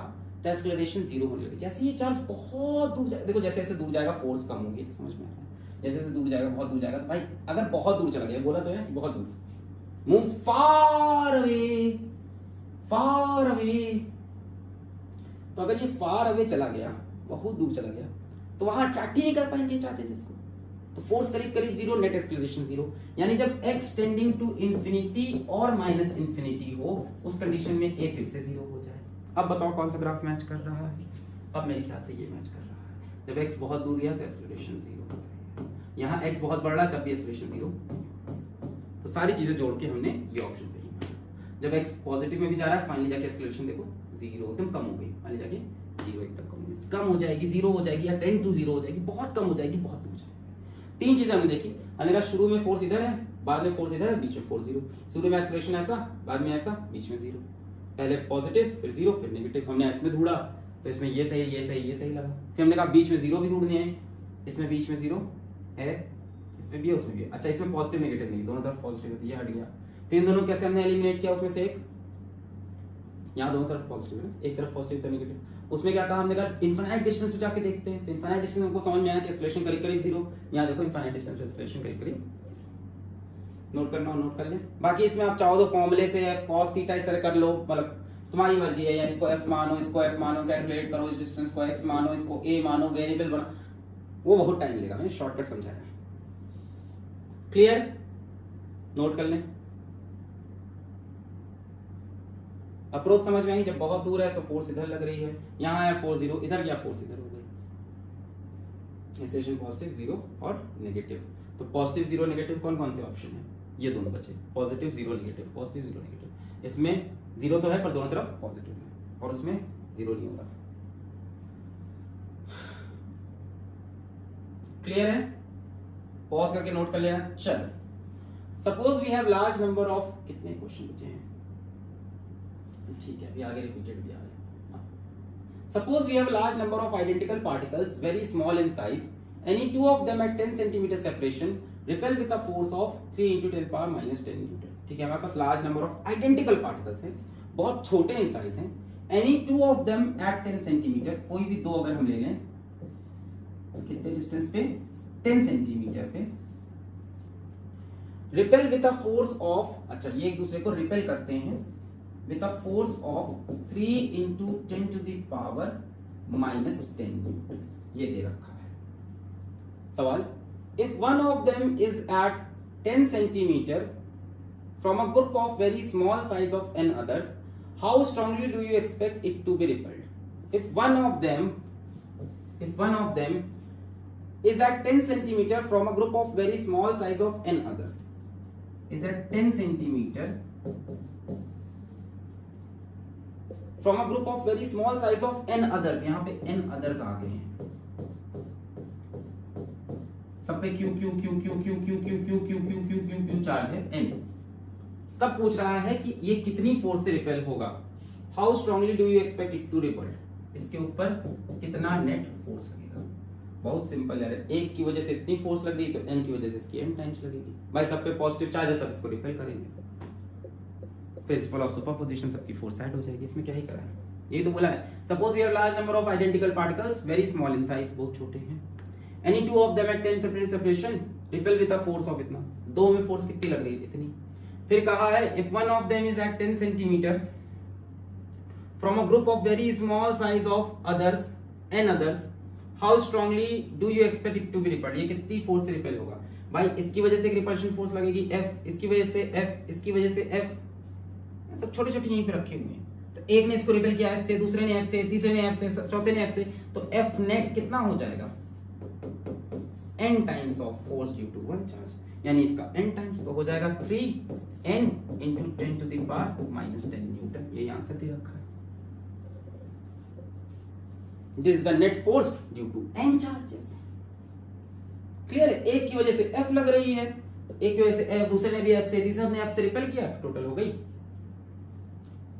तो एक्सेलरेशन 0 होने लगेगा। जैसे ये चार्ज बहुत दूर देखो, जैसे जैसे दूर जाएगा फोर्स कम होगी, तो समझ में आ रहा है, जैसे जैसे दूर जाएगा बहुत दूर जाएगा। तो भाई अगर बहुत दूर चला गया, बोला तो है कि बहुत दूर, moves far away, far away, तो अगर ये फार अवे चला गया, बहुत दूर चला गया, तो वहां अट्रैक्ट ही नहीं कर पाएंगे चार्जेस इसको, तो फोर्स करीब करीब 0, नेट एक्सेलरेशन 0। यानी जब x टेंडिंग टू इंफिनिटी और माइनस इंफिनिटी हो, उस कंडीशन में a फिर से 0 हो जाए। अब बताओ कौन सा ग्राफ मैच कर रहा है। अब मेरे ख्याल से ये मैच कर रहा है, जब x बहुत दूर गया तो एक्सेलरेशन 0, यहाँ x बहुत बढ़ रहा है तब भी एक्सेलरेशन 0। तो सारी चीजें जोड़ के हमने ये ऑप्शन सही माना। जब x पॉजिटिव में भी जा रहा है, फाइनली जाके एक्सेलरेशन देखो 0 एकदम कम हो गई, फाइनली जाके 0 एकदम कम हो कम हो जाएगी, 0 हो जाएगी, या 10 to 0 हो जाएगी, बहुत कम हो जाएगी, बहुत दूर जाएगी। 3 चीजें हमने देखी। हमने कहा शुरू में फोर्स इधर है, बाद में फोर्स इधर है, बीच में फोर्स 0। शुरू में एक्सेलरेशन ऐसा, बाद में ऐसा, बीच में 0। पहले पॉजिटिव, फिर 0, फिर नेगेटिव। हमने इसमें ढूंढा तो इसमें ये सही, ये सही, ये सही लगा। फिर हमने कहा बीच में 0 भी ढूंढने हैं, इसमें बीच में 0 है, इसमें भी है, उसमें भी है। अच्छा, इसमें पॉजिटिव नेगेटिव नहीं, दोनों तरफ पॉजिटिव होती है, हट गया। फिर इन दोनों कैसे हमने एलिमिनेट किया, उसमें से एक, यहाँ दोनों तरफ पॉजिटिव है, एक तरफ पॉजिटिव था नेगेटिव। उसमें क्या कहा हमने, कहा इनफाइनाइट डिस्टेंस पे जाके देखते हैं। तो इनफाइनाइट डिस्टेंस हमको समझ में आया कि एक्सेलरेशन करीब करीब 0। यहाँ देखो इनफाइनाइट डिस्टेंस पे एक्सेलरेशन करीब करीब 0। नोट करना, नोट कर लें। बाकी इसमें आप चाहो तो फॉर्मूले से cos थीटा इस तरह कर लो, मतलब तुम्हारी मर्जी है, या इसको f मानो, इसको f मानो, कैलकुलेट करो, इस डिस्टेंस को x मानो, इसको a मानो, वेरिएबल बना, वो बहुत टाइम लेगा, मैंने शॉर्टकट समझाया। क्लियर? नोट कर लें। अप्रोच समझ में आई? जब बहुत दूर है तो फोर्स इधर लग रही है, यहाँ है फोर्स 0, इधर गया फोर्स इधर हो गई। एक्सेलरेशन पॉजिटिव 0 और नेगेटिव। तो पॉजिटिव 0 नेगेटिव कौन कौन से ऑप्शन है? ये दोनों बचे, पॉजिटिव 0 नेगेटिव, पॉजिटिव 0 नेगेटिव। इसमें 0 तो है पर दोनों तरफ पॉजिटिव है, और उसमें 0 नहीं होगा। क्लियर है? पॉज करके नोट कर लेना। चल, suppose we have large number of, कितने क्वेश्चन बचे हैं? ठीक है, अभी आगे रिपीटेड भी आ रहे हैं। Suppose we have large number of identical particles very small in size, any two of them at 10 centimetre separation repel with a force of 3 × 10⁻⁻10 newton. ठीक है, हमारे पास large number of identical particles हैं, बहुत छोटे इन साइज हैं। Any two of them at 10 centimetre, कोई भी दो अगर हम ले लें, कितने डिस्टेंस पे? 10 सेंटीमीटर पे। Repel with a force of, अच्छा ये एक दूसरे को रिपेल करते हैं with a force of 3 × 10⁻⁻10 Newton, ये दे रखा है। सवाल, if one of them is at 10 centimeter from a group of very small size of n others, how strongly do you expect it to be repelled? If one of them is at 10 centimeter from a group of very small size of n others, is at 10 centimeter from a group of very small size of n others, यहाँ पे n others आ गए हैं, सब पे q q q q q q q q q q q q q charge है n। तब पूछ रहा है कि ये कितनी फोर्स से रिपेल होगा। How strongly do you expect it to repel, इसके ऊपर कितना नेट फोर्स लगेगा। बहुत सिंपल है, एक की वजह से इतनी फोर्स लग गई तो n की वजह से इसकी n टाइम्स लगेगी। भाई सब पे पॉजिटिव चार्ज है, सब इसको रिपेल करेंगे। प्रिंसिपल ऑफ सुपरपोजिशन, सबकी फोर्स ऐड हो जाएगी। इसमें क्या ही करा है, यही तो बोला है। Suppose we have large number of identical particles very small in size, बहुत छोटे हैं। Any two of them at 10 separate separation repel with a force of इतना, दो में फोर्स कितनी लग गई? इतनी। फिर कहा है if one of them is at 10 centimetre from a group of very small size of others an others, how strongly do you expect it to be repelled, ये कितनी फोर्स से रिपेल होगा। भाई इसकी वजह से एक रिपल्शन फोर्स लगेगी F, इसकी वजह से F, इसकी वजह से F, सब छोटे छोटे यहीं पे रखे हुए हैं। तो एक ने इसको रिपेल किया F से, दूसरे ने F से, तीसरे ने F से, चौथे ने F से, तो F नेट कितना हो जाएगा? n times of force due to one charge, यानी इसका n टाइम्स, तो हो जाएगा 3n × 10⁻⁻10 न्यूटन। ये आंसर दे रखा है। This is the net force due to n charges. Clear है? एक की वजह से F लग रही है, एक की वजह से F, दूसरे ने भी F से, तीसरे ने F से रिपेल किया, टोटल हो गई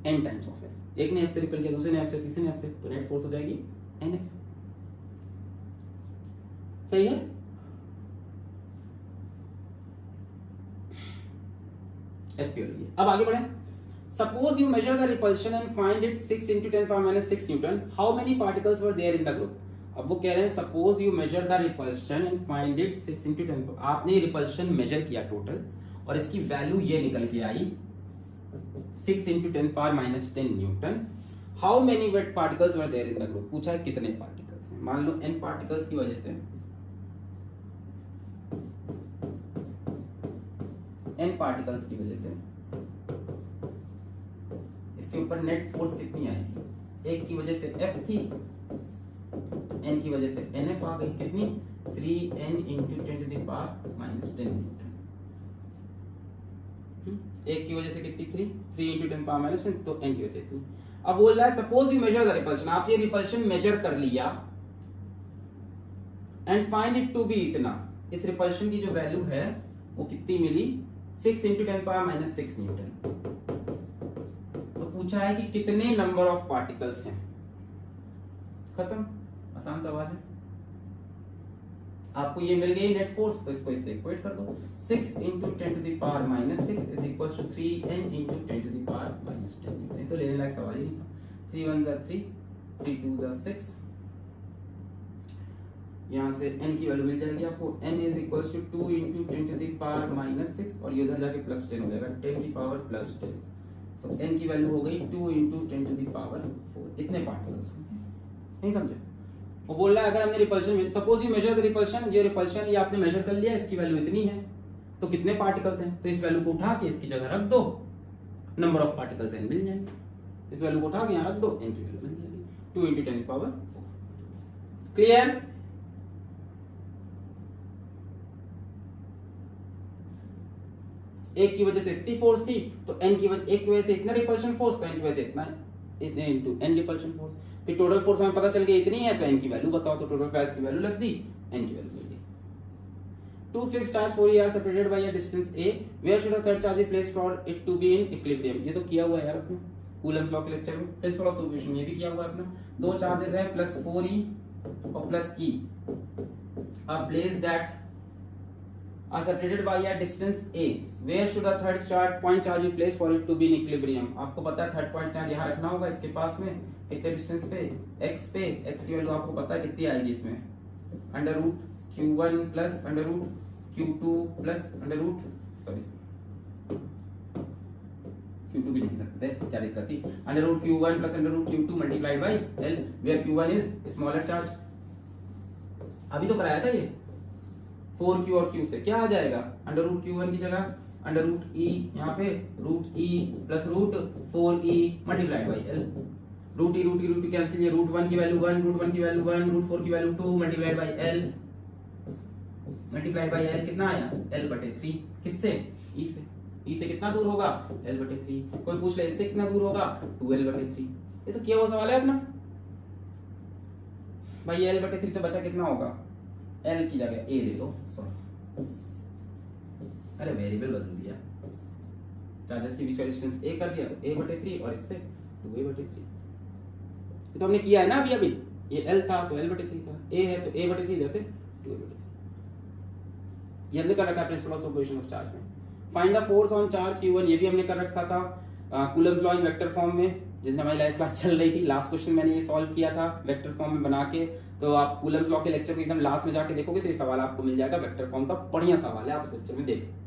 n टाइम्स ऑफ F। एक ने F से रिपेल किया, दूसरे ने F से, तीसरे ने F से, तो नेट फोर्स हो जाएगी NF। सही है? F की वैल्यू। अब आगे बढ़े। Suppose you measure the repulsion and find it 6 × 10⁻⁶ newton, how many particles were there in the group. अब वो कह रहे हैं suppose you measure the repulsion and find it 6 × 10, आपने रिपल्शन मेजर किया टोटल, और इसकी वैल्यू ये निकल के आई 6 × 10⁻⁻10 newton. How many wait particles were there in the group, पूछा है कितने पार्टिकल्स हैं। मान लो n पार्टिकल्स की वजह से, n पार्टिकल्स की वजह से इसके ऊपर नेट फोर्स कितनी आएगी। एक की वजह से F थी, n की वजह से NF आ गई, कितनी? 3n × 10⁻⁻10 Newton. एक की वजह से कितनी? 3 × 10⁻⁻10, तो n की वजह से इतनी। अब बोल रहा है suppose you measure the repulsion, आप ये रिपल्शन मेजर कर लिया and find it to be इतना, इस रिपल्शन की जो वैल्यू है वो कितनी मिली 6 × 10⁻⁻6 न्यूटन। तो पूछा है कि कितने नंबर ऑफ पार्टिकल्स हैं। खत्म, आसान सवाल है। आपको ये मिल गई नेट फोर्स, तो इसको इससे इक्वेट कर दो। 6 × 10⁻⁻6 is equal to 3n × 10⁻⁻10 Newton. तो लेने लायक सवाल ही नहीं था। 3 1 = 3, 3 2 = 6, यहाँ से n की वैल्यू मिल जाएगी आपको। n इज इक्वल टू 2 × 10⁻⁻6 और ये उधर जाके +10 हो जाएगा, 10 की पावर +10। सो n की वैल्यू हो गई 2 × 10⁴। इतने पार्टिकल्स होंगे। नहीं समझे? वो बोल रहा है अगर हमने repulsion, suppose you measure the repulsion, जो रिपल्शन ये आपने मेजर कर लिया, इसकी वैल्यू इतनी है, तो कितने पार्टिकल्स हैं? तो इस वैल्यू को उठा के इसकी जगह रख दो, नंबर ऑफ पार्टिकल्स n मिल जाएंगे। इस वैल्यू को उठा के यहाँ रख दो, n की वैल्यू मिल जाएगी 2 × 10⁴। क्लियर? एक की वजह से इतनी फोर्स थी, तो n की वजह, एक की वजह से इतना रिपल्शन फोर्स, तो n की वजह से इतना, इतने इनटू n रिपल्शन फोर्स। फिर टोटल फोर्स हमें पता चल गया इतनी है, तो n की वैल्यू बताओ, तो टोटल फोर्स की वैल्यू लग दी, n की वैल्यू मिल गई। Two fixed charge 4e are separated by a distance a. Where should a third charge be placed for it to be in equilibrium? ये तो किया हुआ है यार अपने कूलम्ब लॉ के लेक्चर में, प्रिंसिपल ऑफ सॉल्यूशन ये भी किया हुआ है अपना। दो चार्जेस है +4e और +e are placed at are separated by a distance a. Where should a third charge point charge be placed for it to be in equilibrium? आपको पता है थर्ड पॉइंट चार्ज यहाँ रखना होगा इसके पास में, कितने डिस्टेंस पे, x पे। x की वैल्यू आपको पता है कितनी आएगी इसमें, √q1 + √q2 q2 भी लिख सकते हैं, क्या दिक्कत थी। √q1 + √q2 multiplied by l, where q1 is smaller charge. अभी तो कराया था ये 4q और q से क्या आ जाएगा, √q1 की जगह √e, यहाँ पे √e + √4e multiplied by l। √e cancel, ये √1 की वैल्यू 1, √1 की वैल्यू 1, √4 की value 2 multiplied by l। Multiplied by l कितना आया, l/3। किससे, e से। e से कितना दूर होगा, l/3। कोई पूछ ले इससे कितना दूर होगा, 2l/3। ये तो किया हुआ सवाल है अपना भाई। l/3 तो बचा कितना होगा, l की जगह a ले लो, सॉरी अरे वेरिएबल बदल दिया, चार्जेस के बीच का डिस्टेंस a कर दिया, तो a/3 और इससे 2a/3। तो हमने किया है ना अभी अभी, ये l था तो l/3 था, a है तो a/3 इधर से 2a/3। ये हमने कर रखा है principle of solution of charge में। Find the force on charge q1, ये भी हमने कर रखा था Coulomb's law in vector form में, जिसमें हमारी लाइव क्लास चल रही थी। लास्ट क्वेश्चन मैंने ये सॉल्व किया था वेक्टर फॉर्म में बना के, तो आप कूलम्ब्स लॉ के लेक्चर को एकदम लास्ट में जाके देखोगे तो ये सवाल आपको मिल जाएगा, वेक्टर फॉर्म का बढ़िया सवाल है, आप उस लेक्चर में देख सकते हैं।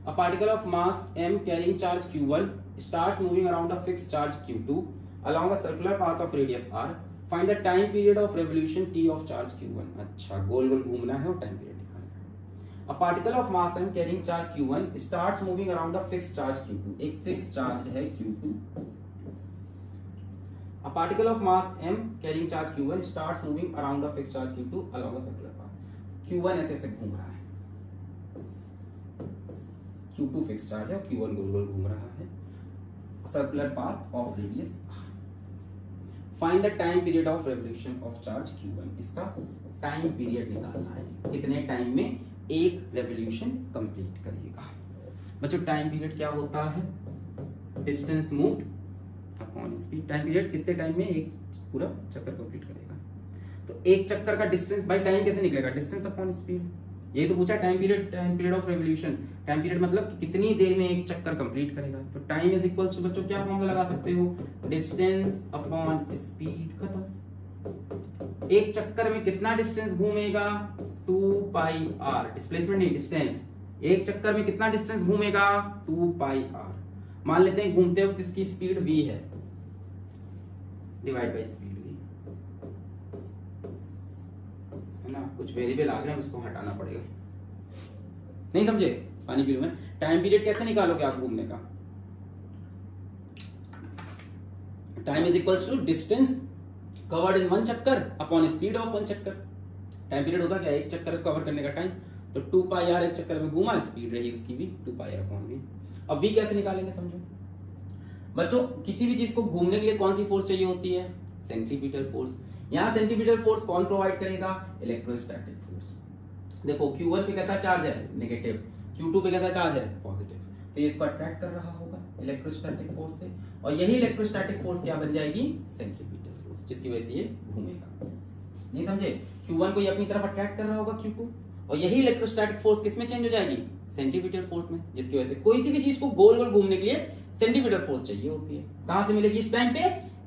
A particle of mass m carrying charge q1 starts moving around a fixed charge q2 along a circular path of radius r. Find the time period of revolution t of charge q1. अच्छा, गोल गोल घूमना है और time period निकालना है। A particle of mass m carrying charge q1 starts moving around a fixed charge q2. एक fix charge है q2। A particle of mass m carrying charge q1 starts moving around a fixed charge q2 along a circular path. q1 ऐसे ऐसे घूम रहा है, q2 fix charge है, q1 गोल गोल घूम रहा है, circular path of radius r। Find the time period of revolution of charge q1, इसका टाइम पीरियड निकालना है, कितने टाइम में एक रेवोल्यूशन कंप्लीट करेगा। बच्चों टाइम पीरियड क्या होता है, distance moved upon speed. Time period कितने टाइम में एक पूरा चक्कर कंप्लीट करेगा, तो एक चक्कर का डिस्टेंस बाय टाइम कैसे निकलेगा, डिस्टेंस अपॉन स्पीड। यही तो पूछा time period of revolution. Time period मतलब कि कितनी देर में एक चक्कर कंप्लीट करेगा, तो टाइम इज इक्वल्स टू बच्चों क्या फॉर्मूला लगा सकते हो, डिस्टेंस अपॉन स्पीड। खत्म। एक चक्कर में कितना डिस्टेंस घूमेगा, 2πr, डिस्प्लेसमेंट नहीं डिस्टेंस। एक चक्कर में कितना डिस्टेंस घूमेगा, 2πr। मान लेते हैं घूमते वक्त इसकी स्पीड v है, डिवाइड बाय स्पीड v है ना। कुछ वेरिएबल आ गए, उसको हटाना पड़ेगा। नहीं समझे, पानी पी लूं मैं। टाइम पीरियड कैसे निकालोगे आप घूमने का, time is equals to distance covered in one चक्कर अपॉन स्पीड ऑफ वन चक्कर। टाइम पीरियड होता क्या है, एक चक्कर कवर करने का टाइम, तो 2πr एक चक्कर में घूमा, स्पीड रही उसकी भी 2πr अपॉन v। अब v कैसे निकालेंगे समझो। बच्चों किसी भी चीज को घूमने के लिए कौन सी फोर्स चाहिए होती है? Centripetal force. यहाँ सेंट्रीपिटल फोर्स कौन प्रोवाइड करेगा? Electrostatic force. देखो Q1 पे कैसा चार्ज है? नेगेटिव। Q2 पे कैसा चार्ज है? पॉजिटिव। तो ये इसको अट्रैक्ट कर रहा होगा इलेक्ट्रोस्टैटिक फोर्स से, और यही इलेक्ट्रोस्टैटिक फोर्स क्या बन जाएगी? सेंट्रीपिटल फोर्स, जिसकी वजह से ये घूमेगा। नहीं समझे? Q1 को ये अपनी तरफ अट्रैक्ट कर रहा होगा Q2, और यही इलेक्ट्रोस्टैटिक फोर्स किसमें चेंज हो जाएगी? सेंट्रीपिटल फोर्स में, जिसकी वजह से कोई सी भी चीज को गोल गोल घूमने के लिए सेंट्रीपिटल फोर्स चाहिए होती है। कहां से मिलेगी इस टाइम पे?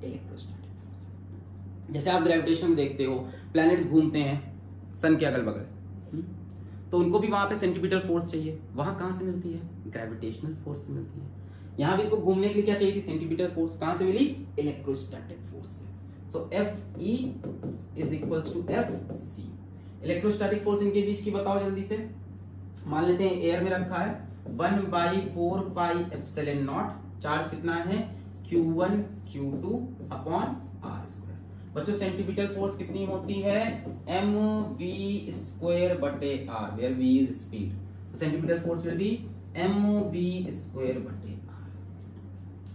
Electrostatic force. जैसे आप ग्रेविटेशन में देखते हो, प्लैनेट्स घूमते हैं सन के अगल बगल, तो उनको भी वहां पे सेंट्रीपिटल फोर्स चाहिए। वहां कहां से मिलती है? ग्रेविटेशनल फोर्स से मिलती है। यहाँ भी इसको घूमने के लिए क्या चाहिए थी? Centripetal force. कहां से मिली? इलेक्ट्रोस्टैटिक फोर्स से। So Fe is equals to Fc। Electrostatic force इनके बीच की बताओ जल्दी से। मान लेते हैं एयर में रखा है 1/4 पाई एप्सिलॉन नॉट। चार्ज कितना है? Q1 Q2 upon r square. बच्चों सेंट्रीपिटल फोर्स कितनी होती है? mv स्क्वायर बटे r, where v is speed. तो centripetal force will be mv square बटे r।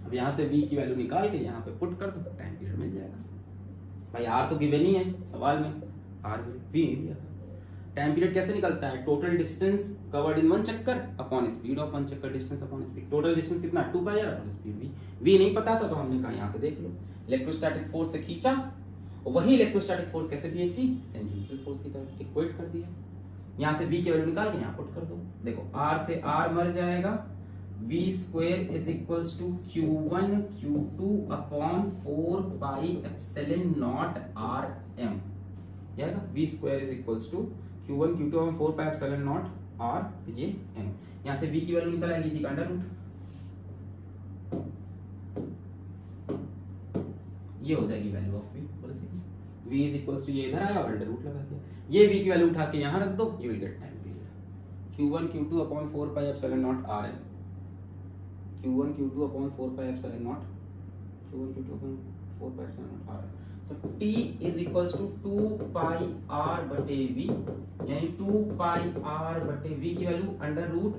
अब यहां से v की वैल्यू निकाल के यहां पे पुट कर दो, टाइम पीरियड मिल जाएगा। भाई r तो गिवन ही है सवाल में, r v नहीं दिया था। टाइम पीरियड कैसे निकलता है? Total distance covered in one चक्कर अपॉन स्पीड ऑफ वन चक्कर, distance upon speed. Total distance कितना? 2 pi r upon speed v। v नहीं पता था तो हमने कहा यहां से देख लो, इलेक्ट्रोस्टैटिक फोर्स से खींचा, और वही इलेक्ट्रोस्टैटिक फोर्स कैसे बिहेव की? सेंट्रीपिटल फोर्स की तरह इक्वेट कर दिया। यहां से v की वैल्यू निकाल के यहां पुट कर दो। देखो r से r मर जाएगा, v square is equals to Q1 Q2 upon 4 pi epsilon naught rm। आएगा v square is equals to Q1 Q2 upon 4 pi epsilon naught r, ये m। यहां से v की वैल्यू निकल आएगी इसी का अंडर रूट। ये हो जाएगी value of v। v is equals to, ये इधर आया और अंडर रूट लगा दिया। ये v की वैल्यू उठा के यहां रख दो, you will get time period Q1 Q2 upon 4 pi epsilon naught rm। Q1 Q2 upon 4 pi epsilon naught, Q1 Q2 upon 4 pi epsilon naught rm। So t is equals to 2 pi r बटे v, यानी 2 pi r बटे v की value under root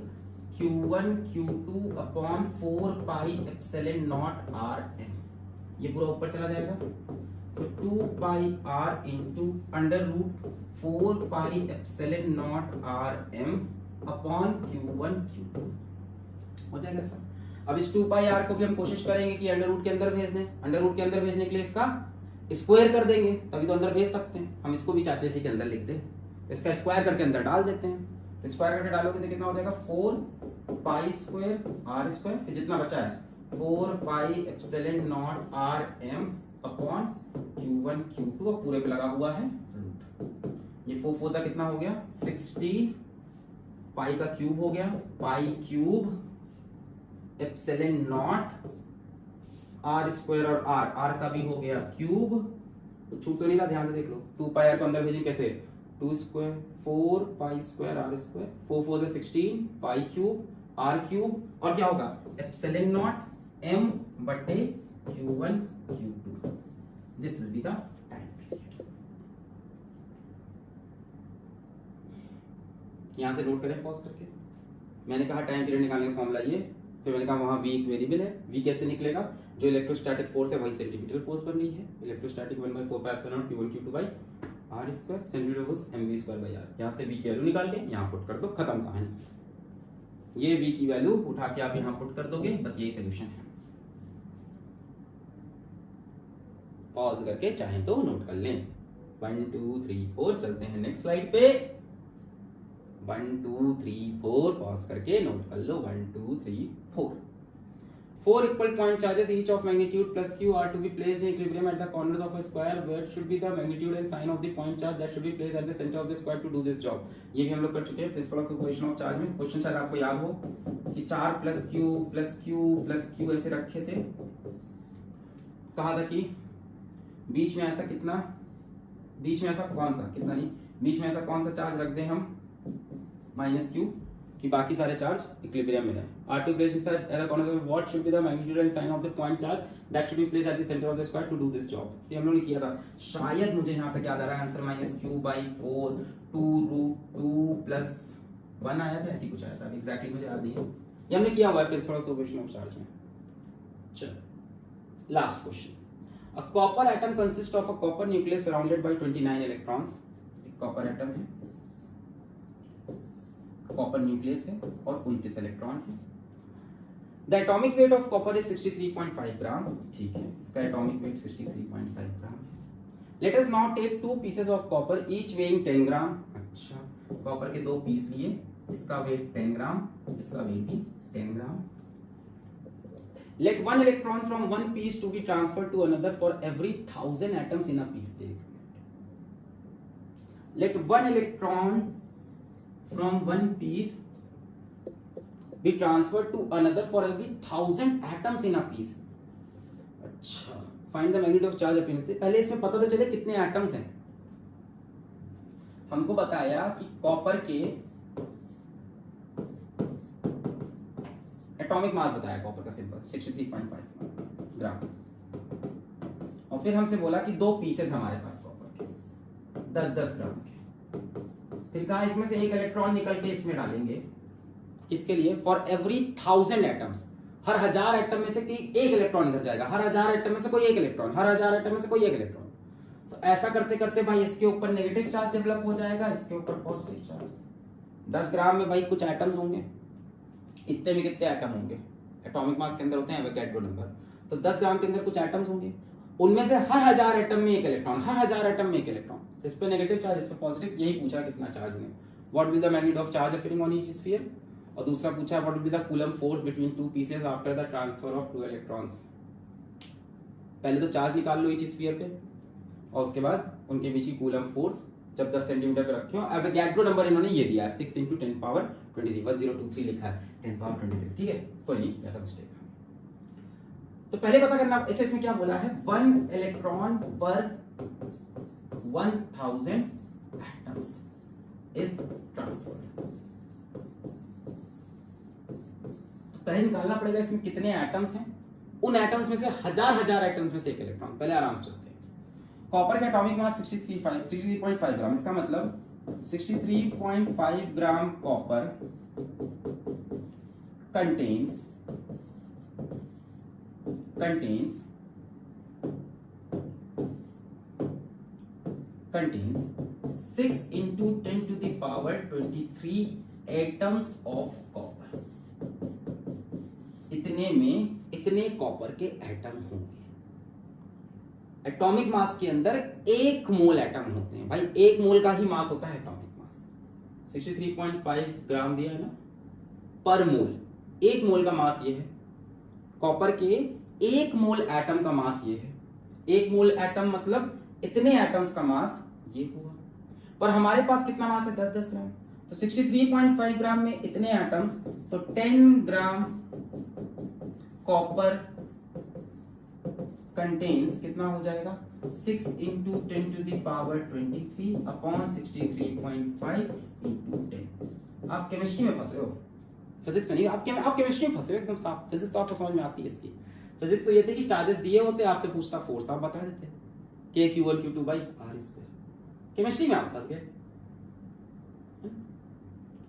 Q1 Q2 upon 4 pi epsilon naught rm। ये पूरा ऊपर चला जाएगा, so 2 pi r into under root 4 pi epsilon naught rm upon Q1 Q2 हो जाएगा ऐसा। अब इस 2 पाई r को भी हम कोशिश करेंगे कि अंडर रूट के अंदर भेज दें। अंडर रूट के अंदर भेजने के लिए इसका स्क्वायर कर देंगे, तभी तो अंदर भेज सकते हैं। हम इसको भी चाहते हैं इसी के अंदर लिख दें, तो इसका स्क्वायर करके अंदर डाल देते हैं। तो स्क्वायर करके डालोगे तो कितना हो जाएगा? 4 पाई स्क्वायर r स्क्वायर, फिर जितना बचा है 4 pi epsilon naught rm upon Q1 Q2, और पूरे पे लगा हुआ है रूट। ये 4 का कितना हो गया? 60 पाई का क्यूब हो गया, पाई cube epsilon naught r square, और r का भी हो गया क्यूब। तो छूट तो नहीं था, ध्यान से देख लो। 2 पाई r को अंदर भेजें कैसे? 2 square 4 pi square r square, 4 से 16 पाई क्यूब r क्यूब, और क्या होगा? एप्सिलॉन नॉट m बटे Q1 Q2। This will be the time period. यहां से नोट करें पॉज करके। मैंने कहा टाइम पीरियड निकालने का फॉर्मूला ये, फिर मैंने कहा वहां v एक वेरिएबल है। v कैसे निकलेगा? जो इलेक्ट्रोस्टैटिक फोर्स है वही सेंट्रीपिटल फोर्स बन रही है। Electrostatic 1/4 pi epsilon naught Q1 Q2 by r square, centripetal force mv square by r। यहां से v की वैल्यू निकाल के यहां पुट कर दो, खत्म कहानी। ये v की वैल्यू उठा के आप यहां पुट कर दोगे, बस यही सॉल्यूशन है। पॉज करके चाहे तो नोट कर लें। 1 2 3 4 चलते हैं नेक्स्ट स्लाइड पे। 1 2 3 4 पॉज करके नोट कर लो। 1 2 3 4 4 equal point charges each of magnitude plus q are to be placed in equilibrium at the corners of a square where should be the magnitude and sign of the point charge that should be placed at the center of the square to do this job। ये भी हम लोग कर चुके हैं principal of superposition of charge में। Question शायद आपको याद हो कि 4 प्लस क्यू ऐसे रखे थे। कहा था कि बीच में ऐसा कितना, बीच में ऐसा कौन सा, कितना नहीं, बीच में ऐसा कौन सा चार्ज रख दें हम -q कि बाकी सारे चार्ज इक्विलिब्रियम में रहे। R2 placed inside the corner of what should be the magnitude and sign of the point charge that should be placed at the center of the square to do this job। ये हम लोगों ने किया था। शायद मुझे यहाँ तक याद आ रहा है आंसर -q/4 2√2+1 आया था, ऐसी कुछ आया था, एग्जैक्टली मुझे याद नहीं है। ये हमने किया हुआ है principle of superposition of charge में। चलो last question, a copper atom consist of a copper nucleus surrounded by 29 electrons. Copper atom है, कॉपर न्यूक्लियस है और 29 इलेक्ट्रॉन है। The atomic weight of copper is 63.5 gram. ठीक है, इसका एटॉमिक वेट 63.5 ग्राम है। Let us now take two pieces of copper each weighing 10 gram. अच्छा, copper के दो पीस लिए, इसका वेट 10 ग्राम, इसका वेट भी 10 ग्राम। Let one electron from one piece to be transferred to another for every 1000 atoms in a piece. Let one electron from one piece be transferred to another for every 1000 atoms in a piece. अच्छा, find the magnitude of charge appearance। पहले इसमें पता तो चले कितने atoms हैं। हमको बताया कि कॉपर के एटॉमिक मास बताया कॉपर का सिंपल 63.5 ग्राम, और फिर हमसे बोला कि दो पीसेस हमारे पास कॉपर के 10-10 ग्राम के। फिर कहा इसमें से एक इलेक्ट्रॉन निकल के इसमें डालेंगे, किसके लिए? For every 1000 atoms. Her 1000 atom में से एक इलेक्ट्रॉन इधर जाएगा, हर 1000 एटम में से कोई एक इलेक्ट्रॉन, हर 1000 एटम में से कोई एक इलेक्ट्रॉन। तो ऐसा करते करते भाई इसके ऊपर नेगेटिव चार्ज डेवलप हो जाएगा, इसके ऊपर पॉजिटिव चार्ज। 10 ग्राम में भाई कुछ एटम्स होंगे, इतने में कितने एटम होंगे? एटॉमिक मास के अंदर होते हैं एवोगैड्रो नंबर। तो 10 ग्राम के अंदर कुछ एटम्स होंगे, उनमें से हर 1000 एटम में एक इलेक्ट्रॉन, हर 1000 एटम में एक इलेक्ट्रॉन। इस पे नेगेटिव चार्ज, इस पे पॉजिटिव। यही पूछा कितना चार्ज होंगे, what will the magnitude of charge appearing on each sphere. और दूसरा पूछा what will be the coulomb force between two pieces after the transfer of two electrons. पहले तो चार्ज निकाल लो ईच स्फीयर पे, और उसके बाद उनके बीच की कूलम फोर्स जब 10 सेंटीमीटर पे रखे हो। एवोगैड्रो नंबर इन्होंने ये दिया है 6 × 10⁻23, 1023 लिखा है 10⁻23। ठीक है, कोई नहीं, ऐसा मिस्टेक है। तो पहले पता करना, अच्छा इसमें क्या बोला है? 1 इलेक्ट्रॉन पर 1000 एटम्स इज ट्रांसफर्ड। पहले निकालना पड़ेगा इसमें कितने एटम्स हैं, उन एटम्स में से हजार एटम्स में से एक इलेक्ट्रॉन। पहले आराम से चलते हैं। कॉपर का एटॉमिक मास 63.5 ग्राम, इसका मतलब 63.5 gram copper contains 6 × 10⁻23 atoms of copper. इतने कॉपर के एटम होंगे। एटॉमिक मास के अंदर 1 मोल एटम होते हैं भाई, 1 मोल का ही मास होता है एटॉमिक मास। 63.5 ग्राम दिया है ना पर मोल, 1 मोल का मास ये है। कॉपर के 1 मोल एटम का मास ये है। 1 मोल एटम मतलब इतने एटम्स का मास ये हुआ। पर हमारे पास कितना मास है? 10-10 ग्राम। तो 63.5 ग्राम में इतने एटम्स, तो 10 ग्राम कॉपर कंटेन्स कितना हो जाएगा? 6 × 10⁻23 अपॉन 63.5 × 10। आप केमिस्ट्री में फंसे हो, फिजिक्स में नहीं। आप केमिस्ट्री में फंसे हो एकदम साफ। फिजिक्स तो आपको समझ में आती है इसकी। फिजिक्स तो ये थे कि चार्जेस दिए होते, आपसे पूछता फोर्स, आप बता देते Q=Q2/r²। केमिस्ट्री में आप फंस गए।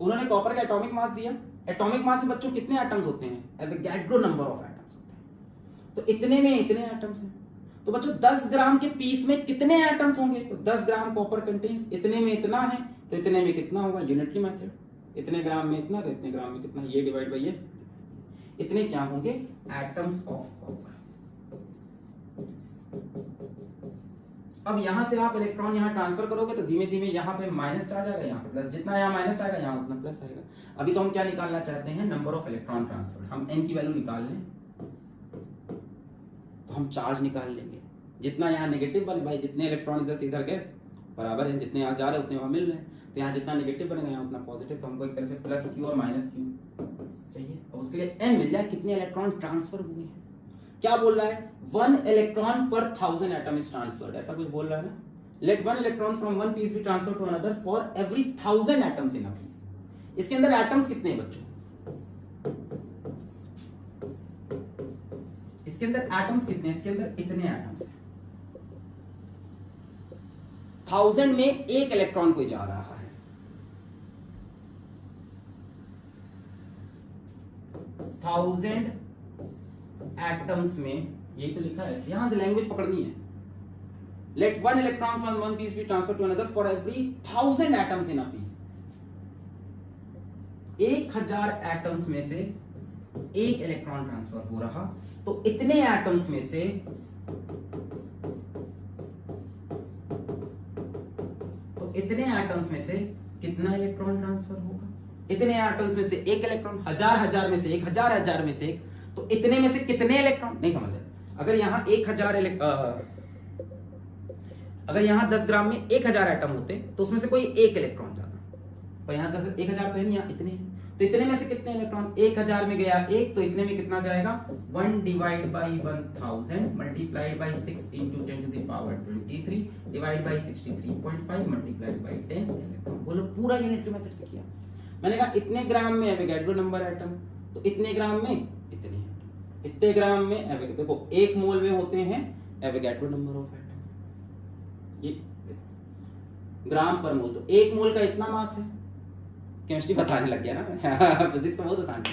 उन्होंने कॉपर का एटॉमिक मास दिया। एटॉमिक मास में बच्चों कितने एटम्स होते हैं? एवोगैड्रो नंबर ऑफ एटम्स होते हैं। तो इतने में इतने एटम्स हैं। तो बच्चों 10 ग्राम के पीस में कितने एटम्स होंगे? तो 10 ग्राम कॉपर कंटेन्स, इतने में इतना है तो इतने में कितना होगा? Unitary method. इतने ग्राम में इतना तो इतने ग्राम में कितना, ये डिवाइड बाय ये। इतने क्या होंगे? Atoms of copper. अब यहां से आप इलेक्ट्रॉन यहां ट्रांसफर करोगे तो धीमे धीमे यहां पे माइनस चार्ज आएगा, यहां पे प्लस। जितना यहां माइनस आएगा यहां उतना प्लस आएगा। अभी तो हम क्या निकालना चाहते हैं? Number of electron transfer. हम n की वैल्यू निकाल लें तो हम चार्ज निकाल लेंगे। जितना यहाँ नेगेटिव बने भाई, जितने इलेक्ट्रॉन इधर से इधर गए बराबर है, जितने यहाँ जा रहे उतने वहां मिल रहे हैं। तो यहाँ जितना नेगेटिव बनेगा यहाँ उतना पॉजिटिव। तो हमको एक तरह से प्लस Q और माइनस Q चाहिए, और उसके लिए n मिल जाए कितने इलेक्ट्रॉन ट्रांसफर हुए हैं। क्या बोल रहा है? 1 इलेक्ट्रॉन पर 1000 एटम इज ट्रांसफर्ड, ऐसा कुछ बोल रहा है ना। Let 1 electron from one piece be transfer to another for every 1000 atoms in a piece. इसके अंदर एटम्स कितने हैं बच्चों? इसके अंदर एटम्स कितने हैं? इसके अंदर इतने एटम्स हैं। 1000 में एक इलेक्ट्रॉन कोई जा रहा है। 1000 एटम्स में यही तो लिखा है, यहां से लैंग्वेज पकड़नी है। Let one electron from one piece be transfer to another for every 1000 atoms in a piece. 1000 atoms में से एक इलेक्ट्रॉन ट्रांसफर हो रहा, तो इतने एटम्स में से कितना इलेक्ट्रॉन ट्रांसफर होगा? इतने एटम्स में से एक इलेक्ट्रॉन, हजार में से एक, हजार में से एक, तो इतने में से कितने इलेक्ट्रॉन? नहीं समझ रहे। अगर यहाँ 10 ग्राम में 1000 एटम होते तो उसमें से कोई एक इलेक्ट्रॉन जाता, और यहाँ 1000 तो है नहीं, यहाँ इतने हैं, तो इतने में से कितने इलेक्ट्रॉन? 1000 में गया एक, तो इतने में कितना जाएगा? 1 divide by 1000 multiplied by 6 into 10 to the power 23 divide by 63.5 multiplied by 10 electron. बोलो पूरा यूनिटरी मेथड से किया। मैंने कहा इतने ग्राम में एवोगैड्रो नंबर एटम, तो इतने ग्राम में इतने एटम, इतने ग्राम में देखो 1 मोल में होते हैं एवोगैड्रो नंबर ऑफ एटम, ये ग्राम पर मोल, तो 1 मोल का इतना मास है। केमिस्ट्री बताने लग गया ना मैं फिजिक्स तो बहुत आसान है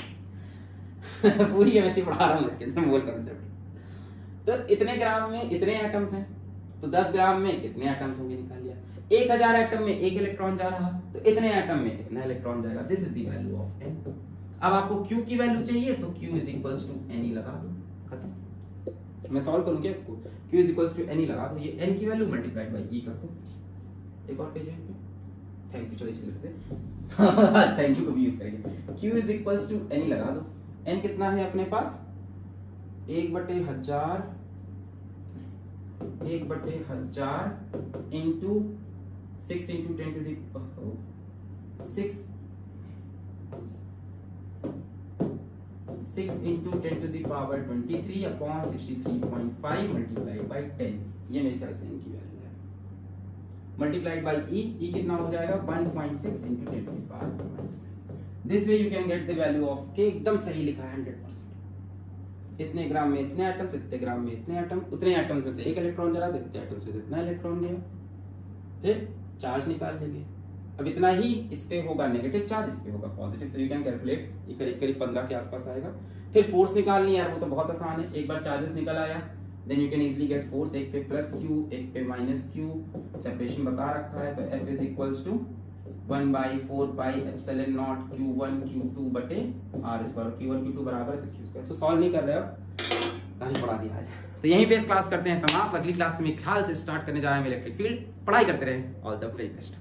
पूरी केमिस्ट्री पढ़ा रहा हूँ इसके अंदर मोल कंसेप्ट। तो इतने ग्राम में इतने एटम्स हैं, तो 10 ग्राम में कितने एटम्स होंगे निकाल लिया। 1000 एटम में एक इलेक्ट्रॉन जा रहा, तो इतने एटम में इतना इलेक्ट्रॉन जाएगा। This is the value of n। अब आपको q की वैल्यू चाहिए तो q is equals to n ही लगा दो, खत्म। मैं सॉल्व करूं क्या इसको? q is equals to n ही लगा दो, ये n की वैल्यू मल्टीप्लाइड बाय e कर दो। एक और पेज है, थैंक यू, चलो इसको लिखते हैं थैंक यू को भी यूज करेंगे। q is equals to n ही लगा दो। n कितना है अपने पास? 1/1000 into 6 into 10 to the 6 into 10 to the power 23 upon 63.5 multiplied by 10। ये मेरे ख्याल से इनकी वैल्यू है। मल्टीप्लाइड बाय e कितना हो जाएगा? 1.6 into 10 to the power -9। This way you can get the value of k। एकदम सही लिखा है 100%। इतने ग्राम में इतने एटम्स, इतने ग्राम में इतने एटम, उतने एटम्स में से एक इलेक्ट्रॉन जा रहा, तो इतने एटम्स में से इतना इलेक्ट्रॉन गया। फिर चार्ज निकाल लेंगे। अब इतना ही इस पे होगा नेगेटिव चार्ज, इस पे होगा पॉजिटिव, तो यू कैन कैलकुलेट, ये करीब करीब 15 के आसपास आएगा। फिर फोर्स निकालनी है, वो तो बहुत आसान है। एक बार चार्जेस निकल आया, then you can easily get force. एक पे प्लस q, एक पे माइनस q, सेपरेशन बता रखा है, तो F is equals to 1/4 pi epsilon naught q1 q2 बटे r स्क्वायर। q1 q2 बराबर है तो q स्क्वायर। सो सॉल्व नहीं कर रहे हो, काफी पढ़ा दिया आज। तो यहीं पे इस क्लास करते हैं समाप्त। अगली क्लास में ख्याल से स्टार्ट करने जा रहे हैं इलेक्ट्रिक फील्ड। पढ़ाई करते रहे। All the very best.